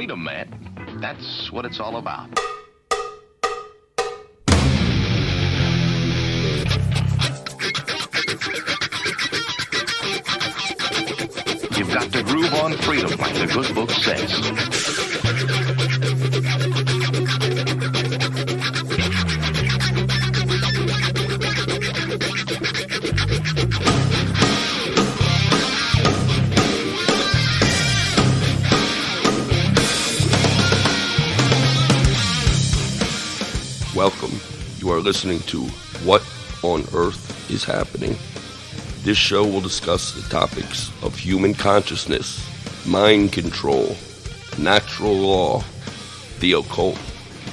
freedom, man. That's what it's all about. You've got to groove on freedom, like the good book says. Welcome. You are listening to What on Earth is Happening. This show will discuss the topics of human consciousness, mind control, natural law, the occult,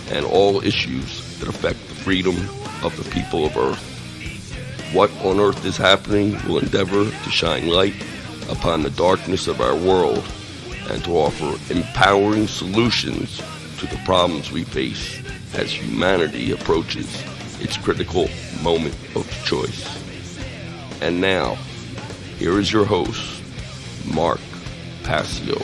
and all issues that affect the freedom of the people of Earth. What on Earth is Happening will endeavor to shine light upon the darkness of our world and to offer empowering solutions to the problems we face as humanity approaches its critical moment of choice. And now, here is your host, Mark Passio.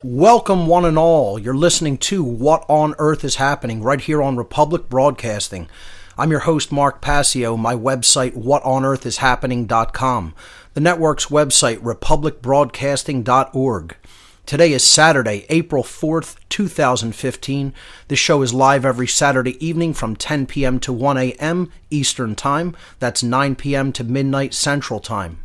Welcome, one and all. You're listening to What on Earth is Happening right here on Republic Broadcasting. I'm your host, Mark Passio. My website, whatonearthishappening.com. The network's website, republicbroadcasting.org. Today is Saturday, April 4th, 2015. This show is live every Saturday evening from 10 p.m. to 1 a.m. Eastern Time. That's 9 p.m. to midnight Central Time.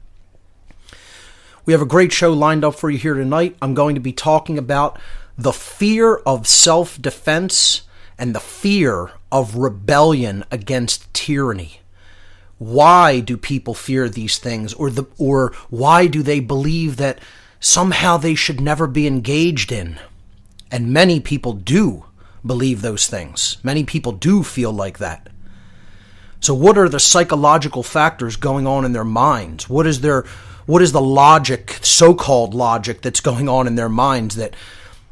We have a great show lined up for you here tonight. I'm going to be talking about the fear of self-defense and the fear of rebellion against tyranny. Why do people fear these things? Or why do they believe that somehow they should never be engaged in? And many people do believe those things. Many people do feel like that. So what are the psychological factors going on in their minds? What is the logic, so-called logic, that's going on in their minds that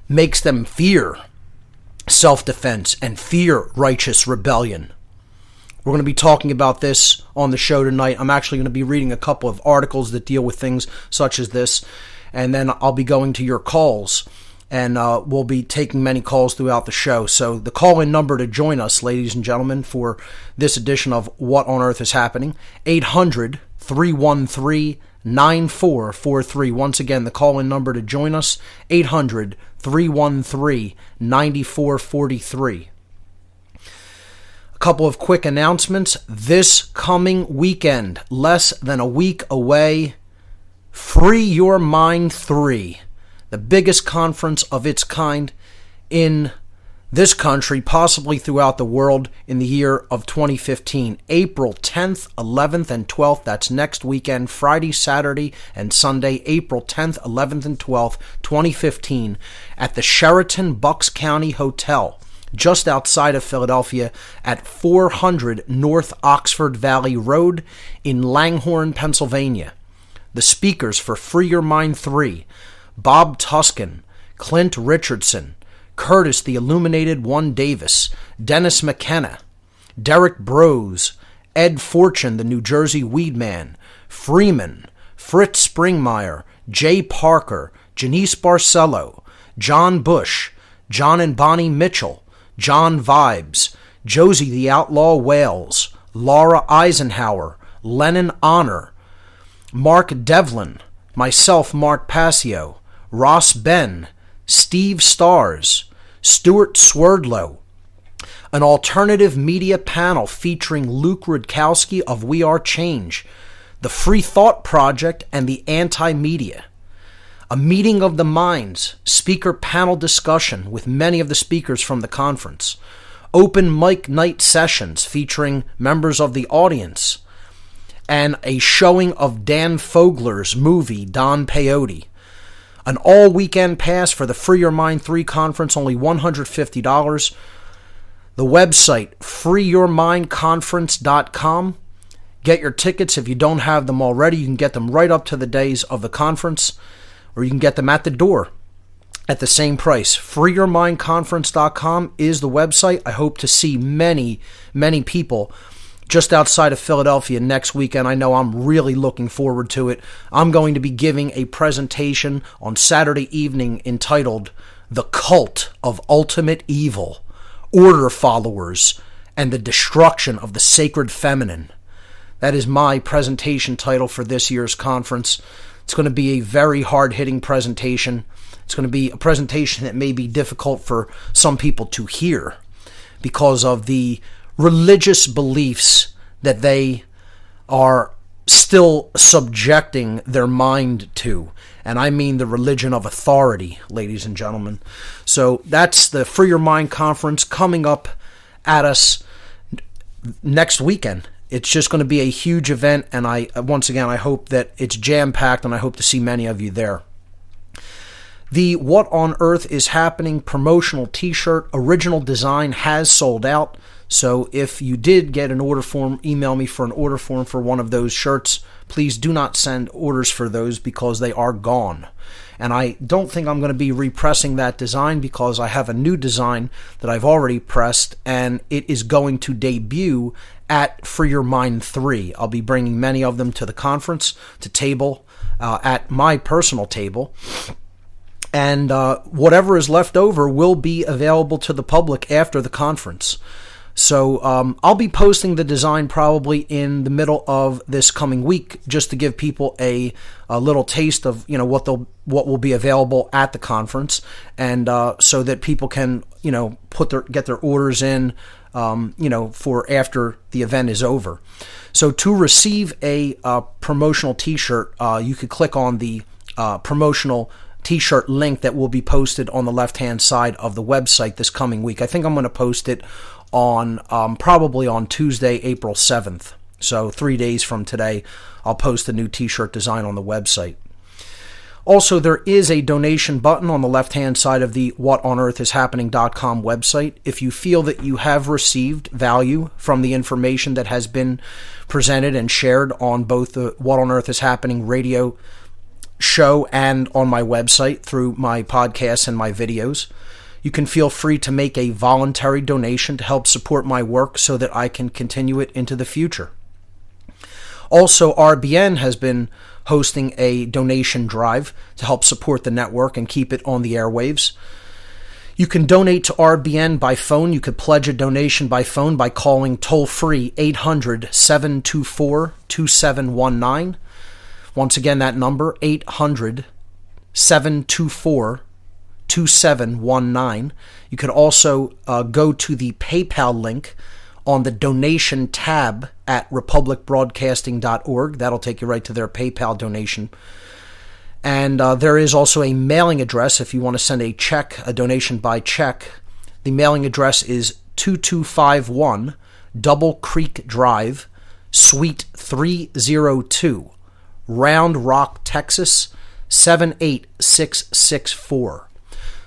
makes them fear self-defense and fear righteous rebellion? We're going to be talking about this on the show tonight. I'm actually going to be reading a couple of articles that deal with things such as this, and then I'll be going to your calls, and we'll be taking many calls throughout the show. So the call-in number to join us, ladies and gentlemen, for this edition of What on Earth is Happening, 800-313-9443. Once again, the call-in number to join us, 800-313-9443. A couple of quick announcements. This coming weekend, less than a week away, Free Your Mind 3, the biggest conference of its kind in this country, possibly throughout the world, in the year of 2015. April 10th, 11th, and 12th. That's next weekend, Friday, Saturday, and Sunday, April 10th, 11th, and 12th, 2015, at the Sheraton Bucks County Hotel, just outside of Philadelphia, at 400 North Oxford Valley Road in Langhorne, Pennsylvania. The speakers for Free Your Mind 3, Bob Tuskin, Clint Richardson, Curtis the Illuminated One Davis, Dennis McKenna, Derek Brose, Ed Fortune, the New Jersey Weedman, Freeman, Fritz Springmeyer, Jay Parker, Janice Barcelo, John Bush, John and Bonnie Mitchell, John Vibes, Josie the Outlaw Wales, Laura Eisenhower, Lennon Honor, Mark Devlin, myself, Mark Passio, Ross Ben, Steve Stars, Stuart Swerdlow, an alternative media panel featuring Luke Rudkowski of We Are Change, the Free Thought Project, and the Anti-Media. A meeting of the minds, speaker panel discussion with many of the speakers from the conference. Open mic night sessions featuring members of the audience. And a showing of Dan Fogler's movie, Don Peyote. An all-weekend pass for the Free Your Mind 3 conference, only $150. The website, freeyourmindconference.com. Get your tickets if you don't have them already. You can get them right up to the days of the conference. or you can get them at the door at the same price. freeyourmindconference.com is the website. I hope to see many, many people just outside of Philadelphia next weekend. I know I'm really looking forward to it. I'm going to be giving a presentation on Saturday evening entitled The Cult of Ultimate Evil, Order Followers, and the Destruction of the Sacred Feminine. That is my presentation title for this year's conference. It's going to be a very hard-hitting presentation. It's going to be a presentation that may be difficult for some people to hear because of the religious beliefs that they are still subjecting their mind to. And I mean the religion of authority, ladies and gentlemen. So that's the Free Your Mind Conference coming up at us next weekend. It's just going to be a huge event, and I hope that it's jam-packed, and I hope to see many of you there. The What on Earth is Happening promotional t-shirt original design has sold out. So if you did get an order form, email me for an order form for one of those shirts. Please do not send orders for those because they are gone. And I don't think I'm going to be repressing that design because I have a new design that I've already pressed, and it is going to debut at Free Your Mind 3. I'll be bringing many of them to the conference, to table, at my personal table. And whatever is left over will be available to the public after the conference. So I'll be posting the design probably in the middle of this coming week, just to give people a little taste of what will be available at the conference, and so that people can get their orders in for after the event is over. So to receive a promotional T-shirt, you could click on the promotional T-shirt link that will be posted on the left-hand side of the website this coming week. I think I'm going to post it on probably on Tuesday, April 7th. So 3 days from today, I'll post a new T-shirt design on the website. Also, there is a donation button on the left-hand side of the whatonearthishappening.com website. If you feel that you have received value from the information that has been presented and shared on both the What on Earth is Happening radio show and on my website through my podcasts and my videos, you can feel free to make a voluntary donation to help support my work so that I can continue it into the future. Also, RBN has been hosting a donation drive to help support the network and keep it on the airwaves. You can donate to RBN by phone. You could pledge a donation by phone by calling toll-free 800-724-2719. Once again, that number, 800-724-2719. You could also go to the PayPal link on the donation tab at republicbroadcasting.org. That'll take you right to their PayPal donation. And there is also a mailing address if you want to send a check, a donation by check. The mailing address is 2251 Double Creek Drive, Suite 302, Round Rock, Texas, 78664.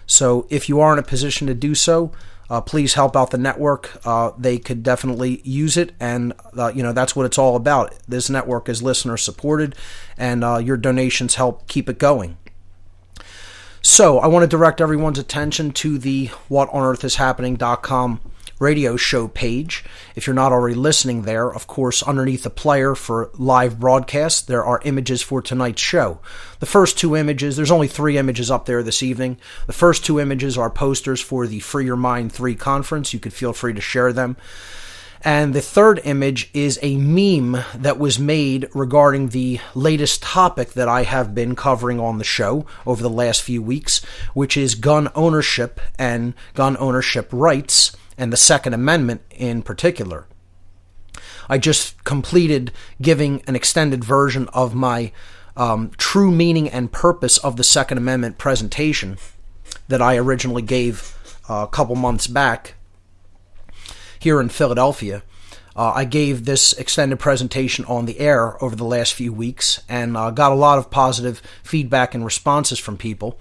So if you are in a position to do so, please help out the network. They could definitely use it, and that's what it's all about. This network is listener supported, and your donations help keep it going. So I want to direct everyone's attention to the whatonearthishappening.com radio show page. If you're not already listening there, of course, underneath the player for live broadcasts, there are images for tonight's show. The first two images, there's only 3 images up there this evening. The first 2 images are posters for the Free Your Mind 3 conference. You could feel free to share them. And the third image is a meme that was made regarding the latest topic that I have been covering on the show over the last few weeks, which is gun ownership and gun ownership rights, and the Second Amendment in particular. I just completed giving an extended version of my true meaning and purpose of the Second Amendment presentation that I originally gave a couple months back here in Philadelphia. I gave this extended presentation on the air over the last few weeks and got a lot of positive feedback and responses from people.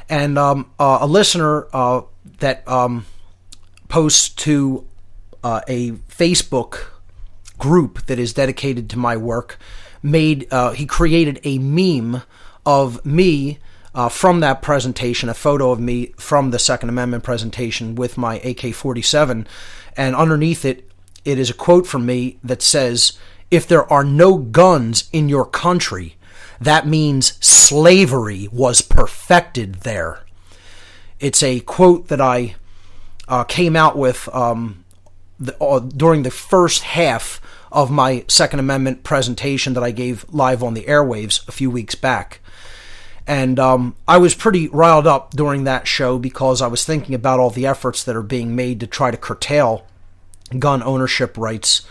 And a listener that posts to a Facebook group that is dedicated to my work he created a meme of me from that presentation, a photo of me from the Second Amendment presentation with my AK-47, and underneath it is a quote from me that says, "If there are no guns in your country, that means slavery was perfected there." It's a quote that I came out with during the first half of my Second Amendment presentation that I gave live on the airwaves a few weeks back. And I was pretty riled up during that show because I was thinking about all the efforts that are being made to try to curtail gun ownership rights,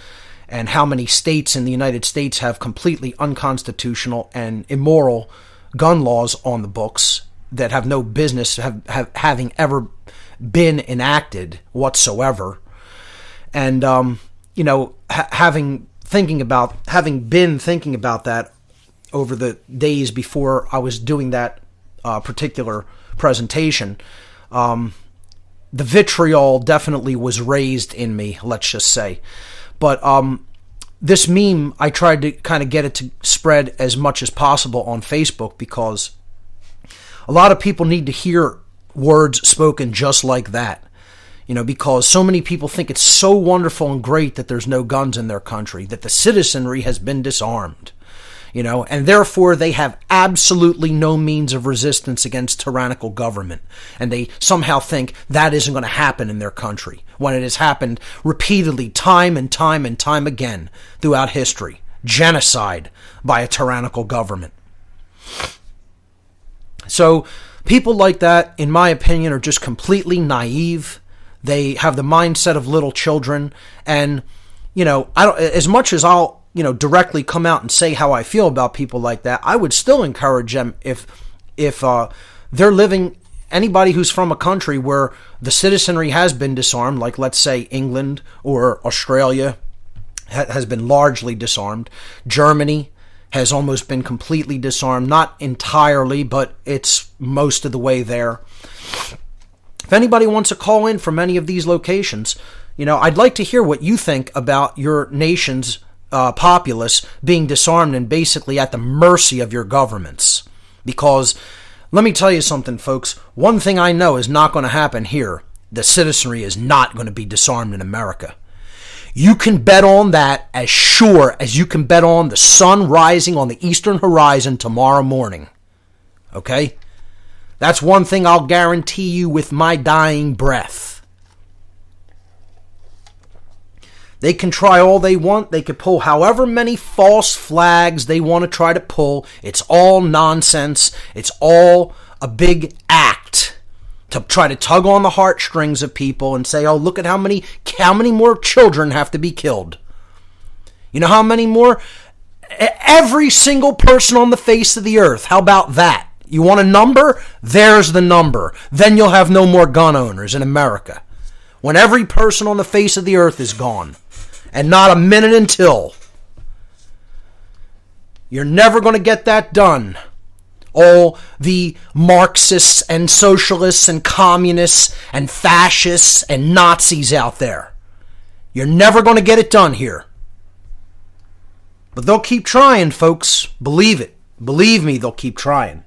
and how many states in the United States have completely unconstitutional and immoral gun laws on the books that have no business having ever been enacted whatsoever. And having been thinking about that over the days before I was doing that particular presentation, the vitriol definitely was raised in me, let's just say. But this meme, I tried to kind of get it to spread as much as possible on Facebook, because a lot of people need to hear words spoken just like that. Because so many people think it's so wonderful and great that there's no guns in their country, that the citizenry has been disarmed, and therefore they have absolutely no means of resistance against tyrannical government. And they somehow think that isn't going to happen in their country, when it has happened repeatedly, time and time and time again throughout history. Genocide by a tyrannical government. So people like that, in my opinion, are just completely naive. They have the mindset of little children. And, I don't, as much as I'll, directly come out and say how I feel about people like that, I would still encourage them, if they're living, anybody who's from a country where the citizenry has been disarmed, like let's say England or Australia has been largely disarmed. Germany has almost been completely disarmed, not entirely, but it's most of the way there. If anybody wants to call in from any of these locations, I'd like to hear what you think about your nation's populace being disarmed and basically at the mercy of your governments. Because let me tell you something, folks. One thing I know is not going to happen here. The citizenry is not going to be disarmed in America. You can bet on that as sure as you can bet on the sun rising on the eastern horizon tomorrow morning. Okay? That's one thing I'll guarantee you with my dying breath. They can try all they want. They could pull however many false flags they want to try to pull. It's all nonsense. It's all a big act to try to tug on the heartstrings of people and say, oh, look at how many more children have to be killed. You know how many more? Every single person on the face of the earth. How about that? You want a number? There's the number. Then you'll have no more gun owners in America. When every person on the face of the earth is gone. And not a minute until. You're never going to get that done. All the Marxists and socialists and communists and fascists and Nazis out there. You're never going to get it done here. But they'll keep trying, folks. Believe it. Believe me, they'll keep trying.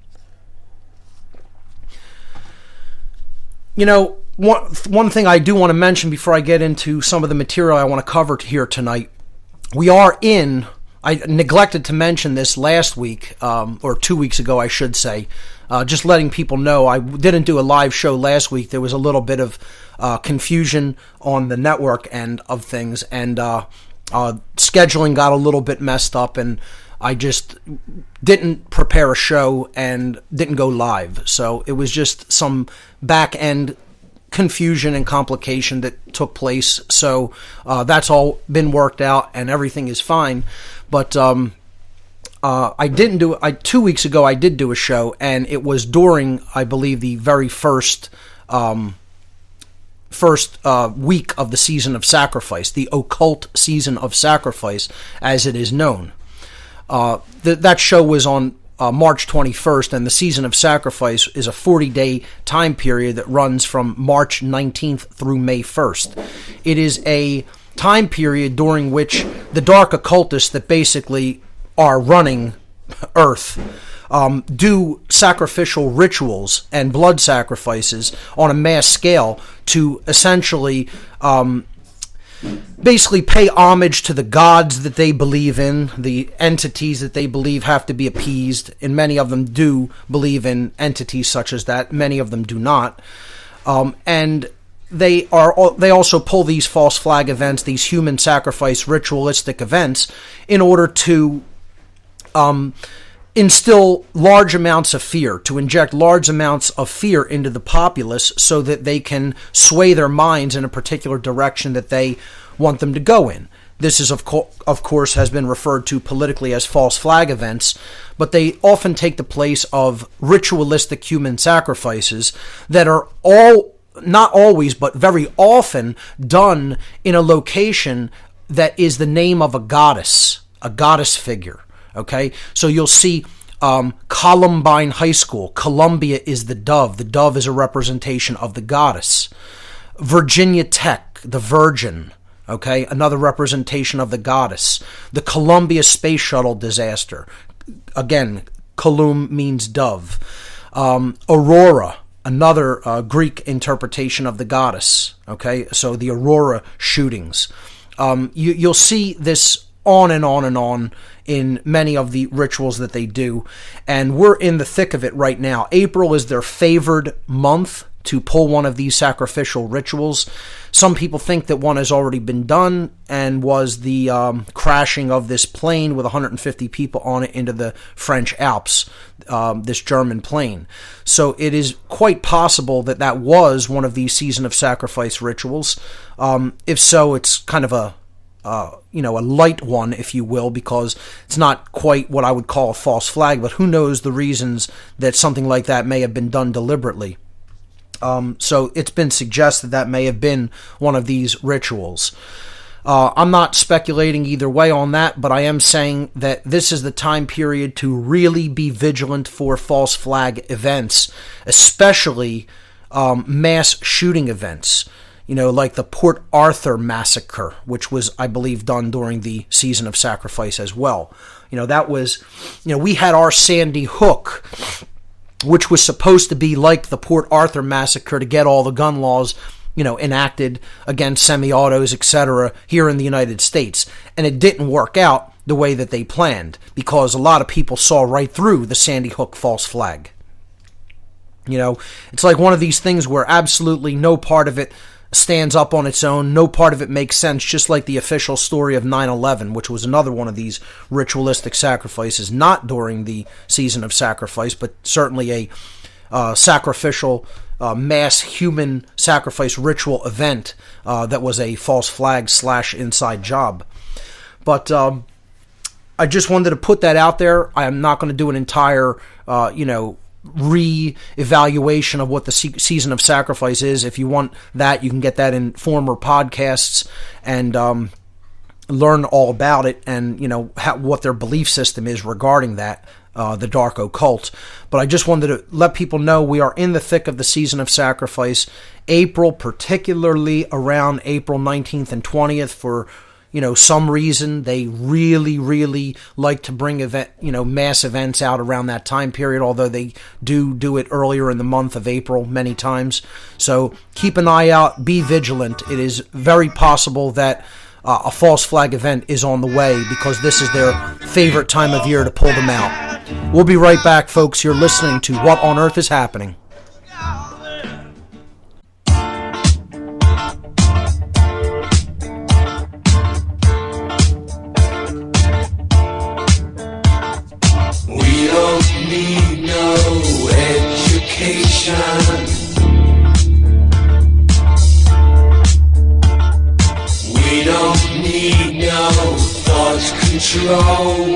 One thing I do want to mention before I get into some of the material I want to cover here tonight. I neglected to mention this last week, or 2 weeks ago, I should say. Just letting people know, I didn't do a live show last week. There was a little bit of confusion on the network end of things, and scheduling got a little bit messed up, and I just didn't prepare a show and didn't go live. So it was just some back end confusion and complication that took place. So that's all been worked out and everything is fine. But I didn't do it. 2 weeks ago I did do a show, and it was during, I believe, the very first week of the Season of Sacrifice, the Occult Season of Sacrifice, as it is known. That show was on March 21st, and the Season of Sacrifice is a 40-day time period that runs from March 19th through May 1st. It is a time period during which the dark occultists that basically are running Earth do sacrificial rituals and blood sacrifices on a mass scale to essentially basically pay homage to the gods that they believe in, the entities that they believe have to be appeased, and many of them do believe in entities such as that. Many of them do not. And they also pull these false flag events, these human sacrifice ritualistic events, in order to instill large amounts of fear, to inject large amounts of fear into the populace so that they can sway their minds in a particular direction that they want them to go in. This is, of course, has been referred to politically as false flag events, but they often take the place of ritualistic human sacrifices that are not always, but very often done in a location that is the name of a goddess figure. Okay, so you'll see Columbine High School. Columbia is the dove. The dove is a representation of the goddess. Virginia Tech, the Virgin. Okay, another representation of the goddess. The Columbia Space Shuttle disaster. Again, Colum means dove. Aurora, another Greek interpretation of the goddess. Okay, so the Aurora shootings. You'll see this on and on and on in many of the rituals that they do, and we're in the thick of it right now. April is their favored month to pull one of these sacrificial rituals. Some people think that one has already been done and was the crashing of this plane with 150 people on it into the French Alps, this German plane. So it is quite possible that that was one of these Season of Sacrifice rituals. If so, it's kind of a light one, if you will, because it's not quite what I would call a false flag, but who knows the reasons that something like that may have been done deliberately. So it's been suggested that may have been one of these rituals. I'm not speculating either way on that, but I am saying that this is the time period to really be vigilant for false flag events, especially mass shooting events. Like the Port Arthur massacre, which was, I believe, done during the Season of Sacrifice as well. That was, we had our Sandy Hook, which was supposed to be like the Port Arthur massacre to get all the gun laws, enacted against semi-autos, etc., here in the United States. And it didn't work out the way that they planned, because a lot of people saw right through the Sandy Hook false flag. It's like one of these things where absolutely no part of it stands up on its own, no part of it makes sense, just like the official story of 9/11, which was another one of these ritualistic sacrifices, not during the Season of Sacrifice, but certainly a sacrificial mass human sacrifice ritual event that was a false flag / inside job. But I just wanted to put that out there. I am not going to do an entire, re-evaluation of what the Season of Sacrifice is. If you want that, you can get that in former podcasts and learn all about it and, what their belief system is regarding that, the dark occult. But I just wanted to let people know we are in the thick of the Season of Sacrifice. April, particularly around April 19th and 20th, for some reason they really like to bring mass events out around that time period, although they do it earlier in the month of April many times. So keep an eye out, be vigilant. It is very possible that a false flag event is on the way, because this is their favorite time of year to pull them out. We'll be right back, folks. You're listening to What on Earth is Happening. Need no education. We don't need no thought control.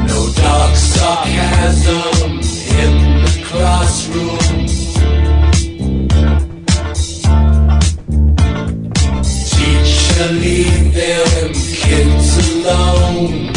No dark sarcasm in the classroom. Teacher, leave them kids alone.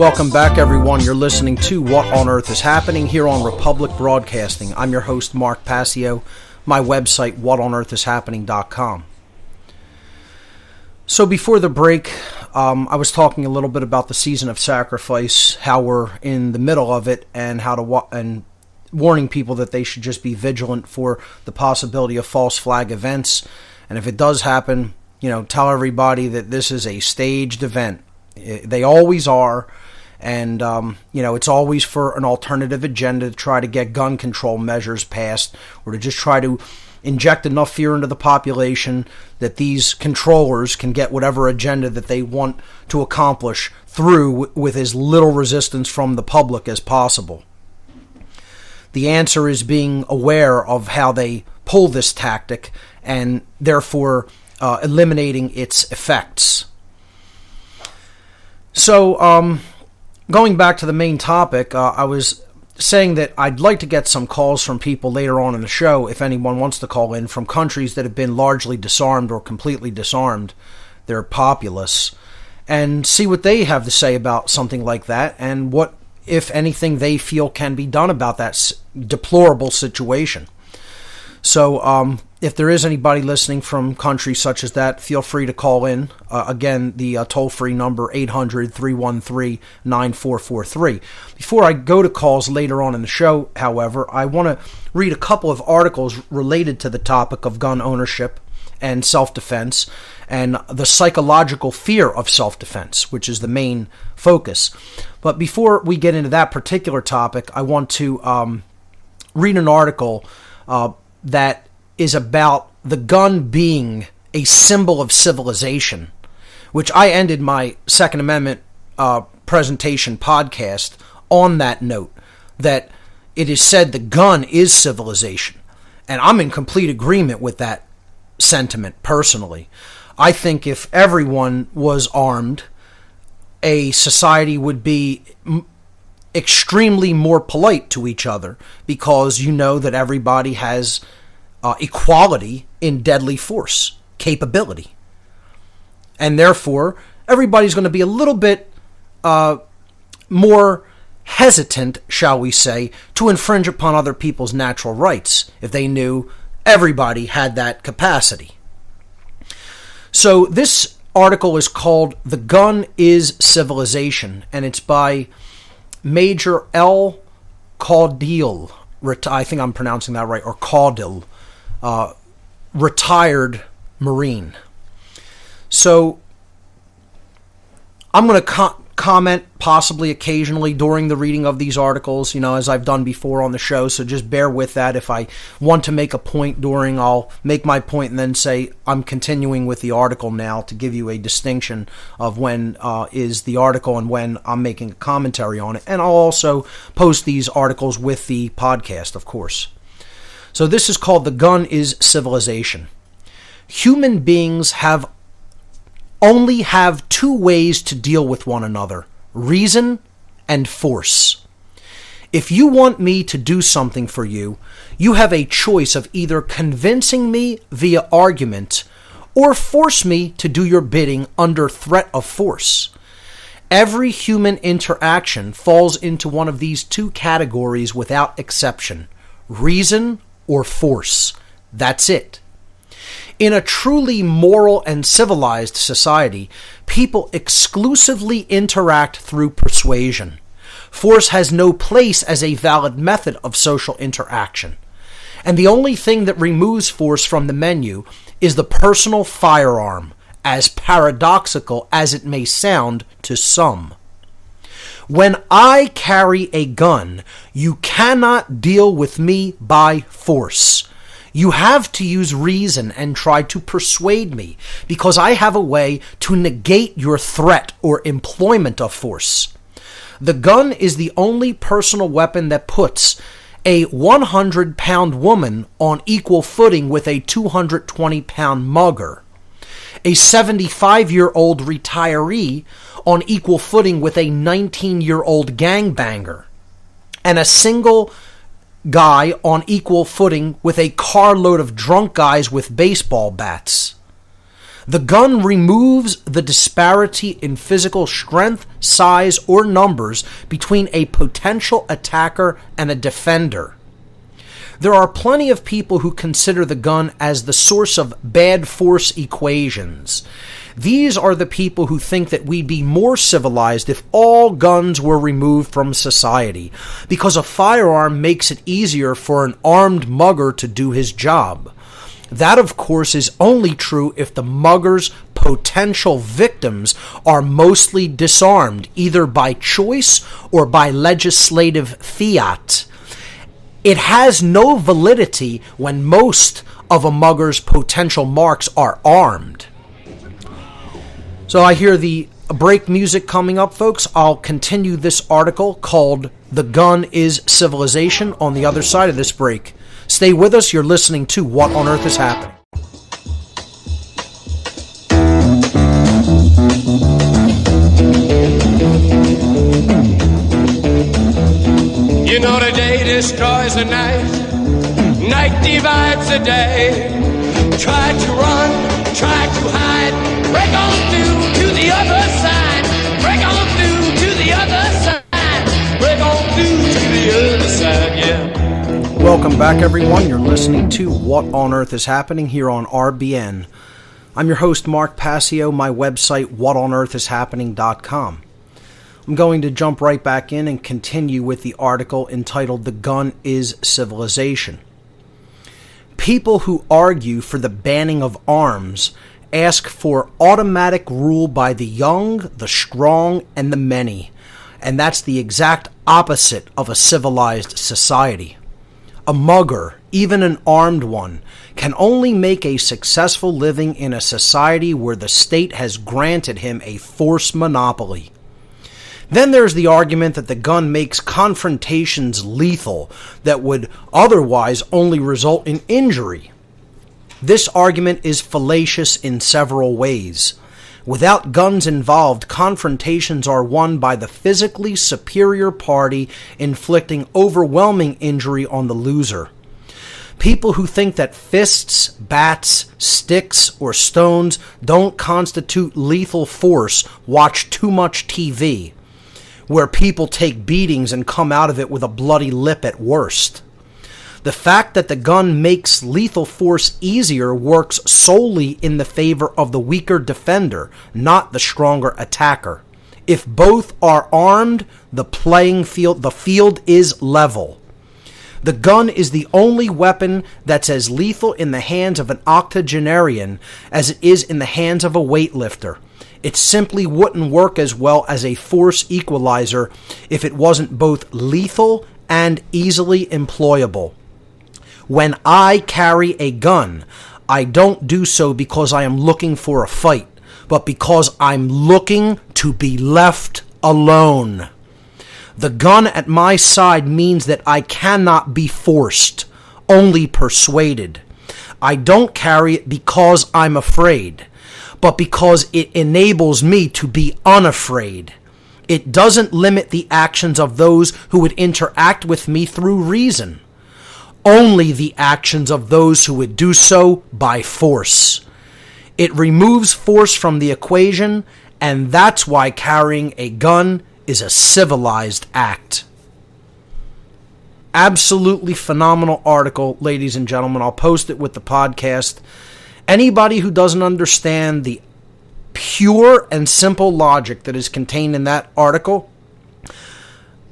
Welcome back, everyone. You're listening to What on Earth is Happening here on Republic Broadcasting. I'm your host, Mark Passio. My website, whatonearthishappening.com. So before the break, I was talking a little bit about the Season of Sacrifice, how we're in the middle of it, and and warning people that they should just be vigilant for the possibility of false flag events. And if it does happen, tell everybody that this is a staged event. They always are. And, it's always for an alternative agenda to try to get gun control measures passed, or to just try to inject enough fear into the population that these controllers can get whatever agenda that they want to accomplish through with as little resistance from the public as possible. The answer is being aware of how they pull this tactic and therefore eliminating its effects. So, going back to the main topic, I was saying that I'd like to get some calls from people later on in the show, if anyone wants to call in, from countries that have been largely disarmed or completely disarmed their populace, and see what they have to say about something like that, and what, if anything, they feel can be done about that deplorable situation. So, if there is anybody listening from countries such as that, feel free to call in. Again, the toll-free number, 800-313-9443. Before I go to calls later on in the show, however, I want to read a couple of articles related to the topic of gun ownership and self-defense, and the psychological fear of self-defense, which is the main focus. But before we get into that particular topic, I want to read an article that is about the gun being a symbol of civilization, which I ended my Second Amendment presentation podcast on that note, that it is said the gun is civilization. And I'm in complete agreement with that sentiment personally. I think if everyone was armed, a society would be extremely more polite to each other, because that everybody has equality in deadly force capability. And therefore, everybody's going to be a little bit more hesitant, shall we say, to infringe upon other people's natural rights if they knew everybody had that capacity. So this article is called "The Gun is Civilization," and it's by Major L. Caudil. I think I'm pronouncing that right, or Caudil. Retired Marine. So I'm going to comment possibly occasionally during the reading of these articles, as I've done before on the show, so just bear with that. If I want to make a point I'll make my point and then say I'm continuing with the article now, to give you a distinction of when is the article and when I'm making a commentary on it. And I'll also post these articles with the podcast, of course. So this is called "The Gun is Civilization." Human beings only have two ways to deal with one another: reason and force. If you want me to do something for you, you have a choice of either convincing me via argument or force me to do your bidding under threat of force. Every human interaction falls into one of these two categories without exception: reason or force. That's it. In a truly moral and civilized society, people exclusively interact through persuasion. Force has no place as a valid method of social interaction. And the only thing that removes force from the menu is the personal firearm, as paradoxical as it may sound to some. When I carry a gun, you cannot deal with me by force. You have to use reason and try to persuade me, because I have a way to negate your threat or employment of force. The gun is the only personal weapon that puts a 100-pound woman on equal footing with a 220-pound mugger, a 75-year-old retiree on equal footing with a 19-year-old gangbanger, and a single guy on equal footing with a carload of drunk guys with baseball bats. The gun removes the disparity in physical strength, size, or numbers between a potential attacker and a defender. There are plenty of people who consider the gun as the source of bad force equations. These are the people who think that we'd be more civilized if all guns were removed from society, because a firearm makes it easier for an armed mugger to do his job. That, of course, is only true if the mugger's potential victims are mostly disarmed, either by choice or by legislative fiat. It has no validity when most of a mugger's potential marks are armed. So I hear the break music coming up, folks. I'll continue this article called "The Gun is Civilization" on the other side of this break. Stay with us. You're listening to What on Earth is Happening. You know the day destroys the night, night divides the day. Try to run, try to hide, break on through to the other side, break on through to the other side, break on through to the other side, yeah. Welcome back, everyone. You're listening to What on Earth is Happening here on RBN. I'm your host, Mark Passio. My website, whatonearthishappening.com. I'm going to jump right back in and continue with the article entitled "The Gun is Civilization." People who argue for the banning of arms ask for automatic rule by the young, the strong, and the many, and that's the exact opposite of a civilized society. A mugger, even an armed one, can only make a successful living in a society where the state has granted him a force monopoly. Then there's the argument that the gun makes confrontations lethal that would otherwise only result in injury. This argument is fallacious in several ways. Without guns involved, confrontations are won by the physically superior party, inflicting overwhelming injury on the loser. People who think that fists, bats, sticks, or stones don't constitute lethal force watch too much TV, where people take beatings and come out of it with a bloody lip at worst. The fact that the gun makes lethal force easier works solely in the favor of the weaker defender, not the stronger attacker. If both are armed, the field is level. The gun is the only weapon that's as lethal in the hands of an octogenarian as it is in the hands of a weightlifter. It simply wouldn't work as well as a force equalizer if it wasn't both lethal and easily employable. When I carry a gun, I don't do so because I am looking for a fight, but because I'm looking to be left alone. The gun at my side means that I cannot be forced, only persuaded. I don't carry it because I'm afraid, but because it enables me to be unafraid. It doesn't limit the actions of those who would interact with me through reason. Only the actions of those who would do so by force. It removes force from the equation, and that's why carrying a gun is a civilized act. Absolutely phenomenal article, ladies and gentlemen. I'll post it with the podcast. Anybody who doesn't understand the pure and simple logic that is contained in that article,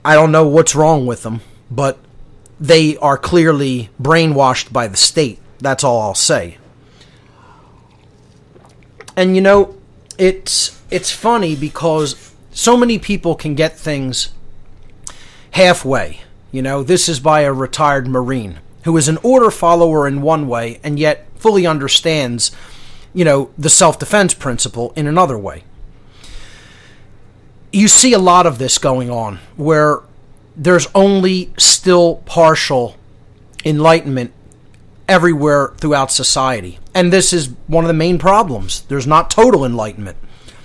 I don't know what's wrong with them, but they are clearly brainwashed by the state. That's all I'll say. And you know, it's funny because so many people can get things halfway. You know, this is by a retired Marine who is an order follower in one way and yet fully understands, you know, the self-defense principle in another way. You see a lot of this going on where there's only still partial enlightenment everywhere throughout society. And this is one of the main problems. There's not total enlightenment.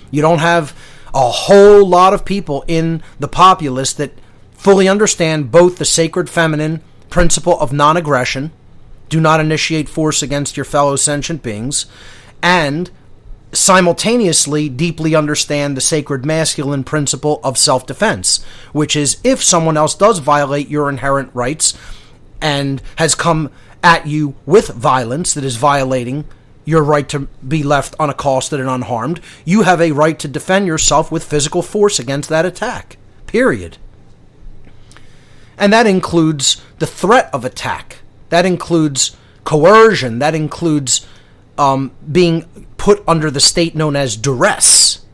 You don't have a whole lot of people in the populace that fully understand both the sacred feminine principle of non-aggression, do not initiate force against your fellow sentient beings, and simultaneously deeply understand the sacred masculine principle of self-defense, which is if someone else does violate your inherent rights and has come at you with violence that is violating your right to be left unaccosted and unharmed, you have a right to defend yourself with physical force against that attack. Period. And that includes the threat of attack. That includes coercion. That includes being put under the state known as duress.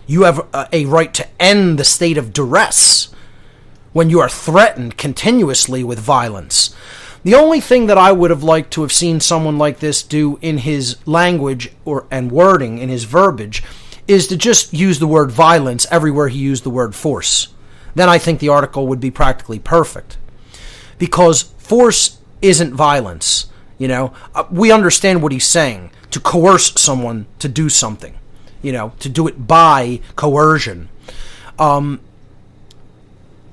You have a right to end the state of duress when you are threatened continuously with violence. The only thing that I would have liked to have seen someone like this do in his language and wording, in his verbiage, is to just use the word violence everywhere he used the word force. Then I think the article would be practically perfect. Because force isn't violence. We understand what he's saying. To coerce someone to do something. To do it by coercion.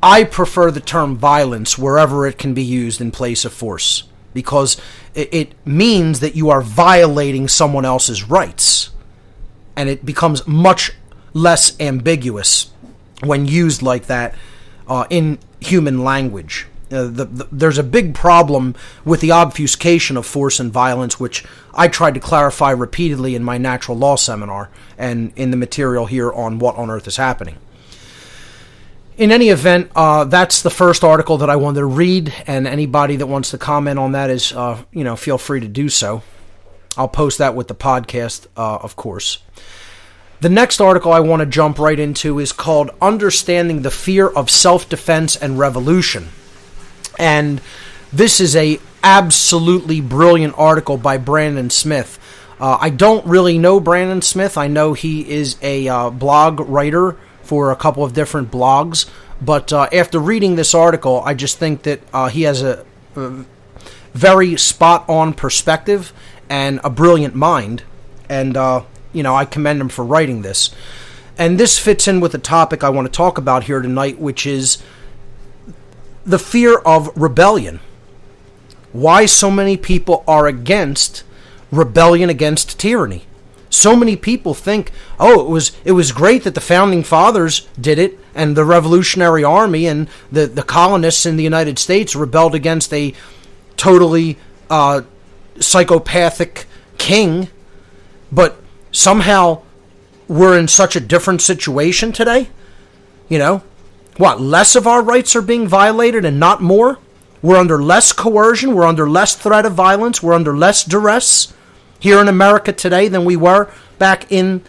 I prefer the term violence wherever it can be used in place of force, because it means that you are violating someone else's rights, and it becomes much less ambiguous when used like that in human language. There's a big problem with the obfuscation of force and violence, which I tried to clarify repeatedly in my natural law seminar and in the material here on What on Earth is Happening. In any event, that's the first article that I wanted to read, and anybody that wants to comment on that is, feel free to do so. I'll post that with the podcast, of course. The next article I want to jump right into is called Understanding the Fear of Self-Defense and Revolution. And this is a absolutely brilliant article by Brandon Smith. I don't really know Brandon Smith. I know he is a blog writer for a couple of different blogs, but after reading this article, I just think that he has a very spot-on perspective and a brilliant mind, and I commend him for writing this. And this fits in with the topic I want to talk about here tonight, which is the fear of rebellion. Why so many people are against rebellion against tyranny. So many people think, it was great that the Founding Fathers did it, and the Revolutionary Army and the colonists in the United States rebelled against a totally psychopathic king, but somehow we're in such a different situation today. Less of our rights are being violated and not more? We're under less coercion, we're under less threat of violence, we're under less duress here in America today than we were back in,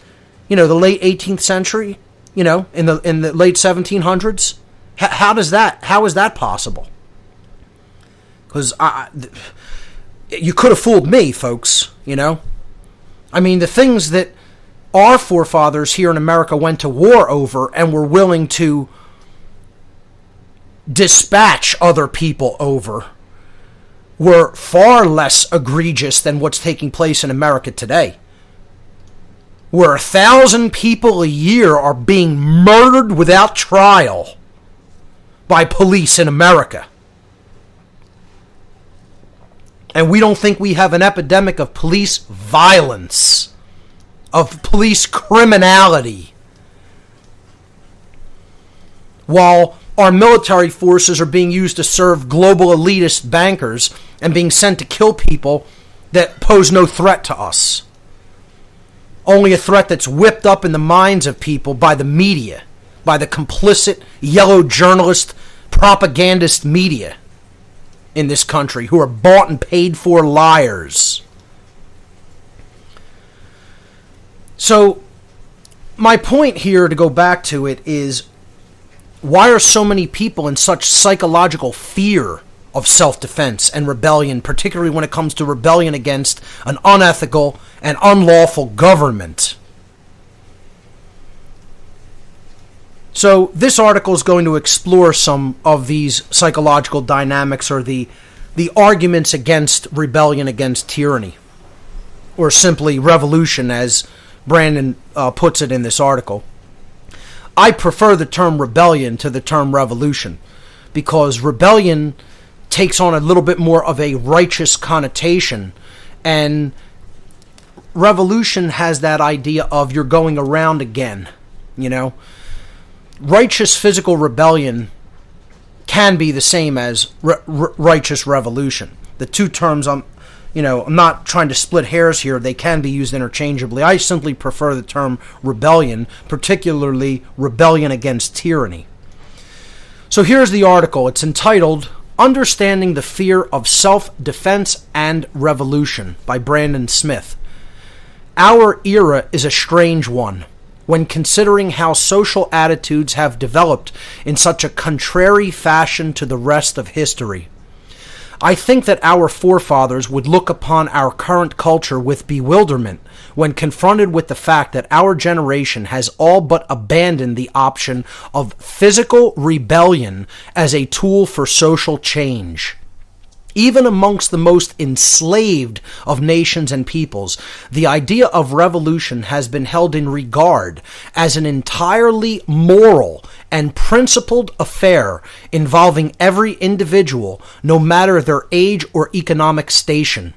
the late 18th century, in the late 1700s. How is that possible? Because you could have fooled me, folks, I mean, the things that our forefathers here in America went to war over and were willing to dispatch other people over were far less egregious than what's taking place in America today, where 1,000 people a year are being murdered without trial by police in America. And we don't think we have an epidemic of police violence, of police criminality, while our military forces are being used to serve global elitist bankers and being sent to kill people that pose no threat to us. Only a threat that's whipped up in the minds of people by the media, by the complicit yellow journalist, propagandist media in this country, who are bought and paid for liars. So, my point here, to go back to it, is why are so many people in such psychological fear of self-defense and rebellion, particularly when it comes to rebellion against an unethical and unlawful government? So this article is going to explore some of these psychological dynamics, or the arguments against rebellion against tyranny, or simply revolution, as Brandon puts it in this article. I prefer the term rebellion to the term revolution, because rebellion takes on a little bit more of a righteous connotation, and revolution has that idea of you're going around again, you know. Righteous physical rebellion can be the same as righteous revolution. The two terms, I'm not trying to split hairs here. They can be used interchangeably. I simply prefer the term rebellion, particularly rebellion against tyranny. So here's the article. It's entitled Understanding the Fear of Self-Defense and Revolution by Brandon Smith. Our era is a strange one when considering how social attitudes have developed in such a contrary fashion to the rest of history. I think that our forefathers would look upon our current culture with bewilderment when confronted with the fact that our generation has all but abandoned the option of physical rebellion as a tool for social change. Even amongst the most enslaved of nations and peoples, the idea of revolution has been held in regard as an entirely moral and principled affair involving every individual, no matter their age or economic station.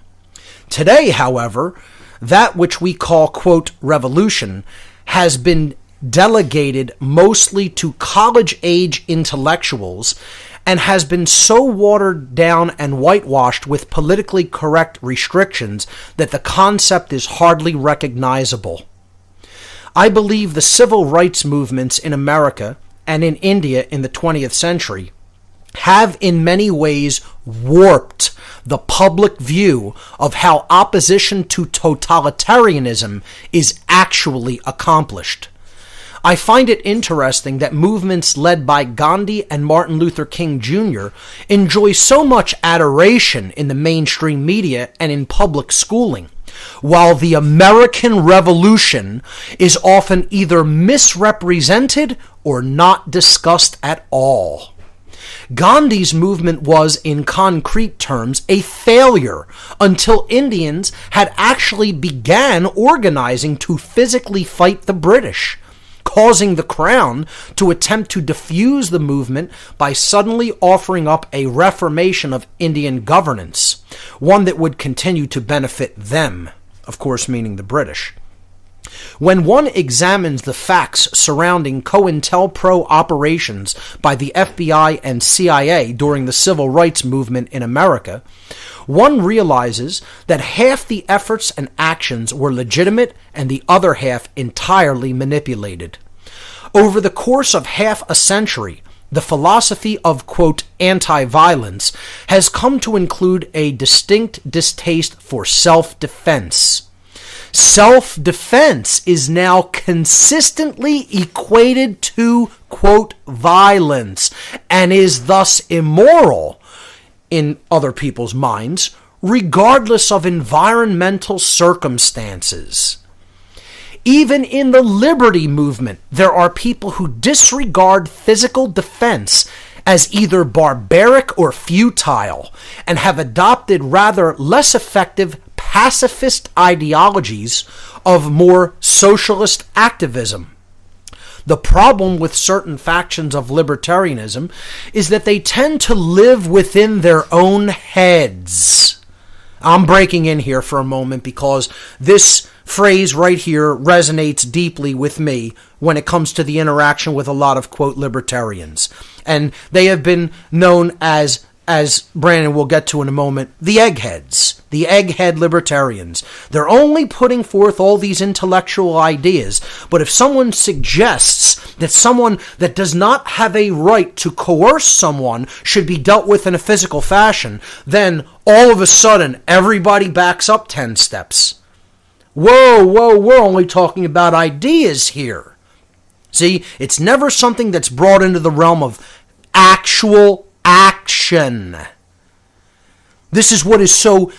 Today, however, that which we call, quote, revolution has been delegated mostly to college-age intellectuals and has been so watered down and whitewashed with politically correct restrictions that the concept is hardly recognizable. I believe the civil rights movements in America and in India in the 20th century have in many ways warped the public view of how opposition to totalitarianism is actually accomplished. I find it interesting that movements led by Gandhi and Martin Luther King Jr. enjoy so much adoration in the mainstream media and in public schooling, while the American Revolution is often either misrepresented or not discussed at all. Gandhi's movement was, in concrete terms, a failure until Indians had actually began organizing to physically fight the British, causing the Crown to attempt to defuse the movement by suddenly offering up a reformation of Indian governance, one that would continue to benefit them, of course meaning the British. When one examines the facts surrounding COINTELPRO operations by the FBI and CIA during the civil rights movement in America, one realizes that half the efforts and actions were legitimate and the other half entirely manipulated. Over the course of half a century, the philosophy of, quote, anti-violence has come to include a distinct distaste for self-defense. Self-defense is now consistently equated to, quote, violence, and is thus immoral in other people's minds, regardless of environmental circumstances. Even in the liberty movement, there are people who disregard physical defense as either barbaric or futile, and have adopted rather less effective pacifist ideologies of more socialist activism. The problem with certain factions of libertarianism is that they tend to live within their own heads. I'm breaking in here for a moment because this phrase right here resonates deeply with me when it comes to the interaction with a lot of, quote, libertarians. And they have been known as Brandon will get to in a moment, the eggheads, the egghead libertarians. They're only putting forth all these intellectual ideas, but if someone suggests that someone that does not have a right to coerce someone should be dealt with in a physical fashion, then all of a sudden everybody backs up 10 steps. Whoa, we're only talking about ideas here. See, it's never something that's brought into the realm of actual action. This is what is so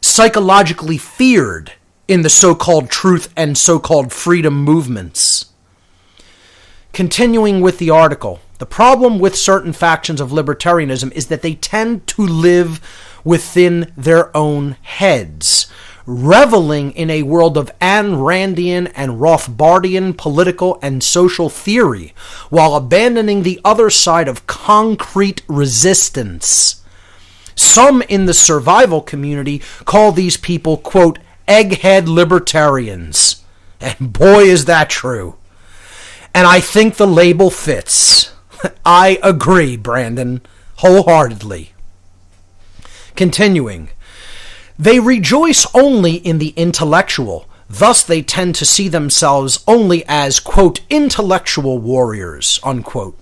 psychologically feared in the so-called truth and so-called freedom movements. Continuing with the article, the problem with certain factions of libertarianism is that they tend to live within their own heads, reveling in a world of Ayn Randian and Rothbardian political and social theory, while abandoning the other side of concrete resistance. Some in the survival community call these people, quote, egghead libertarians. And boy, is that true. And I think the label fits. I agree, Brandon, wholeheartedly. Continuing. They rejoice only in the intellectual. Thus they tend to see themselves only as, quote, intellectual warriors, unquote.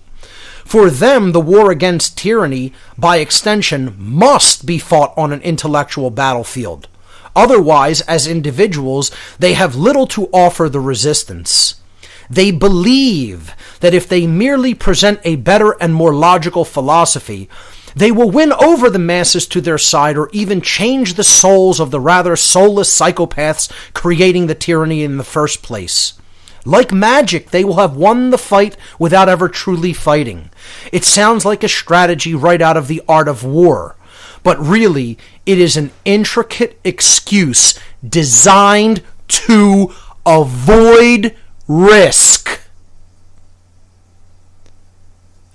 For them, the war against tyranny, by extension, must be fought on an intellectual battlefield. Otherwise, as individuals, they have little to offer the resistance. They believe that if they merely present a better and more logical philosophy, they will win over the masses to their side or even change the souls of the rather soulless psychopaths creating the tyranny in the first place. Like magic, they will have won the fight without ever truly fighting. It sounds like a strategy right out of The Art of War, but really, it is an intricate excuse designed to avoid risk.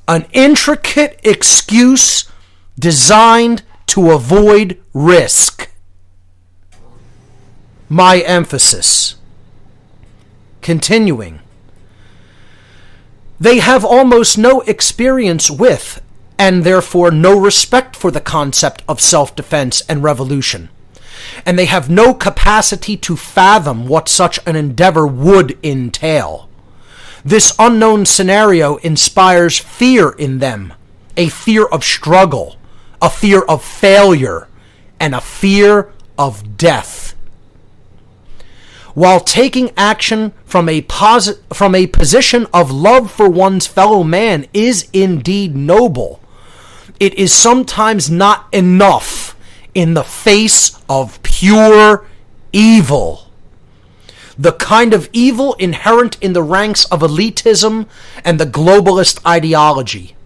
An intricate excuse designed to avoid risk. My emphasis. Continuing. They have almost no experience with, and therefore no respect for, the concept of self-defense and revolution. And they have no capacity to fathom what such an endeavor would entail. This unknown scenario inspires fear in them, a fear of struggle, a fear of failure, and a fear of death. While taking action from a position of love for one's fellow man is indeed noble, it is sometimes not enough in the face of pure evil. The kind of evil inherent in the ranks of elitism and the globalist ideology.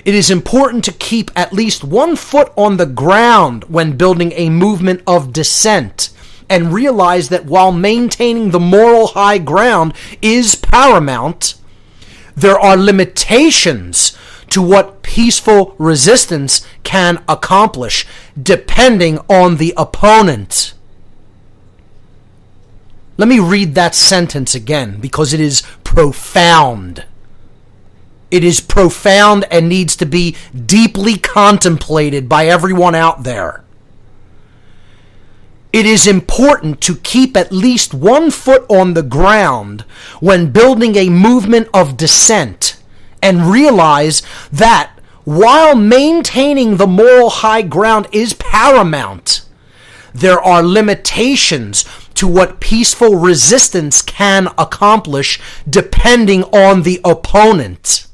It is important to keep at least one foot on the ground when building a movement of dissent, and realize that while maintaining the moral high ground is paramount, there are limitations to what peaceful resistance can accomplish, depending on the opponent. Let me read that sentence again, because it is profound. It is profound and needs to be deeply contemplated by everyone out there. It is important to keep at least one foot on the ground when building a movement of dissent, and realize that while maintaining the moral high ground is paramount, there are limitations to what peaceful resistance can accomplish depending on the opponent.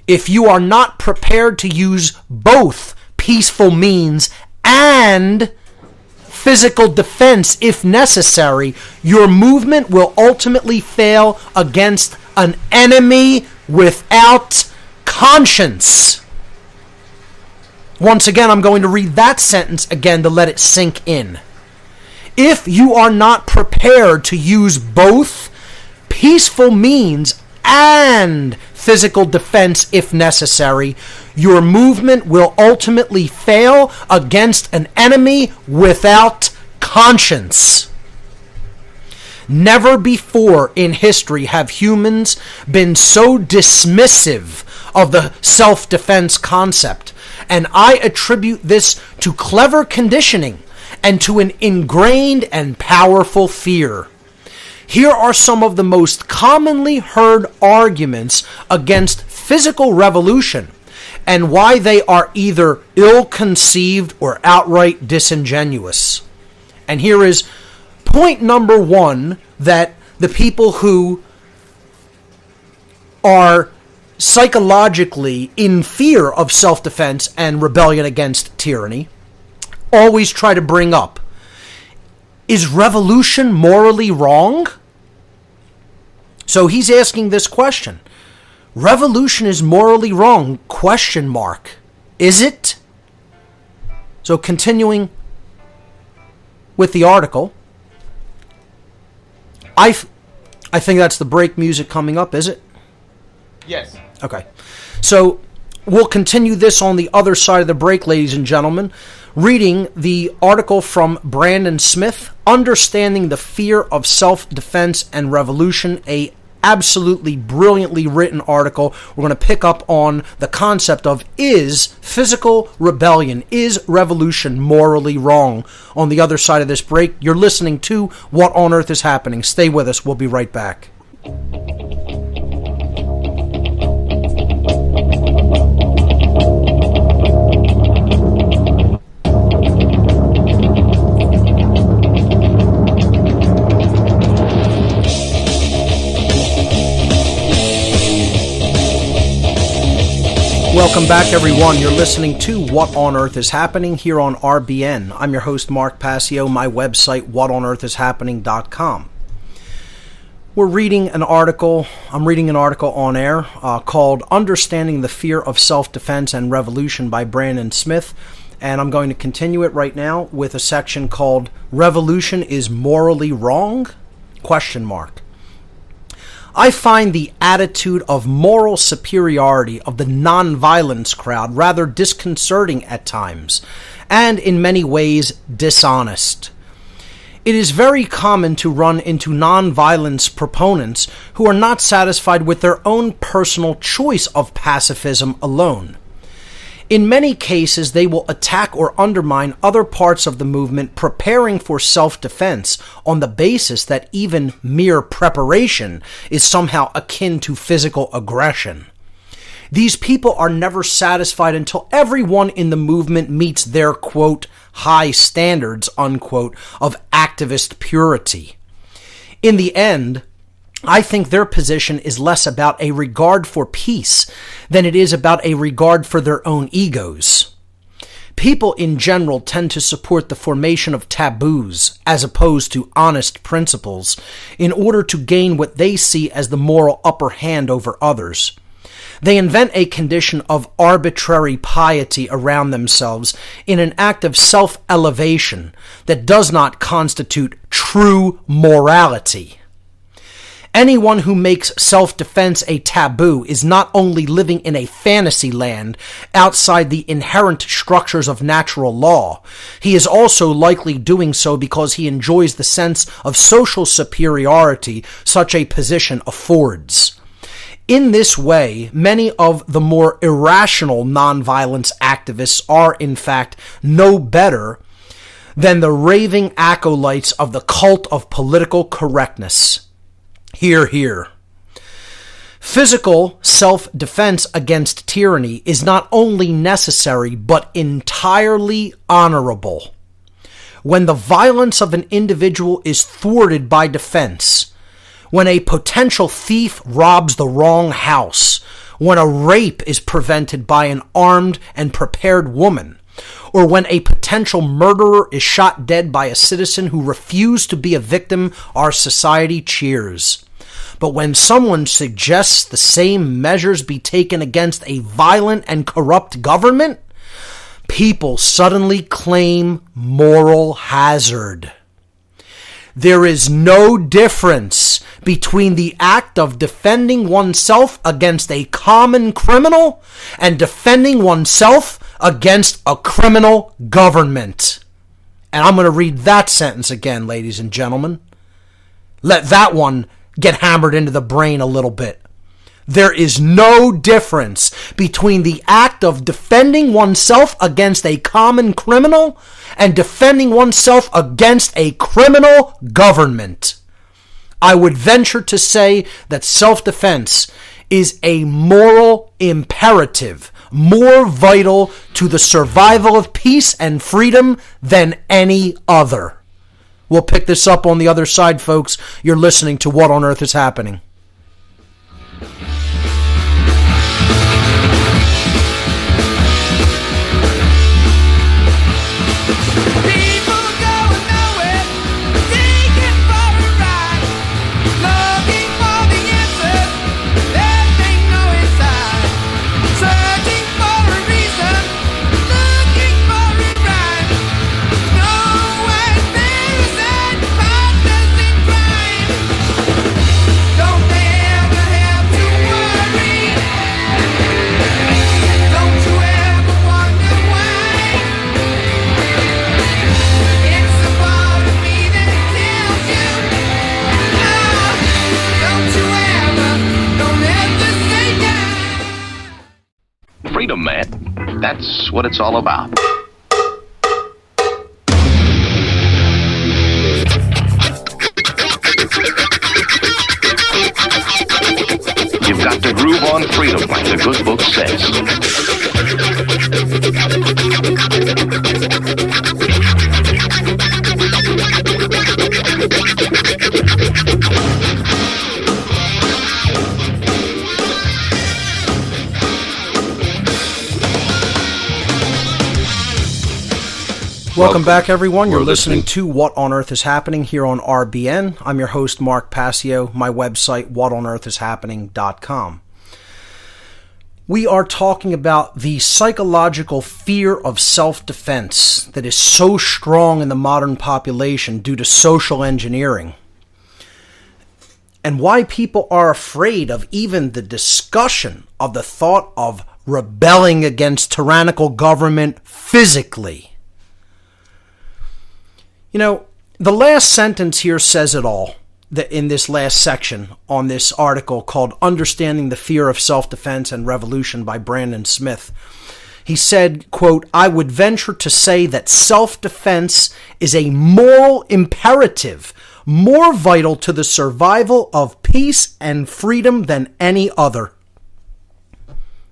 If you are not prepared to use both peaceful means and physical defense if necessary, your movement will ultimately fail against an enemy without conscience. Once again, I'm going to read that sentence again to let it sink in. If you are not prepared to use both peaceful means and physical defense if necessary, your movement will ultimately fail against an enemy without conscience. Never before in history have humans been so dismissive of the self-defense concept, and I attribute this to clever conditioning and to an ingrained and powerful fear. Here are some of the most commonly heard arguments against physical revolution and why they are either ill-conceived or outright disingenuous. And here is point number one, that the people who are psychologically in fear of self-defense and rebellion against tyranny always try to bring up. Is revolution morally wrong? So he's asking this question. Revolution is morally wrong? Question mark. Is it? So continuing with the article, I think that's the break music coming up, is it? Yes. Okay. So We'll continue this on the other side of the break, ladies and gentlemen, reading the article from Brandon Smith, Understanding the Fear of Self-Defense and Revolution, a absolutely brilliantly written article. We're going to pick up on the concept of, is physical rebellion, is revolution morally wrong? On the other side of this break, you're listening to What on Earth is Happening. Stay with us. We'll be right back. Welcome back, everyone. You're listening to What on Earth is Happening here on RBN. I'm your host, Mark Passio. My website, whatonearthishappening.com. I'm reading an article on air called Understanding the Fear of Self-Defense and Revolution by Brandon Smith. And I'm going to continue it right now with a section called Revolution is Morally Wrong? ? I find the attitude of moral superiority of the non-violence crowd rather disconcerting at times, and in many ways dishonest. It is very common to run into non-violence proponents who are not satisfied with their own personal choice of pacifism alone. In many cases, they will attack or undermine other parts of the movement preparing for self-defense on the basis that even mere preparation is somehow akin to physical aggression. These people are never satisfied until everyone in the movement meets their, quote, high standards, unquote, of activist purity. In the end, I think their position is less about a regard for peace than it is about a regard for their own egos. People in general tend to support the formation of taboos as opposed to honest principles in order to gain what they see as the moral upper hand over others. They invent a condition of arbitrary piety around themselves in an act of self-elevation that does not constitute true morality. Anyone who makes self-defense a taboo is not only living in a fantasy land outside the inherent structures of natural law, he is also likely doing so because he enjoys the sense of social superiority such a position affords. In this way, many of the more irrational nonviolence activists are, in fact, no better than the raving acolytes of the cult of political correctness. Hear, hear. Physical self-defense against tyranny is not only necessary, but entirely honorable. When the violence of an individual is thwarted by defense, when a potential thief robs the wrong house, when a rape is prevented by an armed and prepared woman, or when a potential murderer is shot dead by a citizen who refused to be a victim, our society cheers. But when someone suggests the same measures be taken against a violent and corrupt government, people suddenly claim moral hazard. There is no difference between the act of defending oneself against a common criminal and defending oneself against a criminal government. And I'm going to read that sentence again, ladies and gentlemen. Let that one get hammered into the brain a little bit. There is no difference between the act of defending oneself against a common criminal and defending oneself against a criminal government. I would venture to say that self-defense is a moral imperative, more vital to the survival of peace and freedom than any other. We'll pick this up on the other side, folks. You're listening to What on Earth is Happening. Don't That's what it's all about. You've got to groove on freedom, like the good book says. Welcome back, everyone. You're listening to What on Earth is Happening here on RBN. I'm your host, Mark Passio. My website, whatonearthishappening.com. We are talking about the psychological fear of self-defense that is so strong in the modern population due to social engineering, and why people are afraid of even the discussion of the thought of rebelling against tyrannical government physically. You know, the last sentence here says it all, in this last section on this article called Understanding the Fear of Self-Defense and Revolution by Brandon Smith. He said, quote, "I would venture to say that self-defense is a moral imperative more vital to the survival of peace and freedom than any other."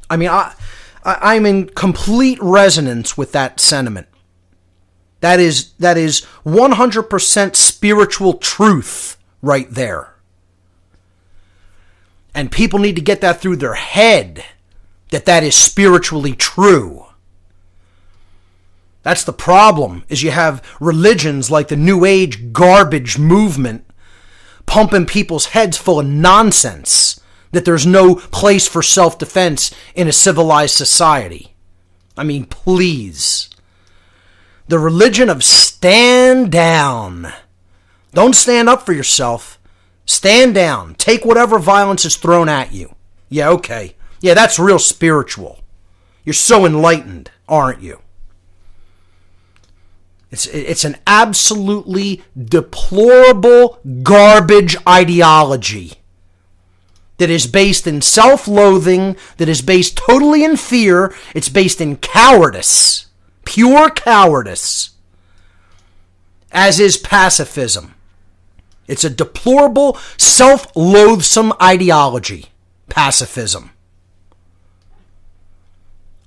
I mean, I'm in complete resonance with that sentiment. That is 100% spiritual truth right there. And people need to get that through their head, that is spiritually true. That's the problem, is you have religions like the New Age garbage movement pumping people's heads full of nonsense, that there's no place for self-defense in a civilized society. I mean, please. The religion of stand down. Don't stand up for yourself. Stand down. Take whatever violence is thrown at you. Yeah, okay. Yeah, that's real spiritual. You're so enlightened, aren't you? It's an absolutely deplorable garbage ideology that is based in self-loathing, that is based totally in fear. It's based in cowardice. Pure cowardice, as is pacifism. It's a deplorable, self-loathsome ideology, pacifism.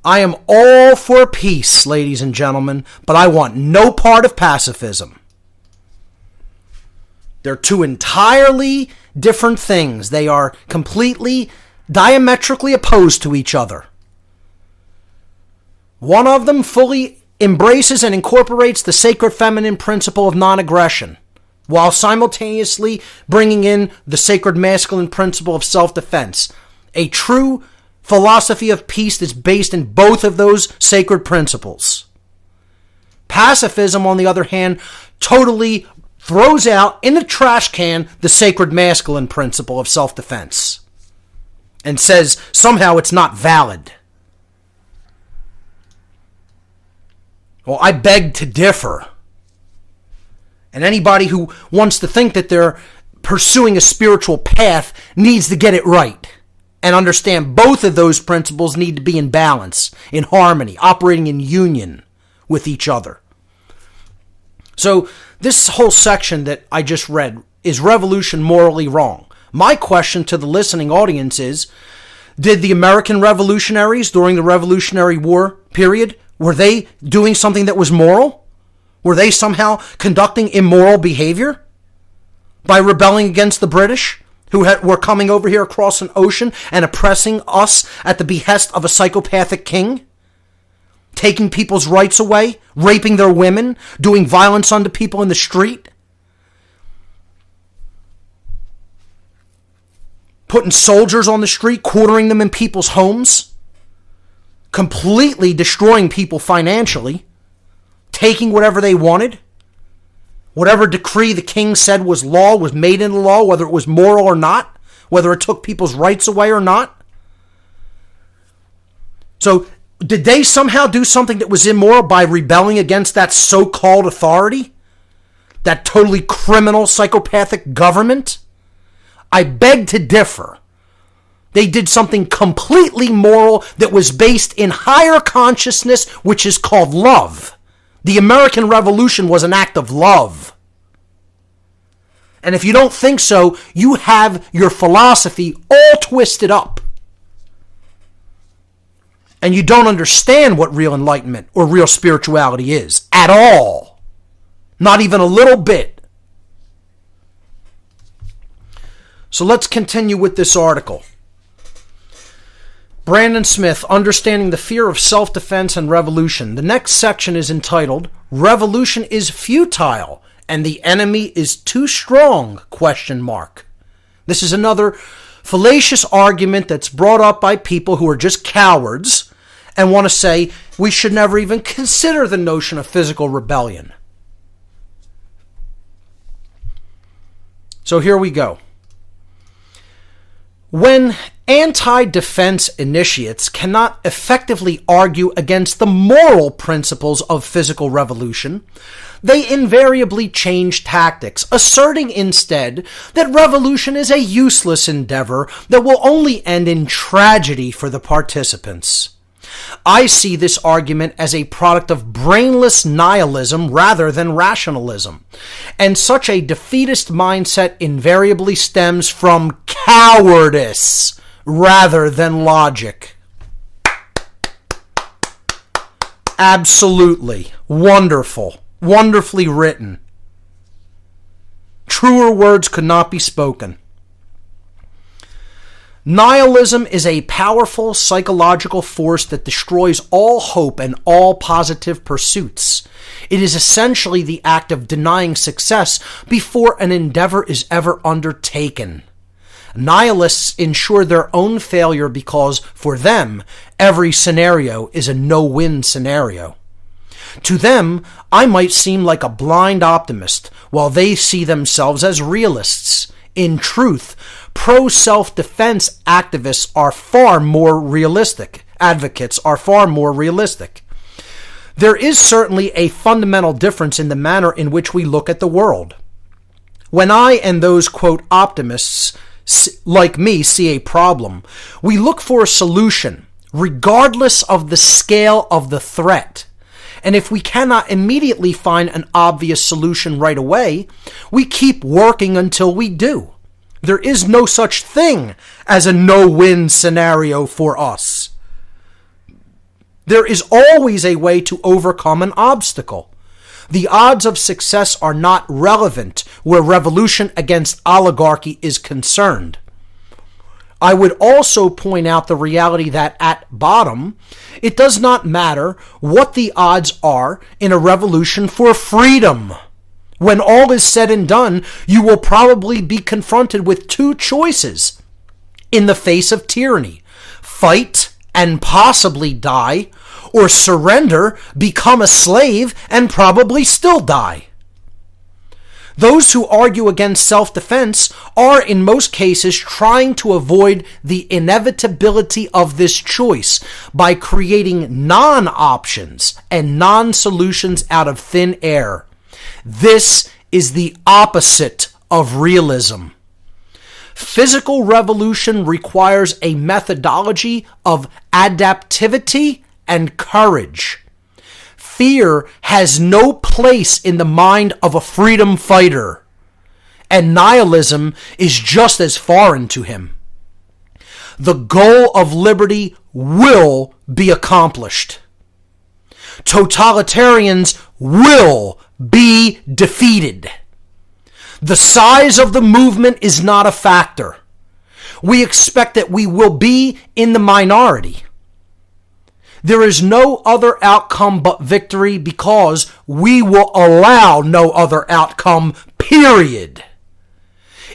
I am all for peace, ladies and gentlemen, but I want no part of pacifism. They're two entirely different things. They are completely, diametrically opposed to each other. One of them fully embraces and incorporates the sacred feminine principle of non-aggression, while simultaneously bringing in the sacred masculine principle of self-defense. A true philosophy of peace that's based in both of those sacred principles. Pacifism, on the other hand, totally throws out in the trash can the sacred masculine principle of self-defense and says somehow it's not valid. Well, I beg to differ. And anybody who wants to think that they're pursuing a spiritual path needs to get it right and understand both of those principles need to be in balance, in harmony, operating in union with each other. So this whole section that I just read, is revolution morally wrong? My question to the listening audience is, did the American revolutionaries during the Revolutionary War period, were they doing something that was moral? Were they somehow conducting immoral behavior by rebelling against the British who were coming over here across an ocean and oppressing us at the behest of a psychopathic king? Taking people's rights away, raping their women, doing violence unto people in the street? Putting soldiers on the street, quartering them in people's homes? Completely destroying people financially, taking whatever they wanted. Whatever decree the king said was law was made into law, whether it was moral or not, whether it took people's rights away or not. So, did they somehow do something that was immoral by rebelling against that so-called authority? That totally criminal, psychopathic government? I beg to differ. They did something completely moral that was based in higher consciousness, which is called love. The American Revolution was an act of love. And if you don't think so, you have your philosophy all twisted up. And you don't understand what real enlightenment or real spirituality is at all. Not even a little bit. So let's continue with this article. Brandon Smith, Understanding the Fear of Self-Defense and Revolution. The next section is entitled, Revolution is Futile and the Enemy is Too Strong, ? This is another fallacious argument that's brought up by people who are just cowards and want to say we should never even consider the notion of physical rebellion. So here we go. When anti-defense initiates cannot effectively argue against the moral principles of physical revolution, they invariably change tactics, asserting instead that revolution is a useless endeavor that will only end in tragedy for the participants. I see this argument as a product of brainless nihilism rather than rationalism, and such a defeatist mindset invariably stems from cowardice rather than logic. Absolutely. Wonderful. Wonderfully written. Truer words could not be spoken. Nihilism is a powerful psychological force that destroys all hope and all positive pursuits. It is essentially the act of denying success before an endeavor is ever undertaken. Nihilists ensure their own failure because, for them, every scenario is a no-win scenario. To them, I might seem like a blind optimist, while they see themselves as realists. In truth, pro-self-defense activists are far more realistic. Advocates are far more realistic. There is certainly a fundamental difference in the manner in which we look at the world. When I and those, quote, optimists like me see a problem, we look for a solution, regardless of the scale of the threat. And if we cannot immediately find an obvious solution right away, we keep working until we do. There is no such thing as a no-win scenario for us. There is always a way to overcome an obstacle. The odds of success are not relevant where revolution against oligarchy is concerned. I would also point out the reality that at bottom, it does not matter what the odds are in a revolution for freedom. When all is said and done, you will probably be confronted with two choices in the face of tyranny: fight and possibly die, or surrender, become a slave, and probably still die. Those who argue against self-defense are, in most cases, trying to avoid the inevitability of this choice by creating non-options and non-solutions out of thin air. This is the opposite of realism. Physical revolution requires a methodology of adaptivity and courage. Fear has no place in the mind of a freedom fighter, and nihilism is just as foreign to him. The goal of liberty will be accomplished. Totalitarians will be defeated. The size of the movement is not a factor. We expect that we will be in the minority. There is no other outcome but victory because we will allow no other outcome, period.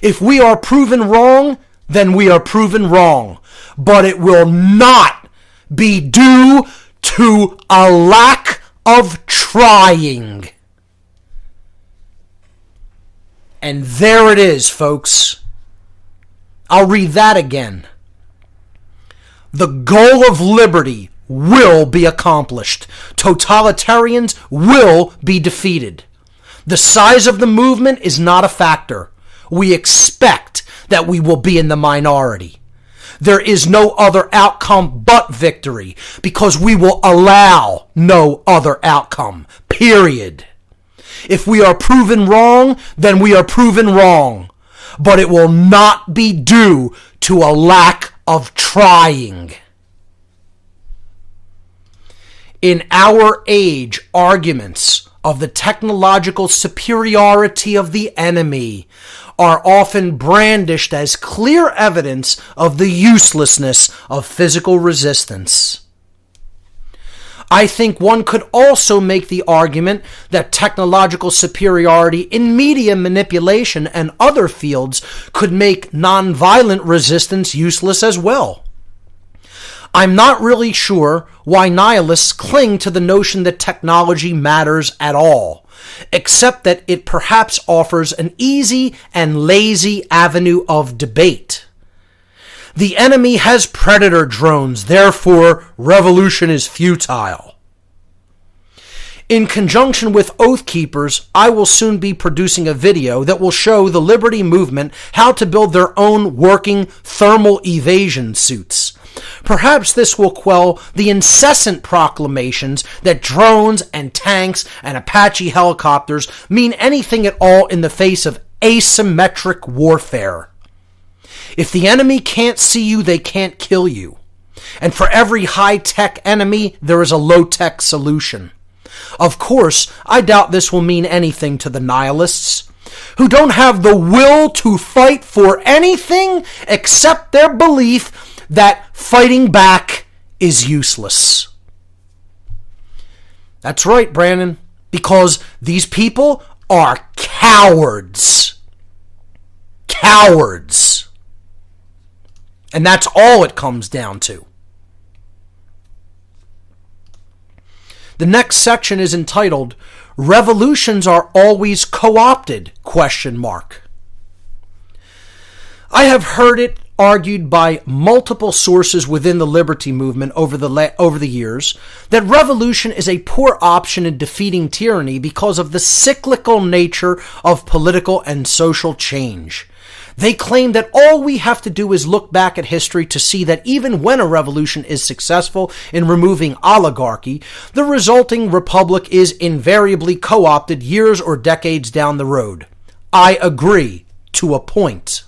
If we are proven wrong, then we are proven wrong. But it will not be due to a lack of trying. And there it is, folks. I'll read that again. The goal of liberty will be accomplished. Totalitarians will be defeated. The size of the movement is not a factor. We expect that we will be in the minority. there is no other outcome but victory, because we will allow no other outcome, period. If we are proven wrong, then we are proven wrong, but it will not be due to a lack of trying. In our age, arguments of the technological superiority of the enemy are often brandished as clear evidence of the uselessness of physical resistance. I think one could also make the argument that technological superiority in media manipulation and other fields could make nonviolent resistance useless as well. I'm not really sure why nihilists cling to the notion that technology matters at all, except that it perhaps offers an easy and lazy avenue of debate. The enemy has predator drones, therefore revolution is futile. In conjunction with Oath Keepers, I will soon be producing a video that will show the Liberty Movement how to build their own working thermal evasion suits. Perhaps this will quell the incessant proclamations that drones and tanks and Apache helicopters mean anything at all in the face of asymmetric warfare. If the enemy can't see you, they can't kill you. And for every high-tech enemy, there is a low-tech solution. Of course, I doubt this will mean anything to the nihilists, who don't have the will to fight for anything except their belief that fighting back is useless. That's right, Brandon, because these people are cowards. Cowards. And that's all it comes down to. The next section is entitled, Revolutions Are Always Co-opted? I have heard it argued by multiple sources within the liberty movement over the years that revolution is a poor option in defeating tyranny because of the cyclical nature of political and social change. They claim that all we have to do is look back at history to see that even when a revolution is successful in removing oligarchy, the resulting republic is invariably co-opted years or decades down the road. I agree, to a point.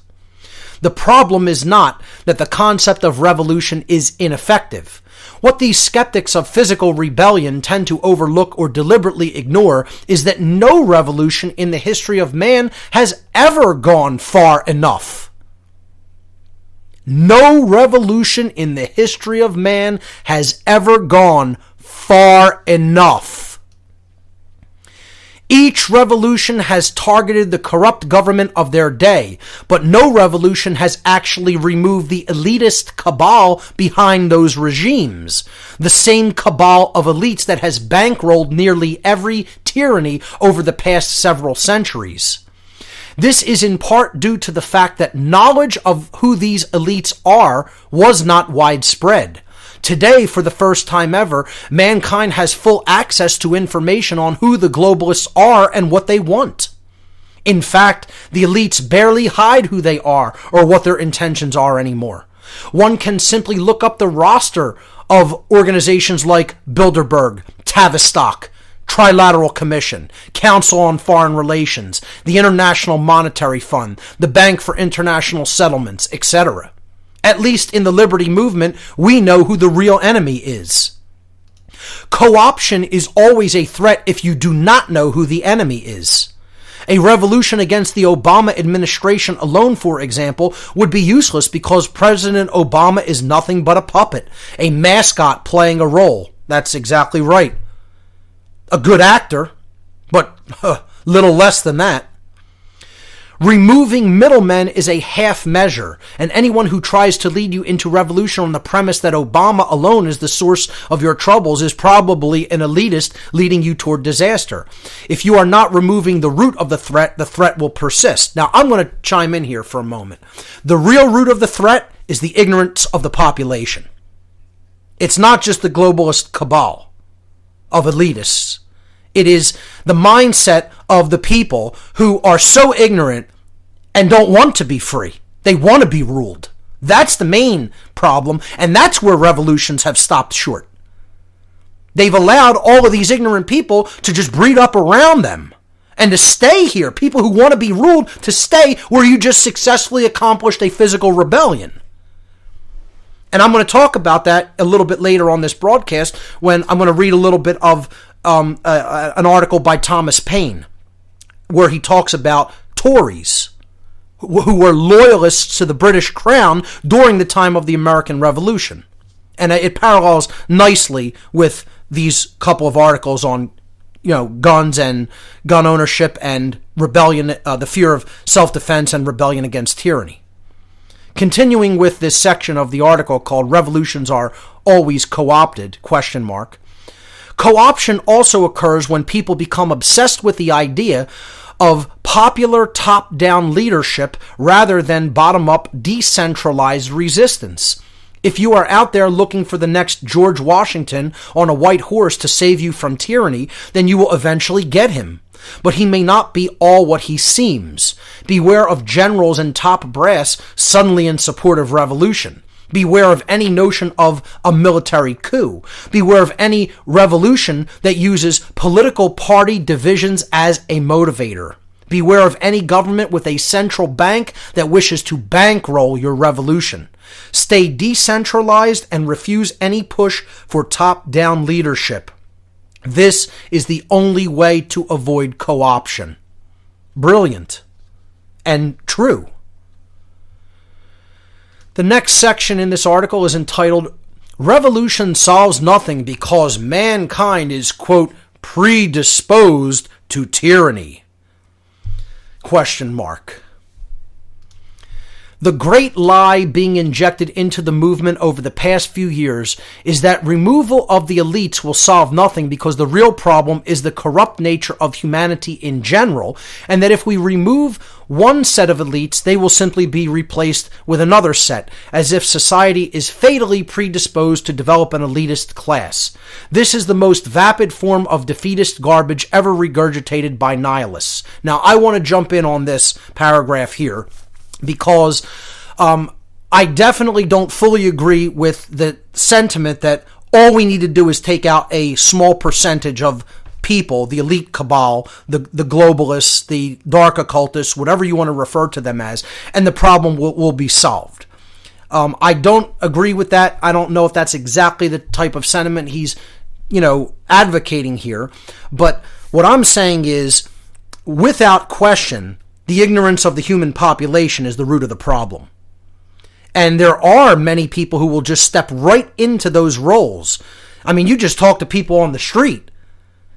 The problem is not that the concept of revolution is ineffective. What these skeptics of physical rebellion tend to overlook or deliberately ignore is that no revolution in the history of man has ever gone far enough. No revolution in the history of man has ever gone far enough. Each revolution has targeted the corrupt government of their day, but no revolution has actually removed the elitist cabal behind those regimes. The same cabal of elites that has bankrolled nearly every tyranny over the past several centuries. This is in part due to the fact that knowledge of who these elites are was not widespread. Today, for the first time ever, mankind has full access to information on who the globalists are and what they want. In fact, the elites barely hide who they are or what their intentions are anymore. One can simply look up the roster of organizations like Bilderberg, Tavistock, Trilateral Commission, Council on Foreign Relations, the International Monetary Fund, the Bank for International Settlements, etc. At least in the liberty movement, we know who the real enemy is. Co-option is always a threat if you do not know who the enemy is. A revolution against the Obama administration alone, for example, would be useless because President Obama is nothing but a puppet, a mascot playing a role. That's exactly right. A good actor, but little less than that. Removing middlemen is a half measure, and anyone who tries to lead you into revolution on the premise that Obama alone is the source of your troubles is probably an elitist leading you toward disaster. If you are not removing the root of the threat will persist. Now, I'm going to chime in here for a moment. The real root of the threat is the ignorance of the population. It's not just the globalist cabal of elitists. It is the mindset of the people who are so ignorant and don't want to be free. They want to be ruled. That's the main problem, and that's where revolutions have stopped short. They've allowed all of these ignorant people to just breed up around them and to stay here. People who want to be ruled to stay where you just successfully accomplished a physical rebellion. And I'm going to talk about that a little bit later on this broadcast when I'm going to read a little bit of an article by Thomas Paine where he talks about Tories who were loyalists to the British Crown during the time of the American Revolution. And it parallels nicely with these couple of articles on, guns and gun ownership and rebellion, the fear of self-defense and rebellion against tyranny. Continuing with this section of the article called "Revolutions Are Always Co-opted?" ? Co-option also occurs when people become obsessed with the idea of popular top-down leadership rather than bottom-up decentralized resistance. If you are out there looking for the next George Washington on a white horse to save you from tyranny, then you will eventually get him. But he may not be all what he seems. Beware of generals and top brass suddenly in support of revolution. Beware of any notion of a military coup. Beware of any revolution that uses political party divisions as a motivator. Beware of any government with a central bank that wishes to bankroll your revolution. Stay decentralized and refuse any push for top-down leadership. This is the only way to avoid co-option. Brilliant and true. The next section in this article is entitled, "Revolution Solves Nothing Because Mankind is, quote, predisposed to tyranny." ? The great lie being injected into the movement over the past few years is that removal of the elites will solve nothing because the real problem is the corrupt nature of humanity in general, and that if we remove one set of elites, they will simply be replaced with another set, as if society is fatally predisposed to develop an elitist class. This is the most vapid form of defeatist garbage ever regurgitated by nihilists. Now, I want to jump in on this paragraph here, because I definitely don't fully agree with the sentiment that all we need to do is take out a small percentage of people, the elite cabal, the globalists, the dark occultists, whatever you want to refer to them as, and the problem will be solved. I don't agree with that. I don't know if that's exactly the type of sentiment he's, advocating here. But what I'm saying is, without question, the ignorance of the human population is the root of the problem. And there are many people who will just step right into those roles. I mean, you just talk to people on the street.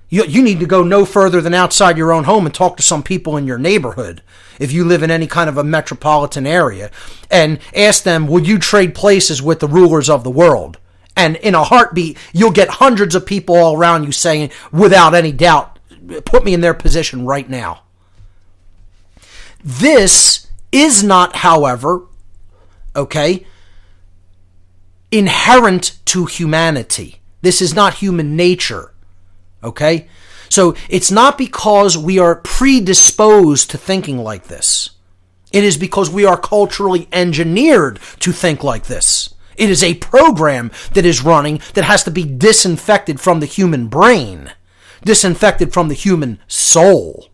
You need to go no further than outside your own home and talk to some people in your neighborhood, if you live in any kind of a metropolitan area, and ask them, will you trade places with the rulers of the world? And in a heartbeat, you'll get hundreds of people all around you saying, without any doubt, put me in their position right now. This is not, however, inherent to humanity. This is not human nature, So it's not because we are predisposed to thinking like this. It is because we are culturally engineered to think like this. It is a program that is running that has to be disinfected from the human brain, disinfected from the human soul.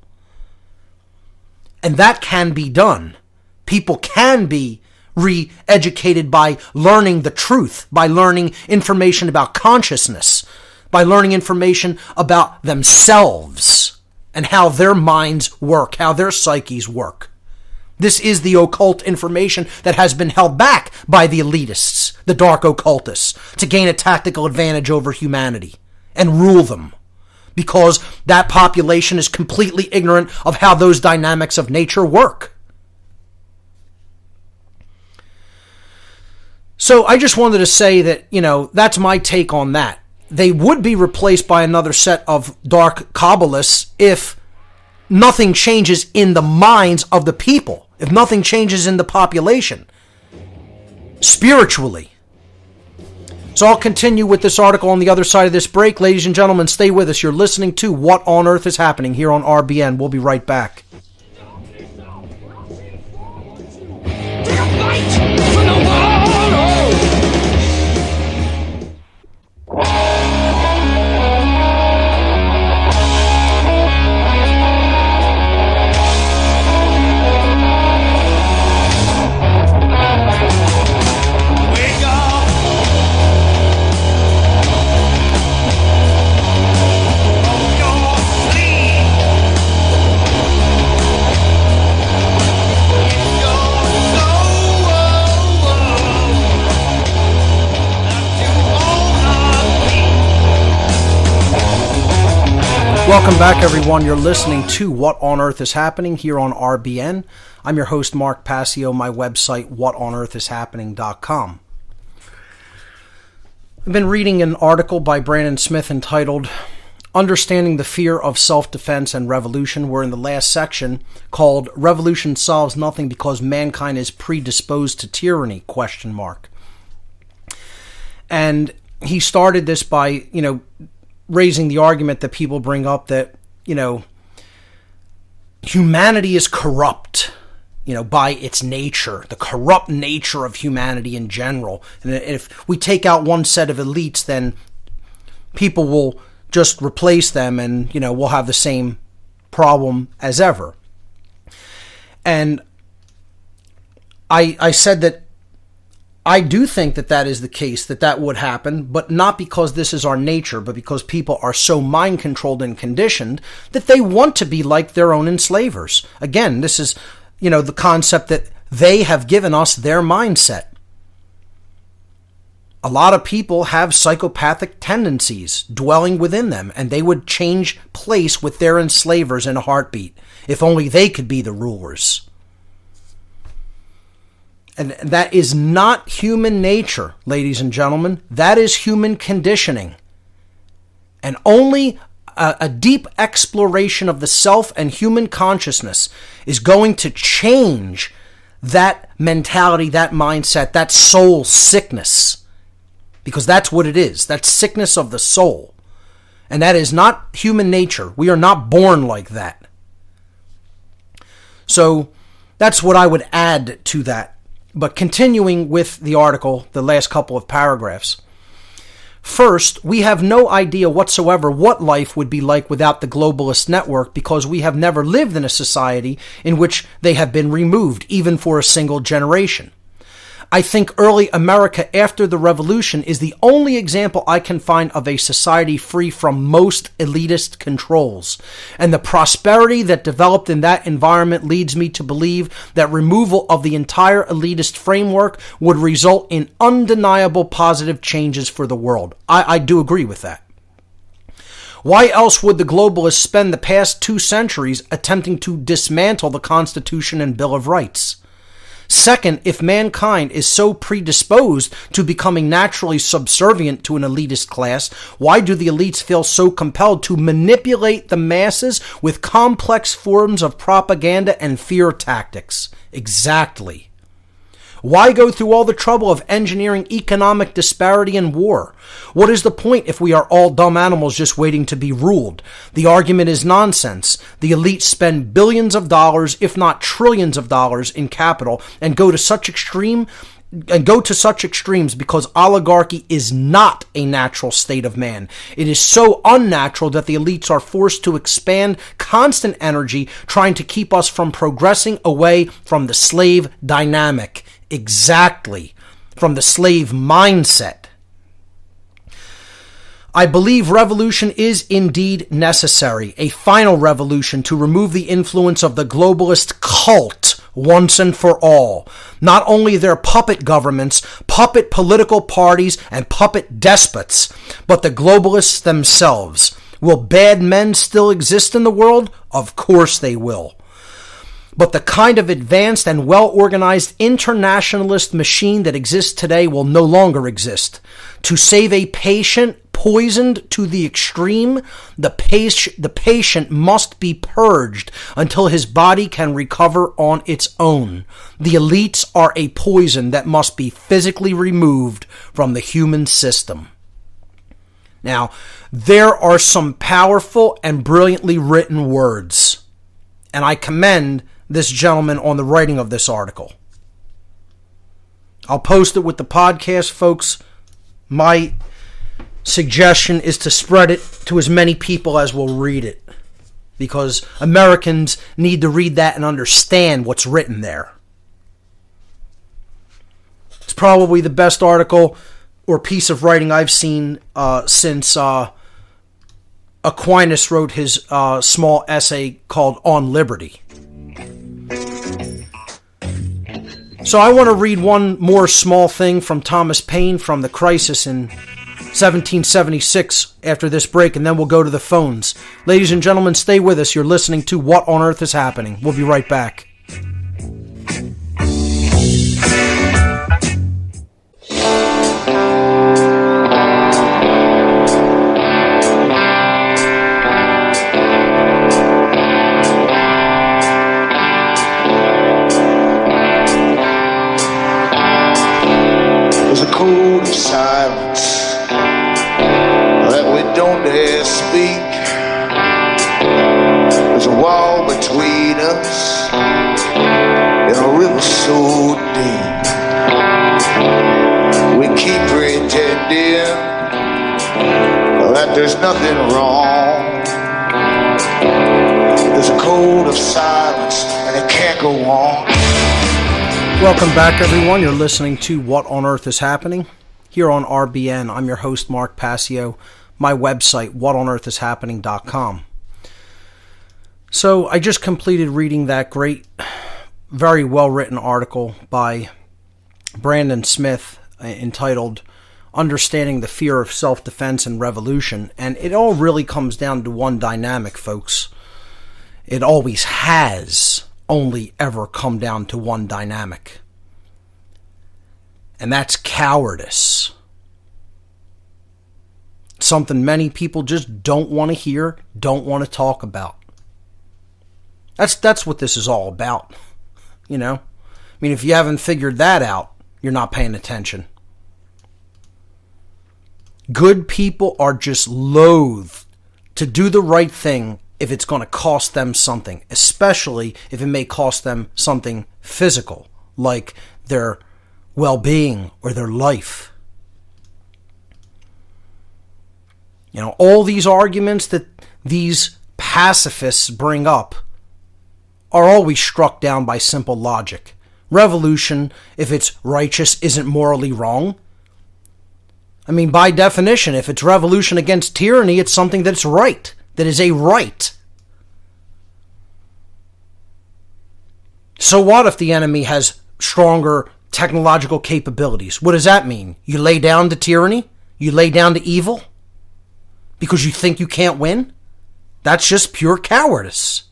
And that can be done. People can be re-educated by learning the truth, by learning information about consciousness, by learning information about themselves and how their minds work, how their psyches work. This is the occult information that has been held back by the elitists, the dark occultists, to gain a tactical advantage over humanity and rule them, because that population is completely ignorant of how those dynamics of nature work. So I just wanted to say that, that's my take on that. They would be replaced by another set of dark Kabbalists if nothing changes in the minds of the people, if nothing changes in the population, spiritually. So I'll continue with this article on the other side of this break. Ladies and gentlemen, stay with us. You're listening to What on Earth is Happening here on RBN. We'll be right back. Fight for the world! Welcome back, everyone. You're listening to What on Earth is Happening here on RBN. I'm your host, Mark Passio. My website, whatonearthishappening.com. I've been reading an article by Brandon Smith entitled Understanding the Fear of Self-Defense and Revolution. We're in the last section called Revolution Solves Nothing Because Mankind is Predisposed to Tyranny, ? And he started this by, raising the argument that people bring up that, humanity is corrupt, by its nature, the corrupt nature of humanity in general. And if we take out one set of elites, then people will just replace them and, we'll have the same problem as ever. And I said that I do think that that is the case, that would happen, but not because this is our nature, but because people are so mind-controlled and conditioned that they want to be like their own enslavers. Again, this is, the concept that they have given us their mindset. A lot of people have psychopathic tendencies dwelling within them, and they would change place with their enslavers in a heartbeat, if only they could be the rulers. And that is not human nature, ladies and gentlemen. That is human conditioning. And only a deep exploration of the self and human consciousness is going to change that mentality, that mindset, that soul sickness. Because that's what it is. That's sickness of the soul. And that is not human nature. We are not born like that. So that's what I would add to that. But continuing with the article, the last couple of paragraphs. First, we have no idea whatsoever what life would be like without the globalist network because we have never lived in a society in which they have been removed, even for a single generation. I think early America after the revolution is the only example I can find of a society free from most elitist controls. And the prosperity that developed in that environment leads me to believe that removal of the entire elitist framework would result in undeniable positive changes for the world. I do agree with that. Why else would the globalists spend the past 2 centuries attempting to dismantle the Constitution and Bill of Rights? Second, if mankind is so predisposed to becoming naturally subservient to an elitist class, why do the elites feel so compelled to manipulate the masses with complex forms of propaganda and fear tactics? Exactly. Why go through all the trouble of engineering economic disparity and war? What is the point if we are all dumb animals just waiting to be ruled? The argument is nonsense. The elites spend billions of dollars, if not trillions of dollars, in capital and go to such extremes because oligarchy is not a natural state of man. It is so unnatural that the elites are forced to expend constant energy trying to keep us from progressing away from the slave dynamic. Exactly. From the slave mindset. I believe revolution is indeed necessary, a final revolution to remove the influence of the globalist cult once and for all. Not only their puppet governments, puppet political parties, and puppet despots, but the globalists themselves. Will bad men still exist in the world? Of course they will. But the kind of advanced and well-organized internationalist machine that exists today will no longer exist. To save a patient poisoned to the extreme, the patient must be purged until his body can recover on its own. The elites are a poison that must be physically removed from the human system. Now, there are some powerful and brilliantly written words, and I commend this gentleman on the writing of this article. I'll post it with the podcast, folks. My suggestion is to spread it to as many people as will read it, because Americans need to read that and understand what's written there. It's probably the best article or piece of writing I've seen since Aquinas wrote his small essay called On Liberty. So I want to read one more small thing from Thomas Paine from The Crisis in 1776 after this break, and then we'll go to the phones. Ladies and gentlemen, stay with us. You're listening to What on Earth is Happening. We'll be right back. There's a code of silence that we don't dare speak. There's a wall between us and a river so deep. We keep pretending that there's nothing wrong. There's a code of silence and it can't go on. Welcome back, everyone. You're listening to What on Earth is Happening here on RBN. I'm your host, Mark Passio. My website, whatonearthishappening.com. So I just completed reading that great, very well-written article by Brandon Smith entitled Understanding the Fear of Self-Defense and Revolution. And it all really comes down to one dynamic, folks. It always has only ever come down to one dynamic. And that's cowardice. Something many people just don't want to hear, don't want to talk about. That's what this is all about. You know? I mean, if you haven't figured that out, you're not paying attention. Good people are just loath to do the right thing if it's going to cost them something, especially if it may cost them something physical, like their well-being or their life. You know, all these arguments that these pacifists bring up are always struck down by simple logic. Revolution, if it's righteous, isn't morally wrong. I mean, by definition, if it's revolution against tyranny, it's something that's right. That is a right. So what if the enemy has stronger technological capabilities? What does that mean? You lay down to tyranny? You lay down to evil? Because you think you can't win? That's just pure cowardice.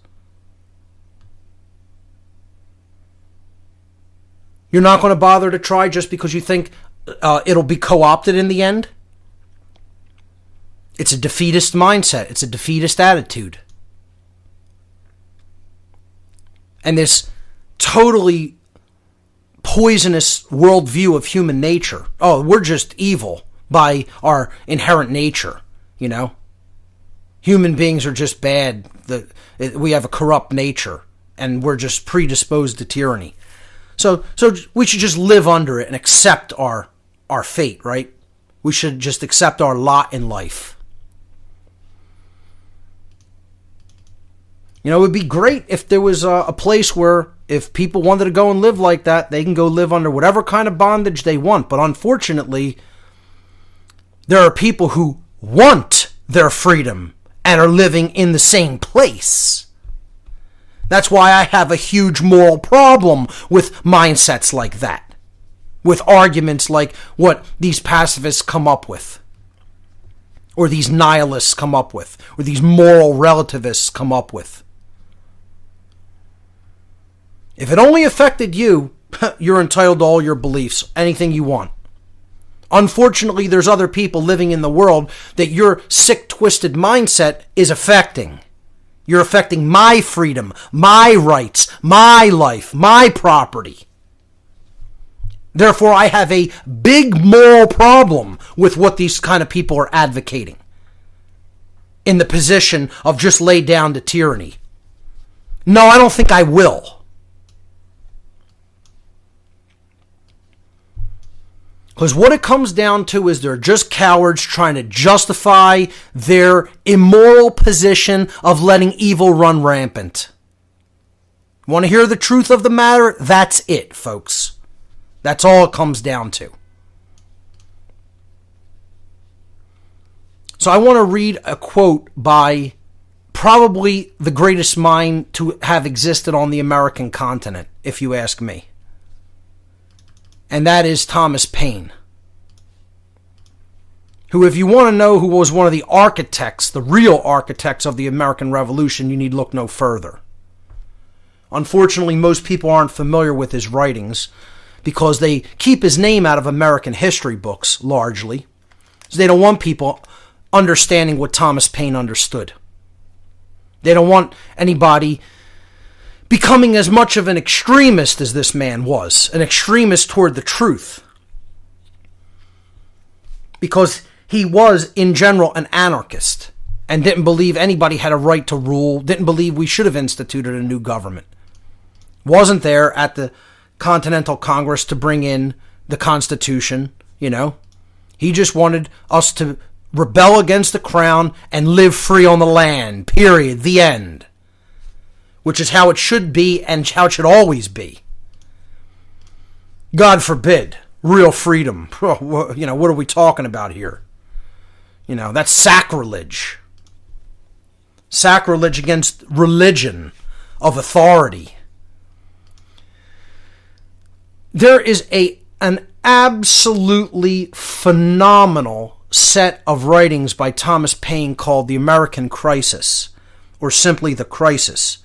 You're not going to bother to try just because you think it'll be co-opted in the end? It's a defeatist mindset. It's a defeatist attitude. And this totally poisonous worldview of human nature. Oh, we're just evil by our inherent nature, you know? Human beings are just bad. We have a corrupt nature, and we're just predisposed to tyranny. So we should just live under it and accept our fate, right? We should just accept our lot in life. You know, it would be great if there was a place where if people wanted to go and live like that, they can go live under whatever kind of bondage they want. But unfortunately, there are people who want their freedom and are living in the same place. That's why I have a huge moral problem with mindsets like that. With arguments like what these pacifists come up with. Or these nihilists come up with. Or these moral relativists come up with. If it only affected you, you're entitled to all your beliefs, anything you want. Unfortunately, there's other people living in the world that your sick, twisted mindset is affecting. You're affecting my freedom, my rights, my life, my property. Therefore, I have a big moral problem with what these kind of people are advocating in the position of just lay down to tyranny. No, I don't think I will. Because what it comes down to is they're just cowards trying to justify their immoral position of letting evil run rampant. Want to hear the truth of the matter? That's it, folks. That's all it comes down to. So I want to read a quote by probably the greatest mind to have existed on the American continent, if you ask me. And that is Thomas Paine. who, if you want to know who was one of the architects, the real architects of the American Revolution, you need look no further. Unfortunately, most people aren't familiar with his writings because they keep his name out of American history books, largely. So they don't want people understanding what Thomas Paine understood. They don't want anybody becoming as much of an extremist as this man was, an extremist toward the truth. Because he was, in general, an anarchist and didn't believe anybody had a right to rule, didn't believe we should have instituted a new government. Wasn't there at the Continental Congress to bring in the Constitution, He just wanted us to rebel against the crown and live free on the land, period, the end. Which is how it should be and how it should always be. God forbid, real freedom. What are we talking about here? That's sacrilege. Sacrilege against religion of authority. There is an absolutely phenomenal set of writings by Thomas Paine called The American Crisis, or simply The Crisis.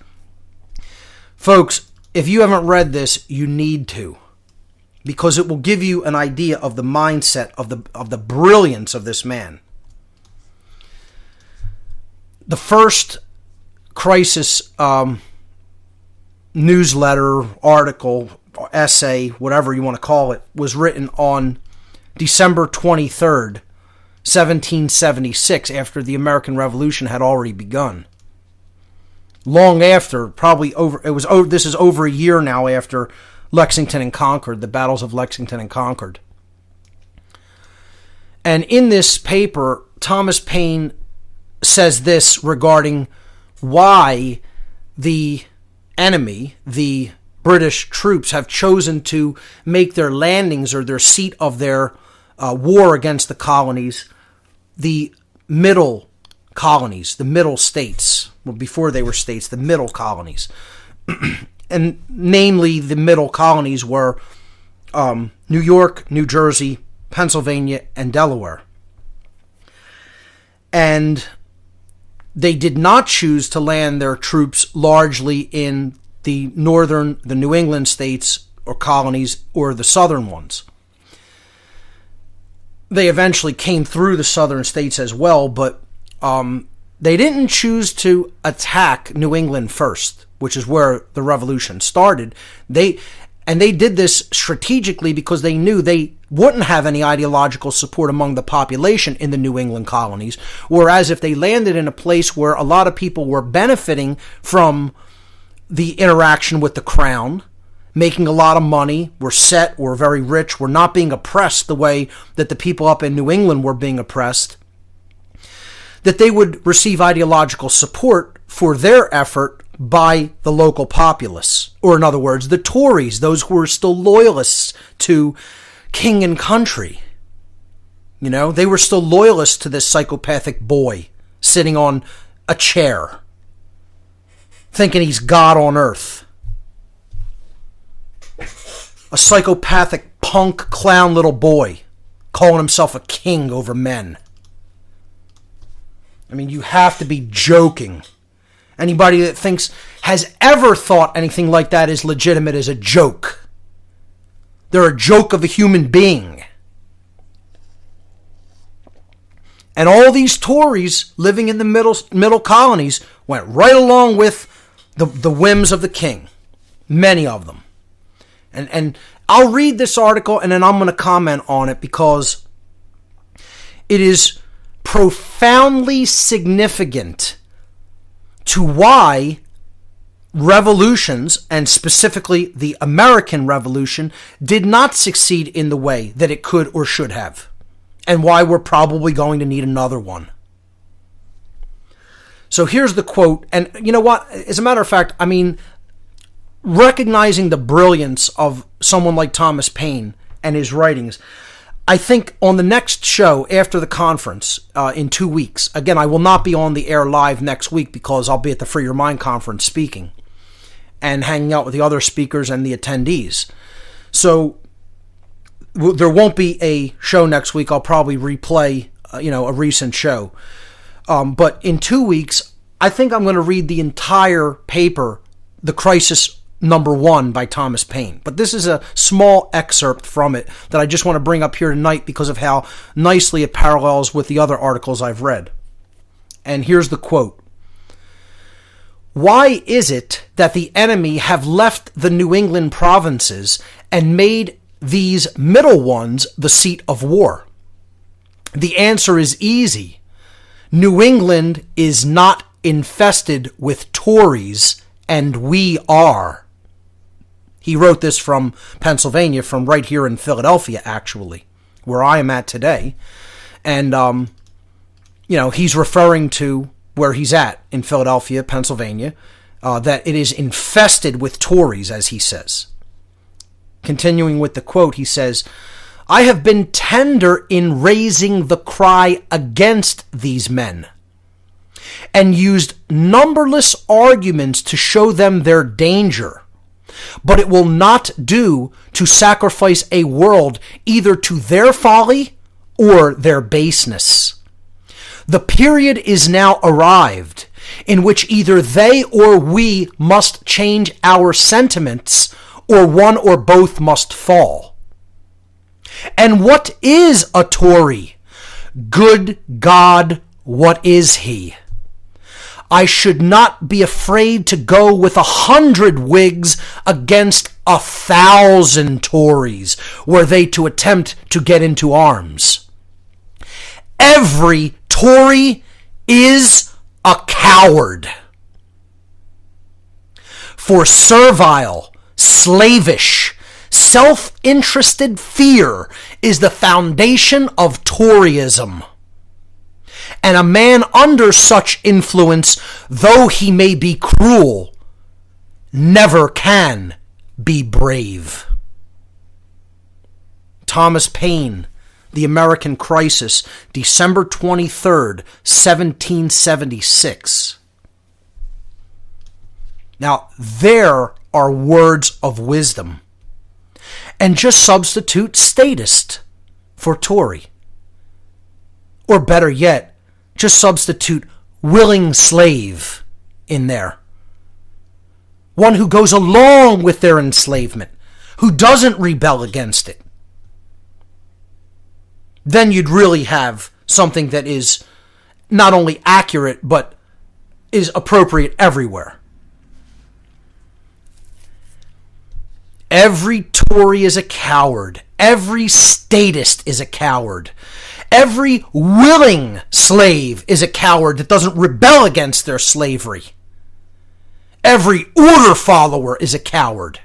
Folks, if you haven't read this, you need to, because it will give you an idea of the mindset of the brilliance of this man. The first Crisis newsletter, article, essay, whatever you want to call it, was written on December 23rd, 1776, after the American Revolution had already begun. Long after, this is over a year now after Lexington and Concord, the battles of Lexington and Concord. And in this paper, Thomas Paine says this regarding why the enemy, the British troops, have chosen to make their landings or their seat of their war against the colonies the middle colonies, the middle states. Well, before they were states, the middle colonies. And namely, the middle colonies were New York, New Jersey, Pennsylvania, and Delaware. And they did not choose to land their troops largely in the New England states or colonies or the southern ones. They eventually came through the southern states as well, but they didn't choose to attack New England first, which is where the revolution started. They did this strategically because they knew they wouldn't have any ideological support among the population in the New England colonies, whereas if they landed in a place where a lot of people were benefiting from the interaction with the crown, making a lot of money, were set, were very rich, were not being oppressed the way that the people up in New England were being oppressed, that they would receive ideological support for their effort by the local populace. Or in other words, the Tories, those who were still loyalists to king and country. They were still loyalists to this psychopathic boy sitting on a chair, thinking he's God on earth. A psychopathic punk clown little boy calling himself a king over men. I mean, you have to be joking. Anybody that has ever thought anything like that is legitimate is a joke. They're a joke of a human being. And all these Tories living in the middle colonies went right along with the whims of the king. Many of them. And I'll read this article and then I'm going to comment on it because it is profoundly significant to why revolutions, and specifically the American Revolution, did not succeed in the way that it could or should have, and why we're probably going to need another one. So here's the quote, and you know what? As a matter of fact, recognizing the brilliance of someone like Thomas Paine and his writings, I think on the next show after the conference in 2 weeks, again, I will not be on the air live next week because I'll be at the Free Your Mind conference speaking and hanging out with the other speakers and the attendees. So there won't be a show next week. I'll probably replay a recent show. But in 2 weeks, I think I'm going to read the entire paper, The Crisis Number 1 by Thomas Paine. But this is a small excerpt from it that I just want to bring up here tonight because of how nicely it parallels with the other articles I've read. And here's the quote. Why is it that the enemy have left the New England provinces and made these middle ones the seat of war? The answer is easy. New England is not infested with Tories, and we are. He wrote this from Pennsylvania, from right here in Philadelphia, actually, where I am at today. And, he's referring to where he's at in Philadelphia, Pennsylvania, that it is infested with Tories, as he says. Continuing with the quote, he says, I have been tender in raising the cry against these men and used numberless arguments to show them their danger. But it will not do to sacrifice a world either to their folly or their baseness. The period is now arrived in which either they or we must change our sentiments, or one or both must fall. And what is a Tory? Good God, what is he? I should not be afraid to go with 100 Whigs against 1,000 Tories were they to attempt to get into arms. Every Tory is a coward. For servile, slavish, self-interested fear is the foundation of Toryism. And a man under such influence, though he may be cruel, never can be brave. Thomas Paine, The American Crisis, December 23rd, 1776. Now, there are words of wisdom. And just substitute statist for Tory. Or better yet, just substitute willing slave in there. One who goes along with their enslavement, who doesn't rebel against it. Then you'd really have something that is not only accurate, but is appropriate everywhere. Every Tory is a coward. Every statist is a coward. Every willing slave is a coward that doesn't rebel against their slavery. Every order follower is a coward.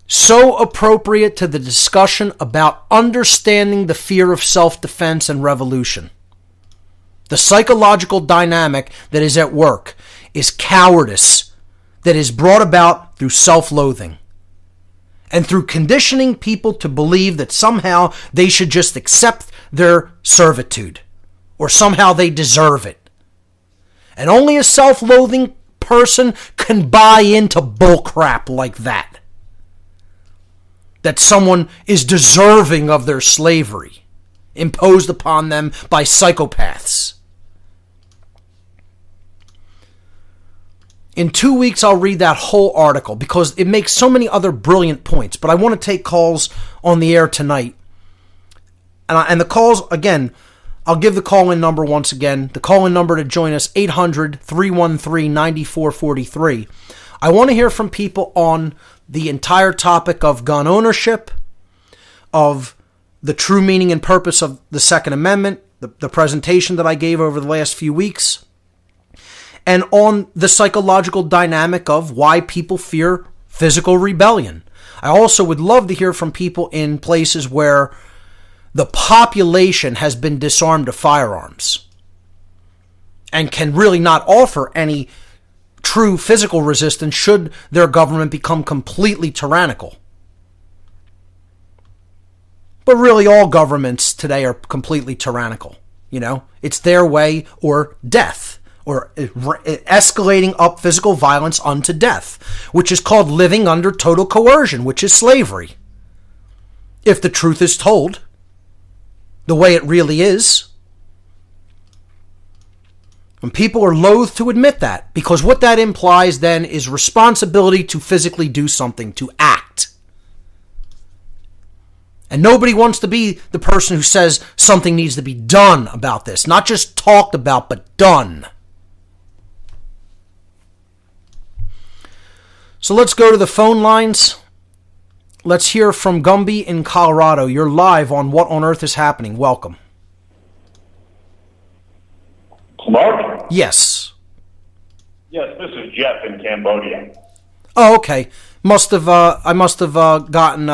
So appropriate to the discussion about understanding the fear of self-defense and revolution. The psychological dynamic that is at work is cowardice that is brought about through self-loathing and through conditioning people to believe that somehow they should just accept their servitude or somehow they deserve it. And only a self-loathing person can buy into bullcrap like that. That someone is deserving of their slavery imposed upon them by psychopaths. In 2 weeks, I'll read that whole article because it makes so many other brilliant points. But I want to take calls on the air tonight. And the calls, again, I'll give the call-in number once again. The call-in number to join us, 800-313-9443. I want to hear from people on the entire topic of gun ownership, of the true meaning and purpose of the Second Amendment, the presentation that I gave over the last few weeks, and on the psychological dynamic of why people fear physical rebellion. I also would love to hear from people in places where the population has been disarmed of firearms and can really not offer any true physical resistance should their government become completely tyrannical. But really all governments today are completely tyrannical. You know, it's their way or death, or escalating up physical violence unto death, which is called living under total coercion, which is slavery. if the truth is told the way it really is. And people are loath to admit that, because what that implies then is responsibility to physically do something, to act. And nobody wants to be the person who says something needs to be done about this. Not just talked about, but done. So let's go to the phone lines. Let's hear from Gumby in Colorado. You're live on What on Earth is Happening. Welcome. Mark? Yes. Yes, this is Jeff in Cambodia. Oh, okay. I must have gotten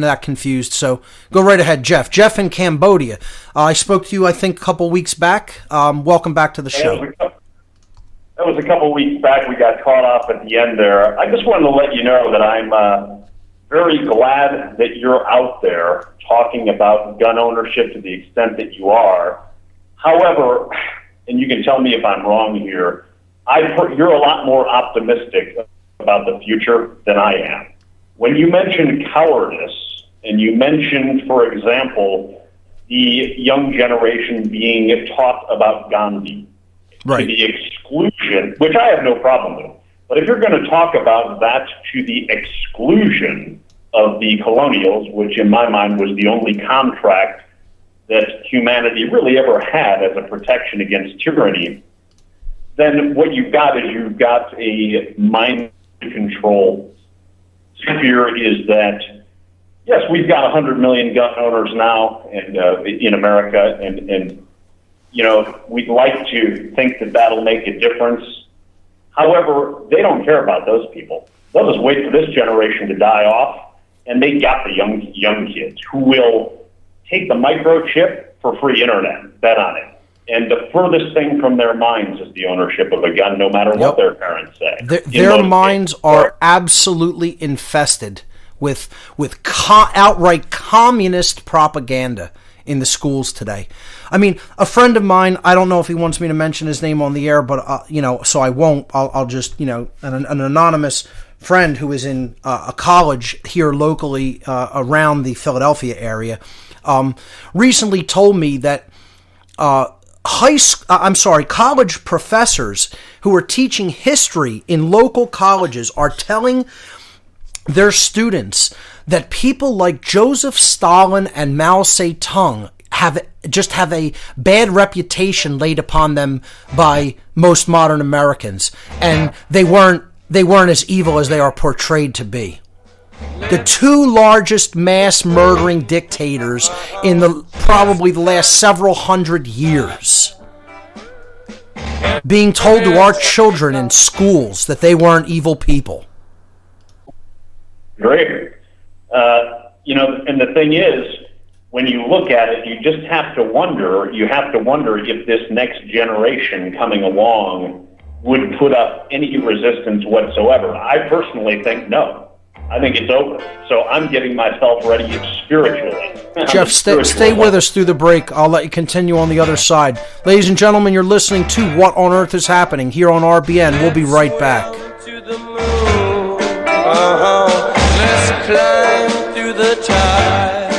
that confused. So go right ahead, Jeff. Jeff in Cambodia. I spoke to you, I think, a couple weeks back. Welcome back to the show. That was a couple weeks back. We got caught off at the end there. I just wanted to let you know that I'm very glad that you're out there talking about gun ownership to the extent that you are. However, and you can tell me if I'm wrong here, you're a lot more optimistic about the future than I am. When you mentioned cowardice, and you mentioned, for example, the young generation being taught about Gandhi, right, to the exclusion, which I have no problem with, but if you're going to talk about that to the exclusion of the colonials, which in my mind was the only contract that humanity really ever had as a protection against tyranny, then what you've got is you've got a mind control sphere. Is that, yes, we've got 100 million gun owners now and in America, and you know, we'd like to think that that'll make a difference. However, they don't care about those people. They'll just wait for this generation to die off, and they got the young kids who will take the microchip for free internet, bet on it. And the furthest thing from their minds is the ownership of a gun, no matter what their parents say. Their minds are absolutely infested with outright communist propaganda in the schools today. I mean, a friend of mine, I don't know if he wants me to mention his name on the air, but, so I won't. I'll just, an anonymous friend who is in a college here locally around the Philadelphia area, recently told me that college professors who are teaching history in local colleges are telling their students that people like Joseph Stalin and Mao Zedong have a bad reputation laid upon them by most modern Americans, and they weren't as evil as they are portrayed to be. The two largest mass murdering dictators in probably the last several hundred years, being told to our children in schools that they weren't evil people. Great. And the thing is, when you look at it, you just have to wonder if this next generation coming along would put up any resistance whatsoever. I personally think no. I think it's over. So I'm getting myself ready spiritually. Jeff, stay with us through the break. I'll let you continue on the other side. Ladies and gentlemen, you're listening to What on Earth is Happening here on RBN. We'll be right back. To the moon. Let's climb through the tide.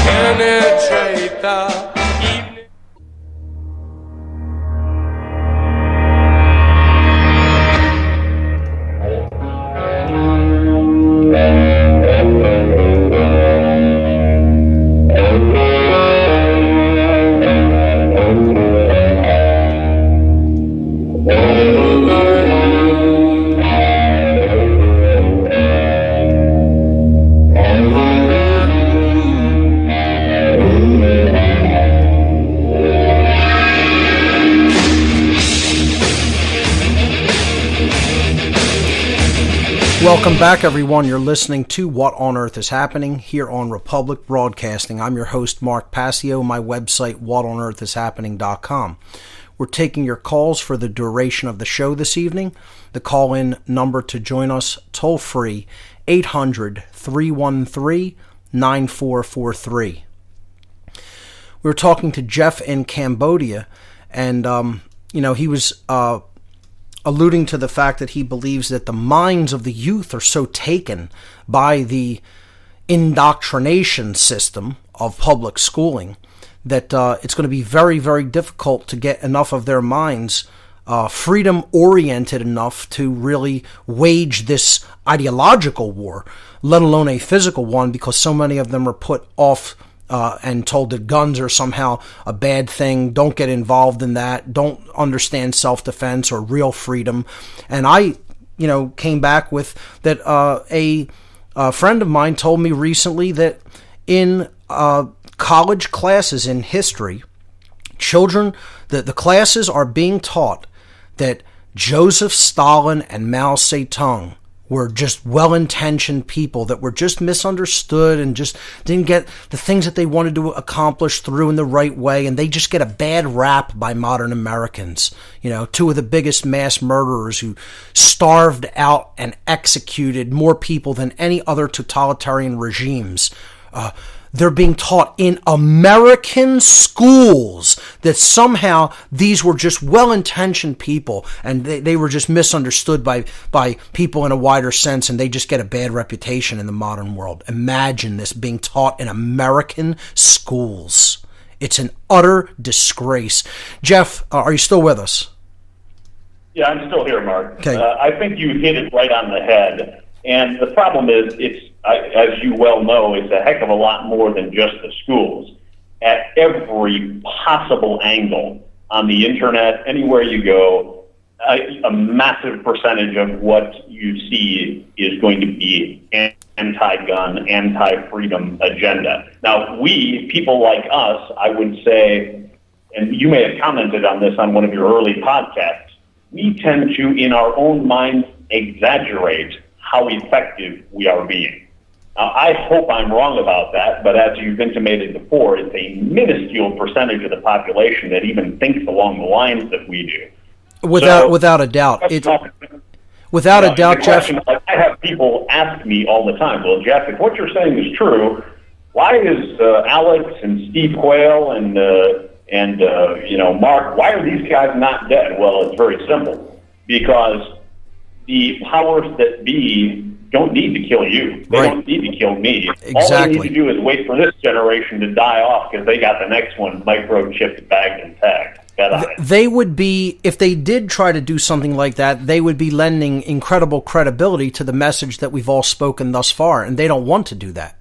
Penetrate the evening. Welcome back, everyone. You're listening to What on Earth is Happening here on Republic Broadcasting. I'm your host, Mark Passio. My website, whatonearthishappening.com. We're taking your calls for the duration of the show this evening. The call-in number to join us toll-free, 800-313-9443. We were talking to Jeff in Cambodia, and he was alluding to the fact that he believes that the minds of the youth are so taken by the indoctrination system of public schooling that it's going to be very, very difficult to get enough of their minds freedom-oriented enough to really wage this ideological war, let alone a physical one, because so many of them are put off and told that guns are somehow a bad thing, don't get involved in that, don't understand self-defense or real freedom. And I, came back with that a friend of mine told me recently that in college classes in history, children, the classes are being taught that Joseph Stalin and Mao Zedong were just well-intentioned people that were just misunderstood and just didn't get the things that they wanted to accomplish through in the right way, and they just get a bad rap by modern Americans. Two of the biggest mass murderers who starved out and executed more people than any other totalitarian regimes. They're being taught in American schools that somehow these were just well-intentioned people and they were just misunderstood by people in a wider sense, and they just get a bad reputation in the modern world. Imagine this being taught in American schools. It's an utter disgrace. Jeff, are you still with us? Yeah, I'm still here, Mark. Okay. I think you hit it right on the head. And the problem is, as you well know, it's a heck of a lot more than just the schools. At every possible angle on the internet, anywhere you go, a massive percentage of what you see is going to be anti-gun, anti-freedom agenda. Now, people like us, I would say, and you may have commented on this on one of your early podcasts, we tend to, in our own minds, exaggerate how effective we are being. Now, I hope I'm wrong about that, but as you've intimated before, it's a minuscule percentage of the population that even thinks along the lines that we do. Without a doubt. Without a doubt, Jeff. I have people ask me all the time, well, Jeff, if what you're saying is true, why is Alex and Steve Quayle and Mark, why are these guys not dead? Well, it's very simple. Because the powers that be don't need to kill you. They don't need to kill me. Exactly. All they need to do is wait for this generation to die off because they got the next one microchipped, bagged, and tagged. They would be, if they did try to do something like that, they would be lending incredible credibility to the message that we've all spoken thus far, and they don't want to do that.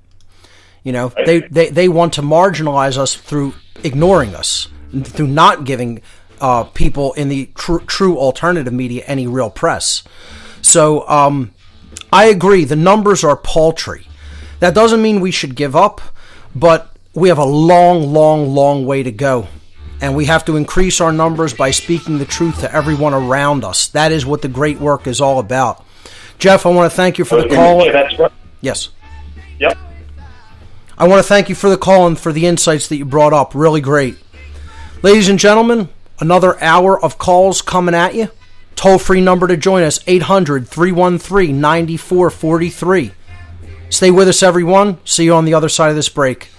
They want to marginalize us through ignoring us, through not giving people in the true alternative media any real press. So I agree, the numbers are paltry. That doesn't mean we should give up, but we have a long, long, long way to go. And we have to increase our numbers by speaking the truth to everyone around us. That is what the great work is all about. Jeff, I want to thank you for the call. That's right. Yes. Yep. I want to thank you for the call and for the insights that you brought up. Really great. Ladies and gentlemen, another hour of calls coming at you. Toll-free number to join us, 800-313-9443. Stay with us, everyone. See you on the other side of this break.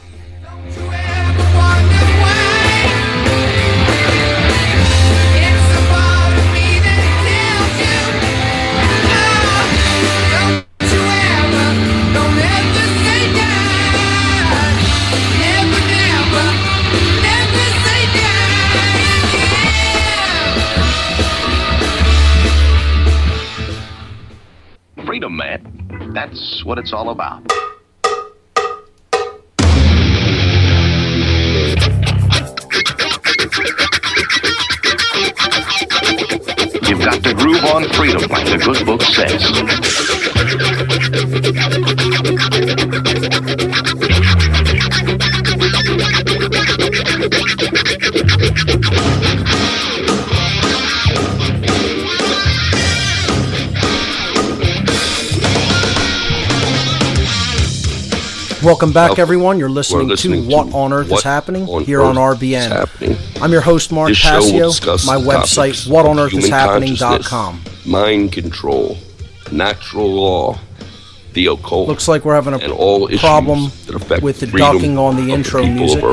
Freedom, man. That's what it's all about. You've got to groove on freedom, like the good book says. Welcome back, everyone. You're listening to What on Earth is Happening here on RBN. I'm your host, Mark Passio. My website, whatonearthishappening.com. Mind control, natural law, the occult. Looks like we're having a problem with the ducking on the intro music.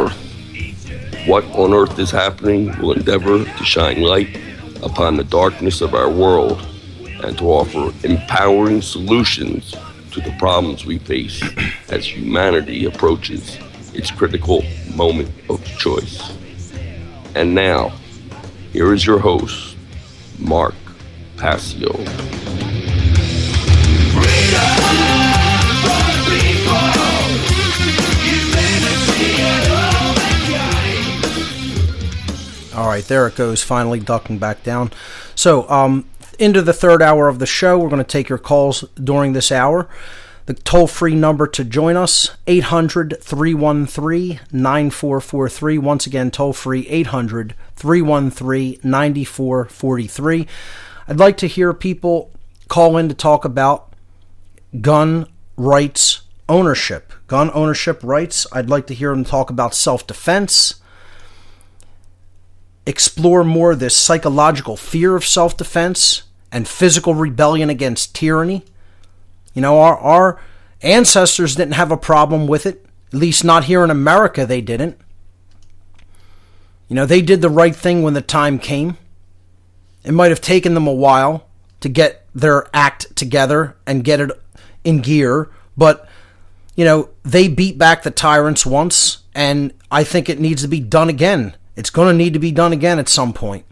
What on Earth is Happening will endeavor to shine light upon the darkness of our world and to offer empowering solutions to the problems we face as humanity approaches its critical moment of choice. And now, here is your host, Mark Passio. All right, there it goes, finally ducking back down. So, into the third hour of the show, we're going to take your calls during this hour. The toll-free number to join us, 800-313-9443. Once again, toll-free, 800-313-9443. I'd like to hear people call in to talk about gun rights ownership. Gun ownership rights. I'd like to hear them talk about self-defense. Explore more this psychological fear of self-defense and physical rebellion against tyranny. You know, our ancestors didn't have a problem with it. At least not here in America, they didn't. You know, they did the right thing when the time came. It might have taken them a while to get their act together and get it in gear, but, you know, they beat back the tyrants once, and I think it needs to be done again. It's going to need to be done again at some point.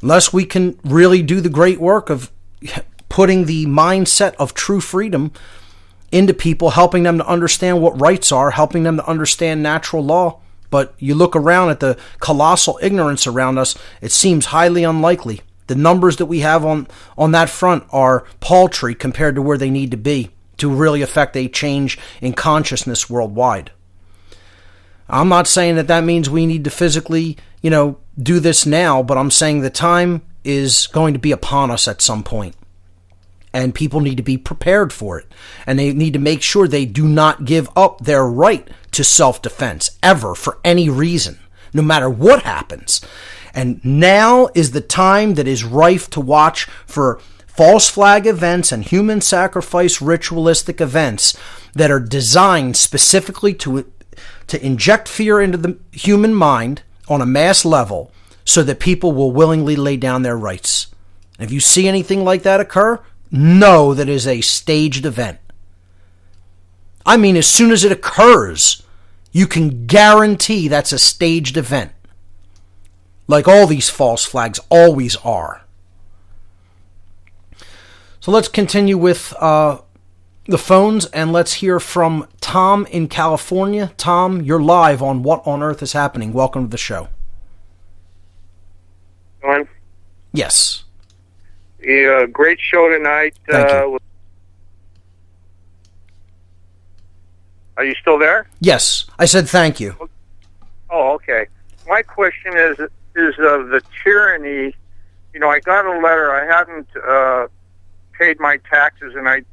Unless we can really do the great work of putting the mindset of true freedom into people, helping them to understand what rights are, helping them to understand natural law. But you look around at the colossal ignorance around us, it seems highly unlikely. The numbers that we have on that front are paltry compared to where they need to be to really affect a change in consciousness worldwide. I'm not saying that means we need to physically, you know, do this now, but I'm saying the time is going to be upon us at some point. And people need to be prepared for it. And they need to make sure they do not give up their right to self-defense ever for any reason, no matter what happens. And now is the time that is rife to watch for false flag events and human sacrifice ritualistic events that are designed specifically to inject fear into the human mind on a mass level so that people will willingly lay down their rights. If you see anything like that occur, know that it is a staged event. I mean, as soon as it occurs, you can guarantee that's a staged event. Like all these false flags always are. So let's continue with the phones, and let's hear from Tom in California. Tom, you're live on What on Earth is Happening. Welcome to the show. On? Yes. Yeah, great show tonight. Thank you. Are you still there? Yes, I said thank you. Oh, okay. My question is the tyranny. You know, I got a letter. I haven't paid my taxes, and I'm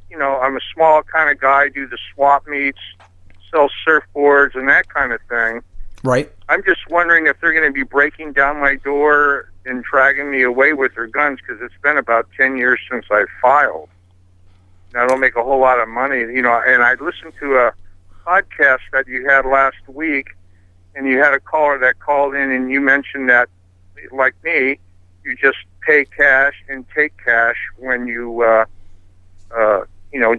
a small kind of guy, do the swap meets, sell surfboards and that kind of thing. Right. I'm just wondering if they're going to be breaking down my door and dragging me away with their guns, because it's been about 10 years since I filed. And I don't make a whole lot of money, you know, and I listened to a podcast that you had last week, and you had a caller that called in, and you mentioned that, like me, you just pay cash and take cash when you,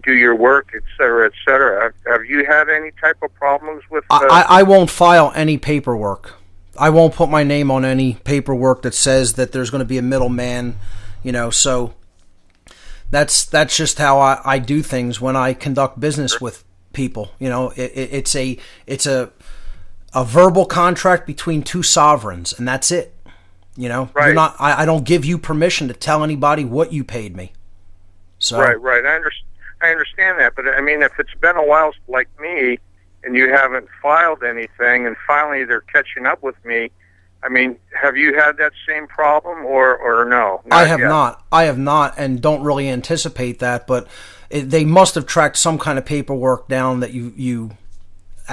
do your work, et cetera, et cetera. Have you had any type of problems with... I won't file any paperwork. I won't put my name on any paperwork that says that there's going to be a middleman, you know, so that's just how I do things when I conduct business with people. You know, it's a verbal contract between two sovereigns, and that's it. You know, right. I don't give you permission to tell anybody what you paid me. So right. I understand that, but I mean, if it's been a while, like me, and you haven't filed anything, and finally they're catching up with me, I mean, have you had that same problem, or no? I have not, and don't really anticipate that, but they must have tracked some kind of paperwork down that you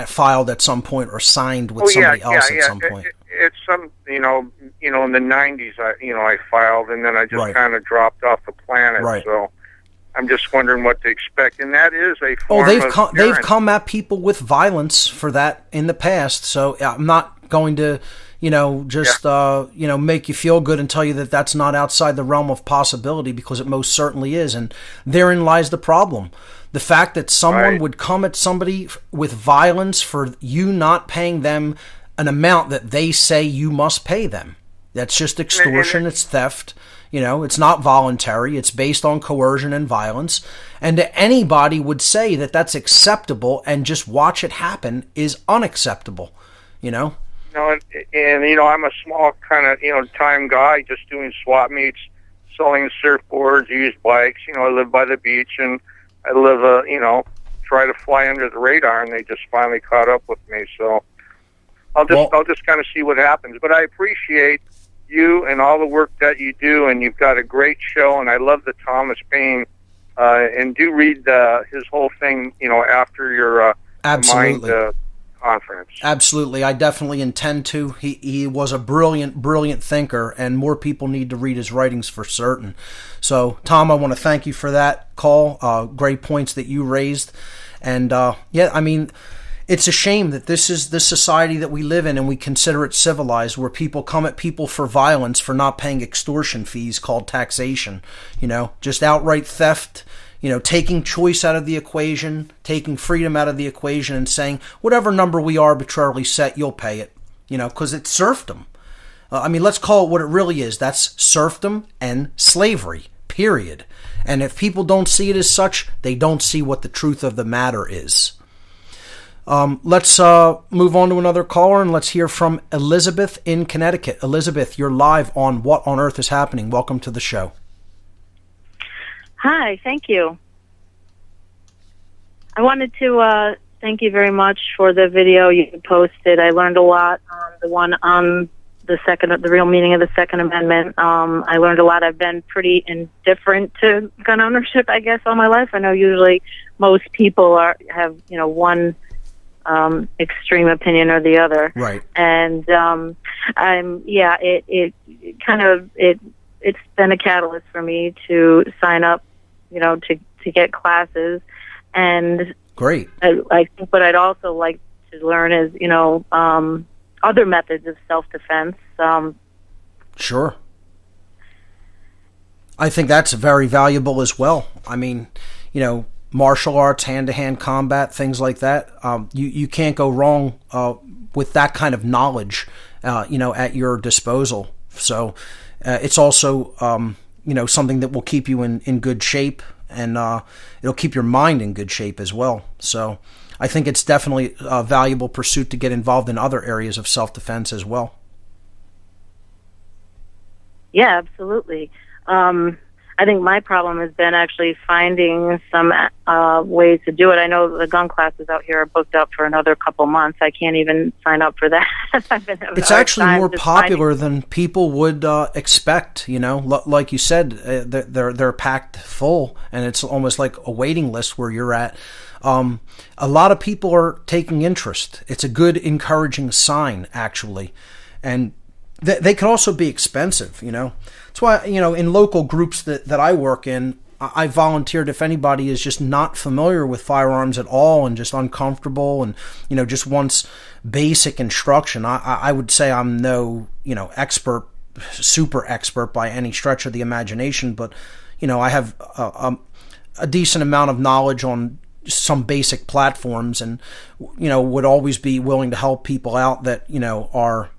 filed at some point or signed with somebody else at some point. It's some, in the 90s, I filed, and then I just kind of dropped off the planet. Right. So I'm just wondering what to expect, and that is a form of they've come at people with violence for that in the past. So I'm not not going to, just, make you feel good and tell you that that's not outside the realm of possibility, because it most certainly is. And therein lies the problem. The fact that someone would come at somebody with violence for you not paying them an amount that they say you must pay them. That's just extortion. It's theft. It's not voluntary. It's based on coercion and violence. And anybody would say that that's acceptable and just watch it happen is unacceptable, and I'm a small kind of, time guy just doing swap meets, selling surfboards, used bikes. I live by the beach, and I live, try to fly under the radar, and they just finally caught up with me. So I'll just kind of see what happens. But I appreciate you and all the work that you do, and you've got a great show, and I love the Thomas Paine, and do read his whole thing, after your Absolutely. Mind conference. Absolutely. I definitely intend to. He was a brilliant thinker, and more people need to read his writings for certain. So, Tom, I want to thank you for that call. Great points that you raised. And, it's a shame that this is the society that we live in, and we consider it civilized, where people come at people for violence for not paying extortion fees called taxation. Just outright theft, taking choice out of the equation, taking freedom out of the equation, and saying, whatever number we arbitrarily set, you'll pay it, because it's serfdom. Let's call it what it really is. That's serfdom and slavery, period. And if people don't see it as such, they don't see what the truth of the matter is. Let's move on to another caller, and let's hear from Elizabeth in Connecticut. Elizabeth, you're live on What on Earth is Happening. Welcome to the show. Hi, thank you. I wanted to thank you very much for the video you posted. I learned a lot on the one on the real meaning of the Second Amendment. I learned a lot. I've been pretty indifferent to gun ownership, I guess, all my life. I know usually most people have one extreme opinion or the other. Right. And it's been a catalyst for me to sign up, to get classes. And great. I think what I'd also like to learn is, other methods of self-defense. Sure. I think that's very valuable as well. Martial arts, hand-to-hand combat, things like that. You can't go wrong with that kind of knowledge, at your disposal. So it's also, something that will keep you in good shape, and it'll keep your mind in good shape as well. So I think it's definitely a valuable pursuit to get involved in other areas of self-defense as well. Yeah, absolutely. I think my problem has been actually finding some ways to do it. I know the gun classes out here are booked up for another couple months. I can't even sign up for that. It's actually more popular than people would expect. Like you said, they're packed full, and it's almost like a waiting list where you're at. A lot of people are taking interest. It's a good, encouraging sign, actually, and they can also be expensive. That's why, in local groups that I work in, I volunteered if anybody is just not familiar with firearms at all and just uncomfortable and, just wants basic instruction. I would say I'm no, super expert by any stretch of the imagination, but, I have a decent amount of knowledge on some basic platforms, and, would always be willing to help people out that, are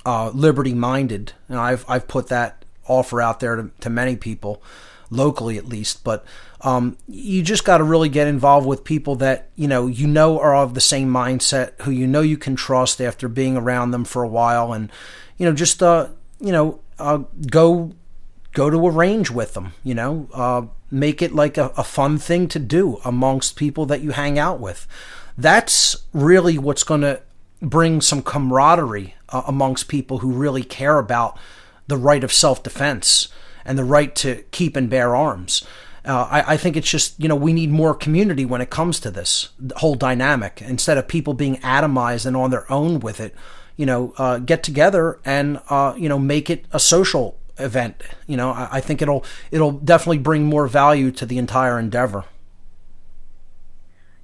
liberty-minded. And I've put that offer out there to many people, locally at least. But you just got to really get involved with people that are of the same mindset, who you can trust after being around them for a while, and just go to a range with them. Make it like a fun thing to do amongst people that you hang out with. That's really what's going to bring some camaraderie amongst people who really care about the right of self-defense and the right to keep and bear arms. I think it's just, we need more community when it comes to this whole dynamic. Instead of people being atomized and on their own with it, get together and, make it a social event. I think it'll definitely bring more value to the entire endeavor.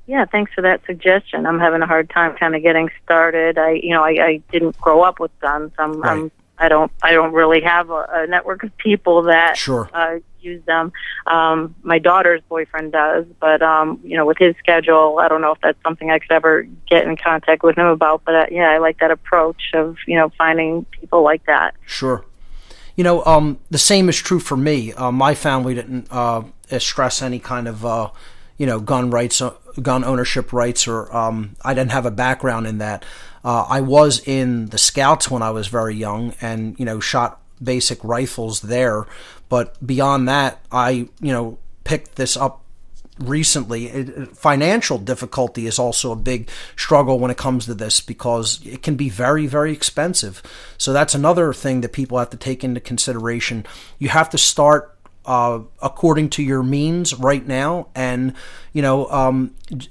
Yeah, thanks for that suggestion. I'm having a hard time kind of getting started. I didn't grow up with guns. I don't really have a network of people that Sure. Use them. My daughter's boyfriend does, but with his schedule, I don't know if that's something I could ever get in contact with him about. But I like that approach of finding people like that. Sure. The same is true for me. My family didn't stress any kind of gun ownership rights, or I didn't have a background in that. I was in the Scouts when I was very young, and shot basic rifles there. But beyond that, I picked this up recently. Financial difficulty is also a big struggle when it comes to this, because it can be very, very expensive. So that's another thing that people have to take into consideration. You have to start according to your means right now, and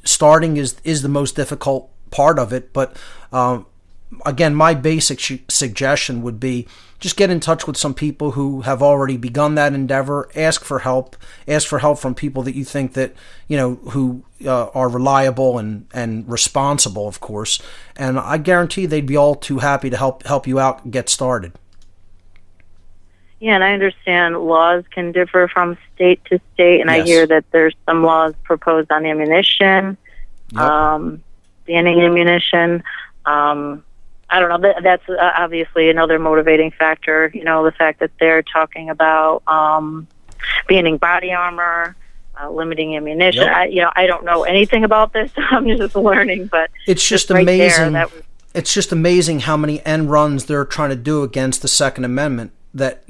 starting is the most difficult part of it. But again, my basic suggestion would be just get in touch with some people who have already begun that endeavor. Ask for help from people that you think that who are reliable and responsible, of course, and I guarantee they'd be all too happy to help you out and get started. Yeah, and I understand laws can differ from state to state, and Yes. I hear that there's some laws proposed on ammunition, banning ammunition. I don't know. That's obviously another motivating factor. The fact that they're talking about banning body armor, limiting ammunition. Yep. I don't know anything about this. I'm just learning, but It's just right amazing. there, It's just amazing how many end runs they're trying to do against the Second Amendment that,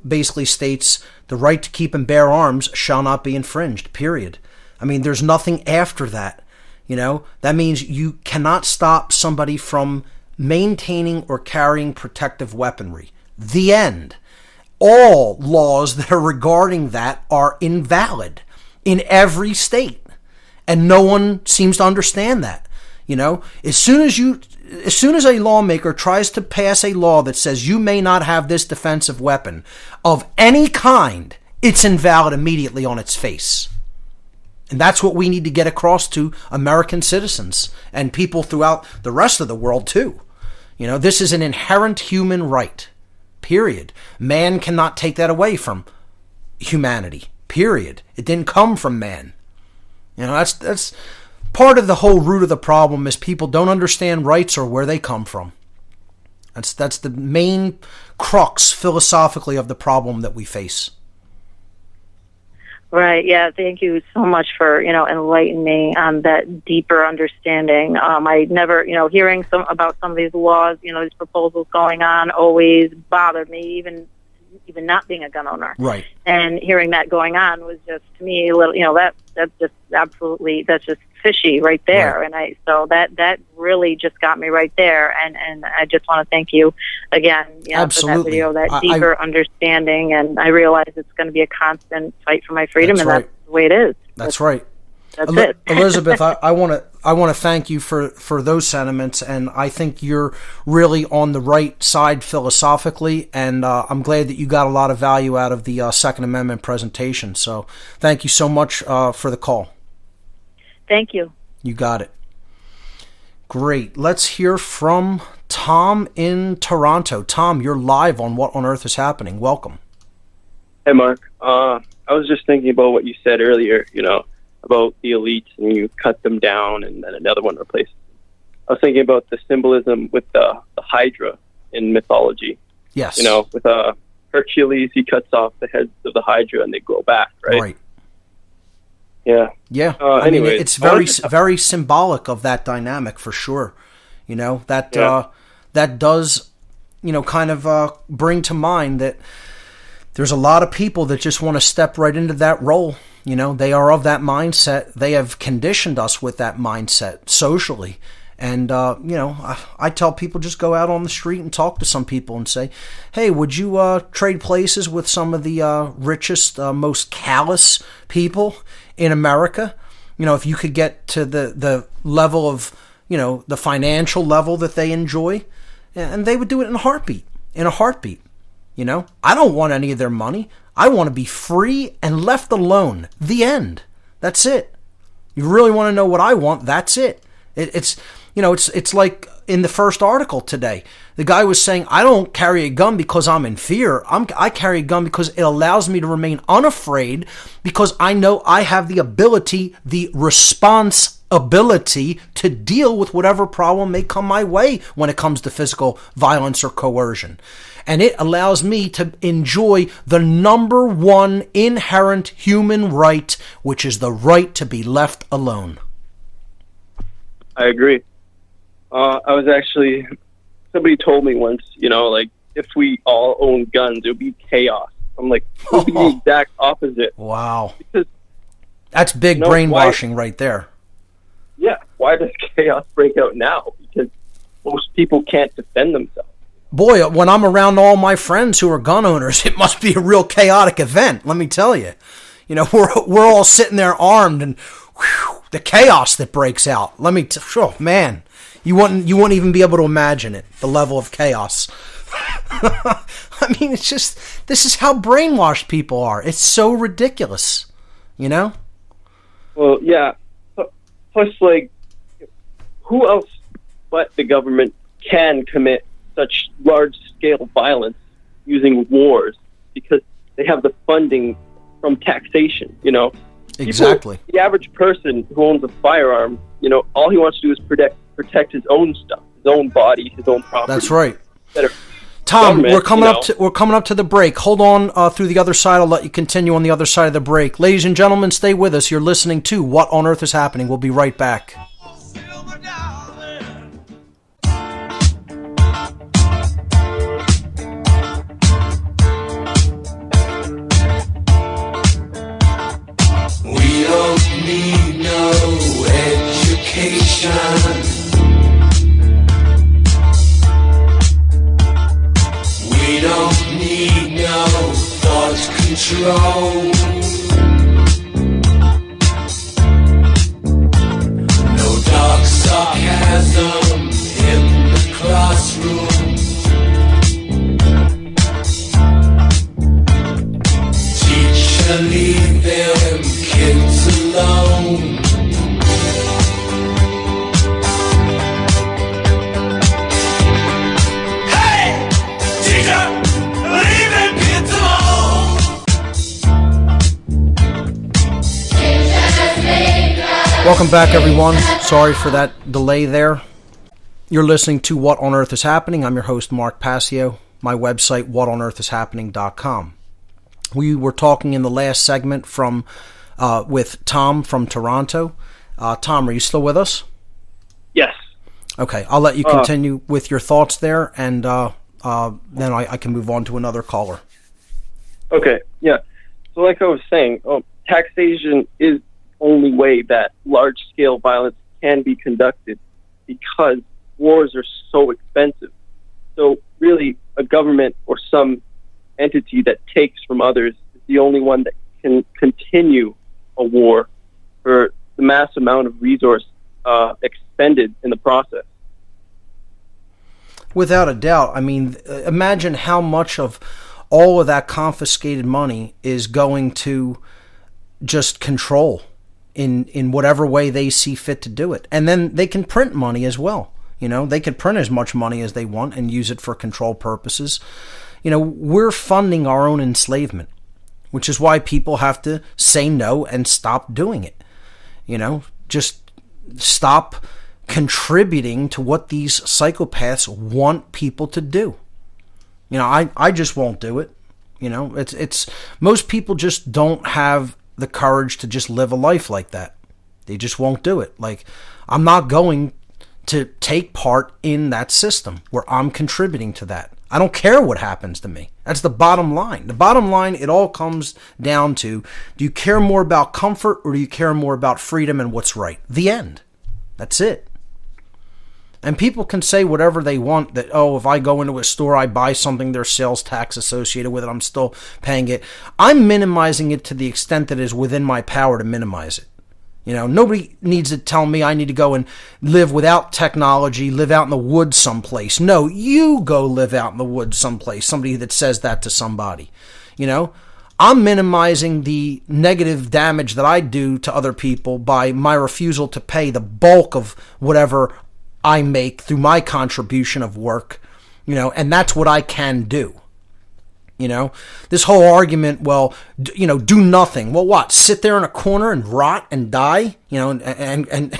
basically states the right to keep and bear arms shall not be infringed, period. I mean, there's nothing after that. That means you cannot stop somebody from maintaining or carrying protective weaponry. The end. All laws that are regarding that are invalid in every state. And no one seems to understand that. As soon as a lawmaker tries to pass a law that says you may not have this defensive weapon of any kind, it's invalid immediately on its face. And that's what we need to get across to American citizens and people throughout the rest of the world too. This is an inherent human right, period. Man cannot take that away from humanity, period. It didn't come from man. That's part of the whole root of the problem, is people don't understand rights or where they come from. That's the main crux philosophically of the problem that we face. Right. Yeah. Thank you so much for enlightening me on that deeper understanding. I never hearing about some of these laws, these proposals going on always bothered me, even not being a gun owner. Right. And hearing that going on was just, to me, a little that's just fishy right there. Right. And that really just got me right there. And I just want to thank you again, for that video, that deeper understanding. And I realize it's going to be a constant fight for my freedom, and that's the way it is. That's right. That's it. Elizabeth, I want to thank you for those sentiments, and I think you're really on the right side philosophically, and I'm glad that you got a lot of value out of the Second Amendment presentation. So thank you so much for the call. Thank you. You got it. Great. Let's hear from Tom in Toronto. Tom, you're live on What on Earth is Happening. Welcome. Hey, Mark. I was just thinking about what you said earlier, about the elites, and you cut them down and then another one replaces them. I was thinking about the symbolism with the Hydra in mythology. Yes. With Hercules, he cuts off the heads of the Hydra and they grow back, right? Right. Yeah. Yeah. Anyways, it's very symbolic of that dynamic for sure. That does, kind of bring to mind that there's a lot of people that just want to step right into that role. They are of that mindset. They have conditioned us with that mindset socially. And, I tell people, just go out on the street and talk to some people and say, hey, would you trade places with some of the richest, most callous people in America? If you could get to the level of, the financial level that they enjoy, and they would do it in a heartbeat. I don't want any of their money. I want to be free and left alone. The end. That's it. You really want to know what I want? That's it. It's like in the first article today, the guy was saying, I don't carry a gun because I'm in fear. I carry a gun because it allows me to remain unafraid, because I know I have the ability, the responsibility to deal with whatever problem may come my way when it comes to physical violence or coercion. And it allows me to enjoy the number one inherent human right, which is the right to be left alone. I agree. Somebody told me once, like, if we all owned guns, it would be chaos. I'm like, it would be the exact opposite. Wow. Because, that's big brainwashing right there. Yeah. Why does chaos break out now? Because most people can't defend themselves. Boy, when I'm around all my friends who are gun owners, it must be a real chaotic event, let me tell you. We're all sitting there armed, and whew, the chaos that breaks out. Man, you wouldn't even be able to imagine it, the level of chaos. I mean, this is how brainwashed people are. It's so ridiculous, Well, yeah. Plus, like, who else but the government can commit such large-scale violence using wars, because they have the funding from taxation, Exactly. The average person who owns a firearm, all he wants to do is protect his own stuff, his own body, his own property. That's right. Tom, we're coming up to the break. Hold on through the other side. I'll let you continue on the other side of the break. Ladies and gentlemen, stay with us. You're listening to What on Earth is Happening. We'll be right back. We don't need no education. We don't need no thought control. No dark sarcasm in the classroom. Teacher, leave them kids alone. Hey! Teacher, leave them kids alone. Welcome back, everyone. Sorry for that delay there. You're listening to What on Earth is Happening. I'm your host, Mark Passio. My website, whatonearthishappening.com. We were talking in the last segment with Tom from Toronto. Tom, are you still with us? Yes. Okay, I'll let you continue with your thoughts there, and then I can move on to another caller. Okay, yeah. So like I was saying, taxation is the only way that large-scale violence can be conducted, because wars are so expensive. So really, a government or some entity that takes from others is the only one that can continue a war for the mass amount of resource expended in the process. Without a doubt. I mean, imagine how much of all of that confiscated money is going to just control in whatever way they see fit to do it. And then they can print money as well. They can print as much money as they want and use it for control purposes. We're funding our own enslavement, which is why people have to say no and stop doing it. Just stop contributing to what these psychopaths want people to do. I just won't do it. It's most people just don't have the courage to just live a life like that. They just won't do it. Like, I'm not going to take part in that system where I'm contributing to that. I don't care what happens to me. That's the bottom line. The bottom line, it all comes down to, do you care more about comfort or do you care more about freedom and what's right? The end. That's it. And people can say whatever they want, that, if I go into a store, I buy something, there's sales tax associated with it, I'm still paying it. I'm minimizing it to the extent that it is within my power to minimize it. Nobody needs to tell me I need to go and live without technology, live out in the woods someplace. No, you go live out in the woods someplace. Somebody that says that to somebody. I'm minimizing the negative damage that I do to other people by my refusal to pay the bulk of whatever I make through my contribution of work, and that's what I can do. This whole argument, well, do nothing. Well, what? Sit there in a corner and rot and die, and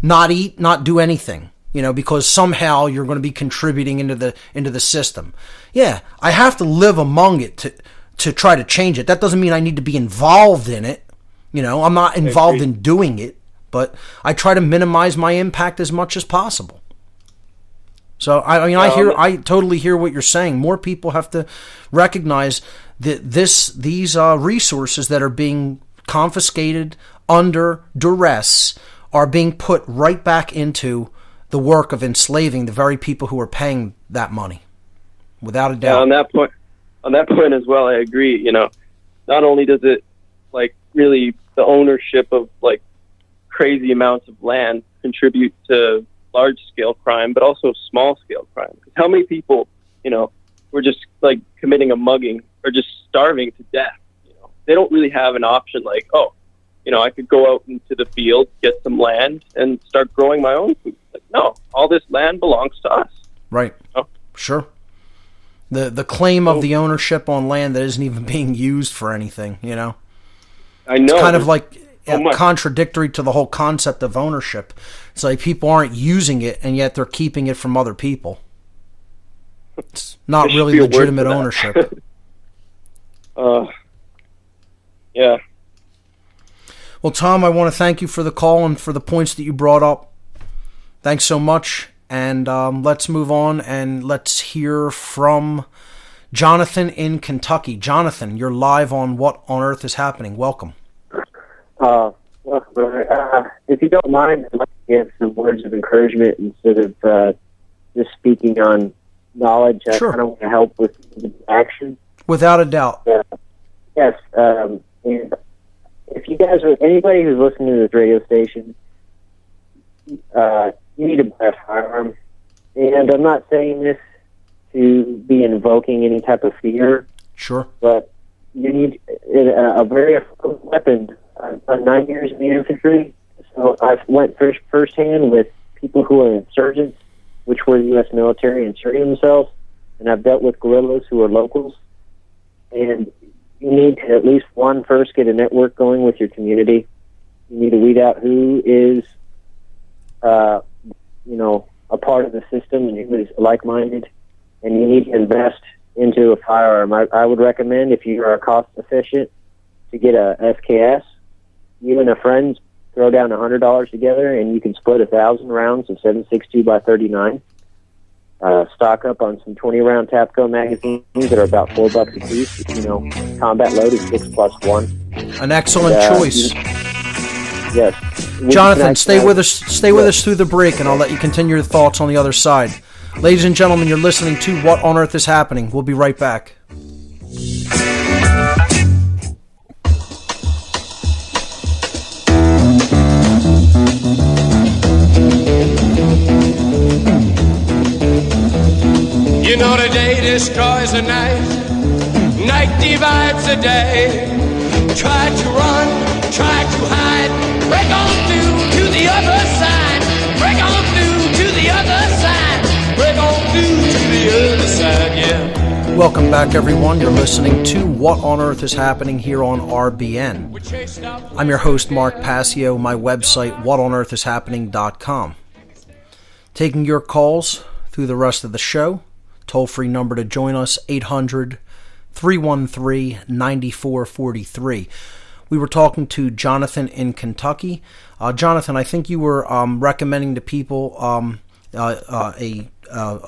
not eat, not do anything, because somehow you're going to be contributing into the system. Yeah, I have to live among it to try to change it. That doesn't mean I need to be involved in it. I'm not involved in doing it, but I try to minimize my impact as much as possible. So I totally hear what you're saying. More people have to recognize that these resources that are being confiscated under duress are being put right back into the work of enslaving the very people who are paying that money, without a doubt. Yeah, on that point as well, I agree. Not only does it really the ownership of crazy amounts of land contribute to large-scale crime, but also small-scale crime. Because how many people, were just committing a mugging or just starving to death? They don't really have an option I could go out into the field, get some land, and start growing my own food. No, all this land belongs to us. Right. Sure. The claim of the ownership on land that isn't even being used for anything. I know. It's kind of contradictory to the whole concept of ownership. It's like people aren't using it, and yet they're keeping it from other people. It's not really legitimate ownership. Yeah. Well, Tom, I want to thank you for the call and for the points that you brought up. Thanks so much. And let's move on and let's hear from Jonathan in Kentucky. Jonathan, you're live on What on Earth is Happening. Welcome. If you don't mind, I'd like to give some words of encouragement instead of just speaking on knowledge. Sure. I kind of want to help with the action. Without a doubt. Yes. And if you guys are, anybody who's listening to this radio station, you need to buy a firearm. And I'm not saying this to be invoking any type of fear. Sure. But you need a very effective weapon. I've done 9 years in the infantry, so I've went firsthand with people who are insurgents, which were the U.S. military inserting themselves, and I've dealt with guerrillas who are locals. And you need to at least first get a network going with your community. You need to weed out who is, a part of the system and who is like-minded, and you need to invest into a firearm. I would recommend, if you are cost efficient, to get a SKS. You and a friend throw down $100 together, and you can split 1,000 rounds of 7.62 by 39. Stock up on some 20-round Tapco magazines that are about $4 a piece. Combat load is 6+1. An excellent choice. Yes. Jonathan, stay with us. Stay with us through the break, and I'll let you continue your thoughts on the other side. Ladies and gentlemen, you're listening to What on Earth is Happening. We'll be right back. The day destroys the night, night divides the day. Try to run, try to hide, break on through to the other side, break on through to the other side, break on through to the other side, yeah. Welcome back, everyone. You're listening to What on Earth is Happening here on RBN. I'm your host, Mark Passio. My website, whatonearthishappening.com. Taking your calls through the rest of the show. Toll-free number to join us, 800-313-9443. We were talking to Jonathan in Kentucky. Jonathan, I think you were recommending to people a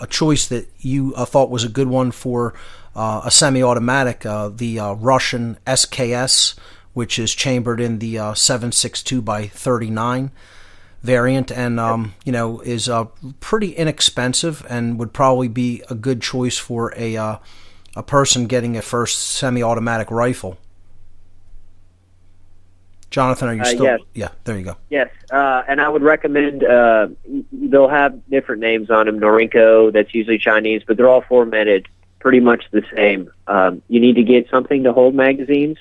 choice that you thought was a good one for a semi-automatic, the Russian SKS, which is chambered in the 7.62 by 39 variant, and is pretty inexpensive and would probably be a good choice for a person getting a first semi-automatic rifle. Jonathan, are you still? Yes. Yeah, there you go. Yes, and I would recommend. They'll have different names on them. Norinco, that's usually Chinese, but they're all formatted pretty much the same. You need to get something to hold magazines.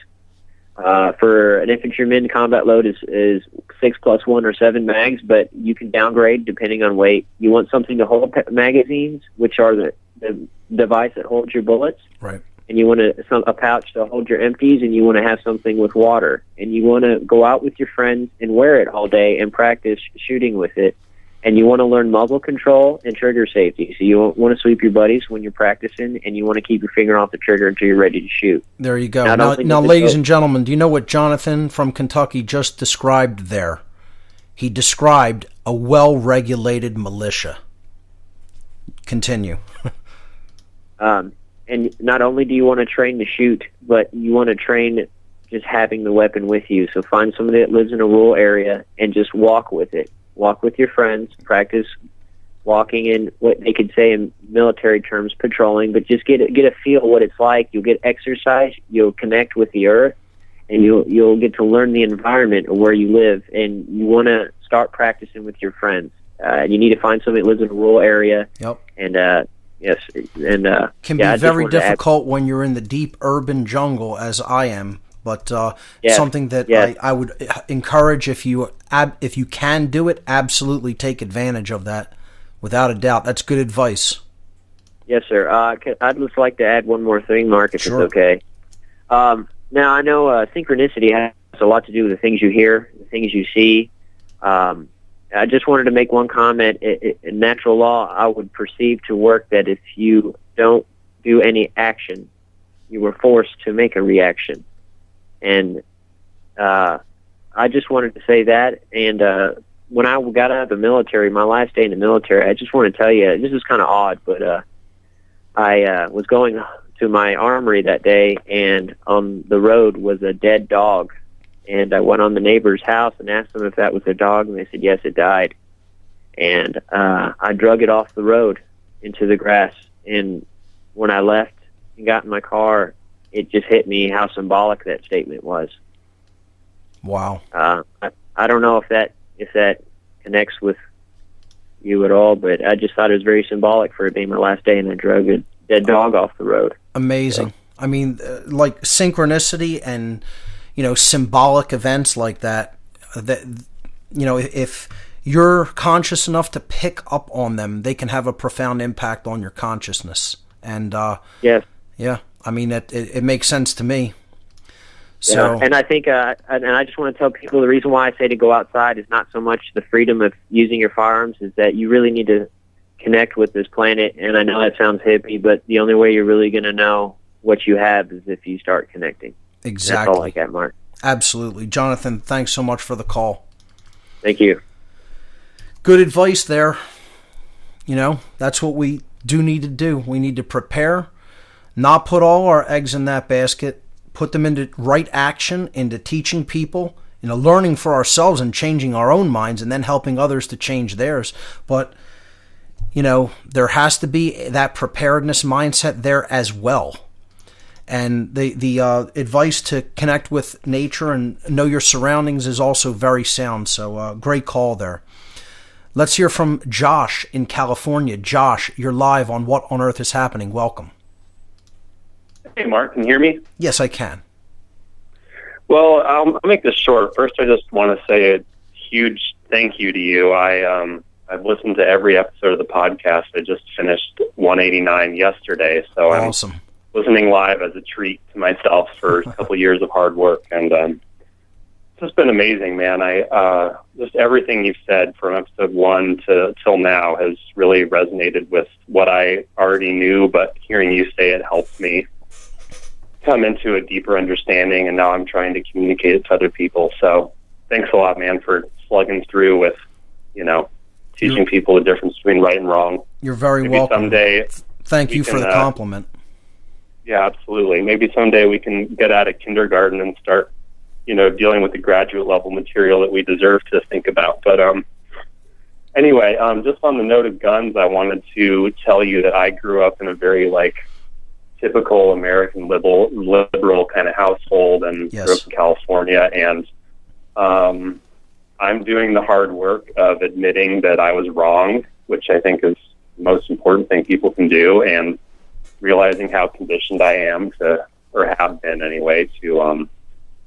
For an infantryman, combat load is 6 + 1 or 7 mags, but you can downgrade depending on weight. You want something to hold magazines, which are the device that holds your bullets. Right. And you want a pouch to hold your empties, and you want to have something with water. And you want to go out with your friends and wear it all day and practice shooting with it. And you want to learn muzzle control and trigger safety. So you want to sweep your buddies when you're practicing, and you want to keep your finger off the trigger until you're ready to shoot. There you go. Now ladies and gentlemen, do you know what Jonathan from Kentucky just described there? He described a well-regulated militia. Continue. And not only do you want to train to shoot, but you want to train just having the weapon with you. So find somebody that lives in a rural area and just walk with it. Walk with your friends, practice walking in what they could say in military terms, patrolling, but just get a feel what it's like. You'll get exercise, you'll connect with the earth, and you'll get to learn the environment of where you live. And you want to start practicing with your friends. You need to find somebody that lives in a rural area. Yep. And yes, and can be very difficult when you're in the deep urban jungle, as I am. But something that I would encourage, if you can do it, absolutely take advantage of that, without a doubt. That's good advice. Yes, sir. I'd just like to add one more thing, Mark, if Sure. it's okay. Now, I know synchronicity has a lot to do with the things you hear, the things you see. I just wanted to make one comment. In natural law, I would perceive to work that if you don't do any action, you were forced to make a reaction. And I just wanted to say that. And when I got out of the military, my last day in the military, I just want to tell you, this is kind of odd, but I was going to my armory that day, and on the road was a dead dog. And I went on the neighbor's house and asked them if that was their dog, and they said, yes, it died. And I drug it off the road into the grass. And when I left and got in my car, it just hit me how symbolic that statement was. Wow. I don't know if that connects with you at all, but I just thought it was very symbolic for it being my last day, and I drug a dead dog off the road. Amazing. So. I mean, like synchronicity and symbolic events like that. That if you're conscious enough to pick up on them, they can have a profound impact on your consciousness. And yes, yeah. I mean, it makes sense to me. So, and I think, and I just want to tell people the reason why I say to go outside is not so much the freedom of using your firearms, is that you really need to connect with this planet. And I know that sounds hippie, but the only way you're really going to know what you have is if you start connecting. Exactly. That's all I got, Mark. Absolutely. Jonathan, thanks so much for the call. Thank you. Good advice there. That's what we do need to do. We need to prepare, not put all our eggs in that basket, put them into right action, into teaching people, learning for ourselves and changing our own minds, and then helping others to change theirs. But, there has to be that preparedness mindset there as well. And the advice to connect with nature and know your surroundings is also very sound. So great call there. Let's hear from Josh in California. Josh, you're live on What on Earth is Happening. Welcome. Hey, Mark, can you hear me? Yes, I can. Well, I'll make this short. First, I just want to say a huge thank you to you. I've listened to every episode of the podcast. I just finished 189 yesterday, so awesome. I'm listening live as a treat to myself for a couple years of hard work, and it's just been amazing, man. Just everything you've said from episode 1 till now has really resonated with what I already knew, but hearing you say it helps me come into a deeper understanding, and now I'm trying to communicate it to other people. So thanks a lot, man, for slugging through with, teaching people the difference between right and wrong. You're very Maybe welcome. Someday Thank you for the compliment. Yeah, absolutely. Maybe someday we can get out of kindergarten and start, dealing with the graduate level material that we deserve to think about. But anyway, just on the note of guns, I wanted to tell you that I grew up in a very typical American liberal kind of household, and grew up in California, and I'm doing the hard work of admitting that I was wrong, which I think is the most important thing people can do, and realizing how conditioned I am to, or have been anyway, to,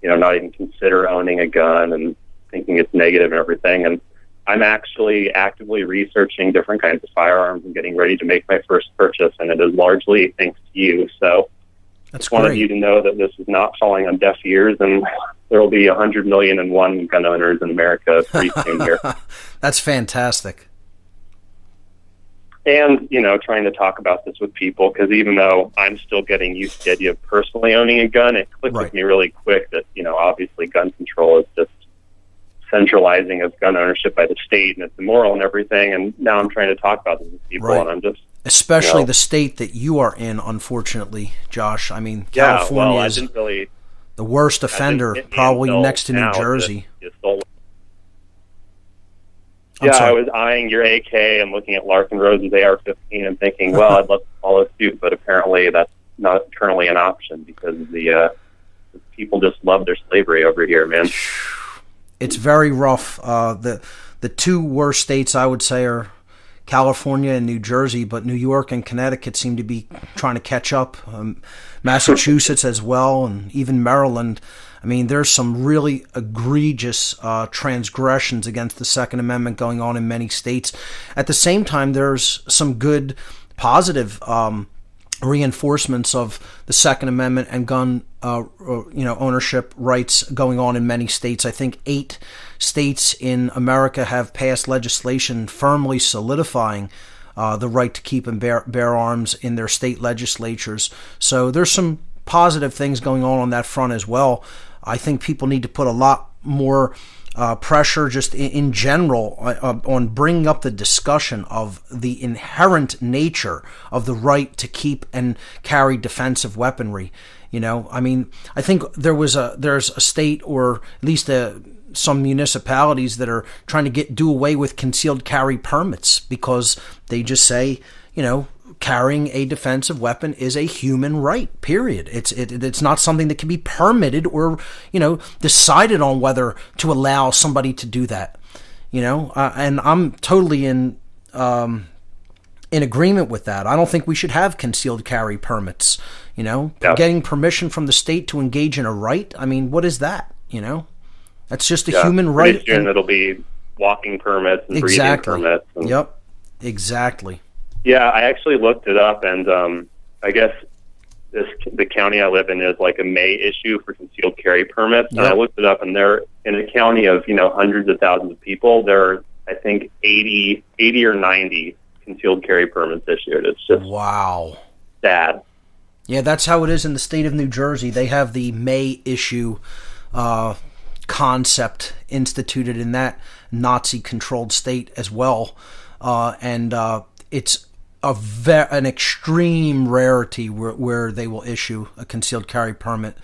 not even consider owning a gun and thinking it's negative and everything. And I'm actually actively researching different kinds of firearms and getting ready to make my first purchase, and it is largely thanks to you. So I just wanted you to know that this is not falling on deaf ears, and there will be 100,000,001 gun owners in America pretty soon here. That's fantastic. And, trying to talk about this with people, because even though I'm still getting used to the idea of personally owning a gun, it clicked with me really quick that, obviously gun control is just centralizing of gun ownership by the state, and it's immoral and everything. And now I'm trying to talk about this with people, and I'm just... Especially the state that you are in, unfortunately, Josh. I mean, California is the worst offender, probably next to New Jersey. I was eyeing your AK and looking at Larkin Rose's AR-15 and thinking, well, I'd love to follow suit, but apparently that's not currently an option because the people just love their slavery over here, man. It's very rough. The two worst states, I would say, are California and New Jersey, but New York and Connecticut seem to be trying to catch up. Massachusetts as well, and even Maryland. I mean, there's some really egregious transgressions against the Second Amendment going on in many states. At the same time, there's some good, positive reinforcements of the Second Amendment and gun, ownership rights going on in many states. I think 8 states in America have passed legislation firmly solidifying the right to keep and bear arms in their state legislatures. So there's some positive things going on that front as well. I think people need to put a lot more pressure just in general on bringing up the discussion of the inherent nature of the right to keep and carry defensive weaponry. I mean, I think there's a state, or at least some municipalities, that are trying to do away with concealed carry permits because they just say, carrying a defensive weapon is a human right, period. It's not something that can be permitted or, decided on whether to allow somebody to do that, and I'm totally in agreement with that. I don't think we should have concealed carry permits, getting permission from the state to engage in a right. I mean, what is that? That's just a human right. Pretty soon it'll be walking permits and breathing permits. Yep, exactly. Yeah, I actually looked it up, and I guess the county I live in is like a May issue for concealed carry permits. Yep. And I looked it up, and they're in a county of hundreds of thousands of people. There are, I think, 80 or 90 concealed carry permits issued. It's just sad. Yeah, that's how it is in the state of New Jersey. They have the May issue concept instituted in that Nazi-controlled state as well, and it's an extreme rarity where they will issue a concealed carry permit.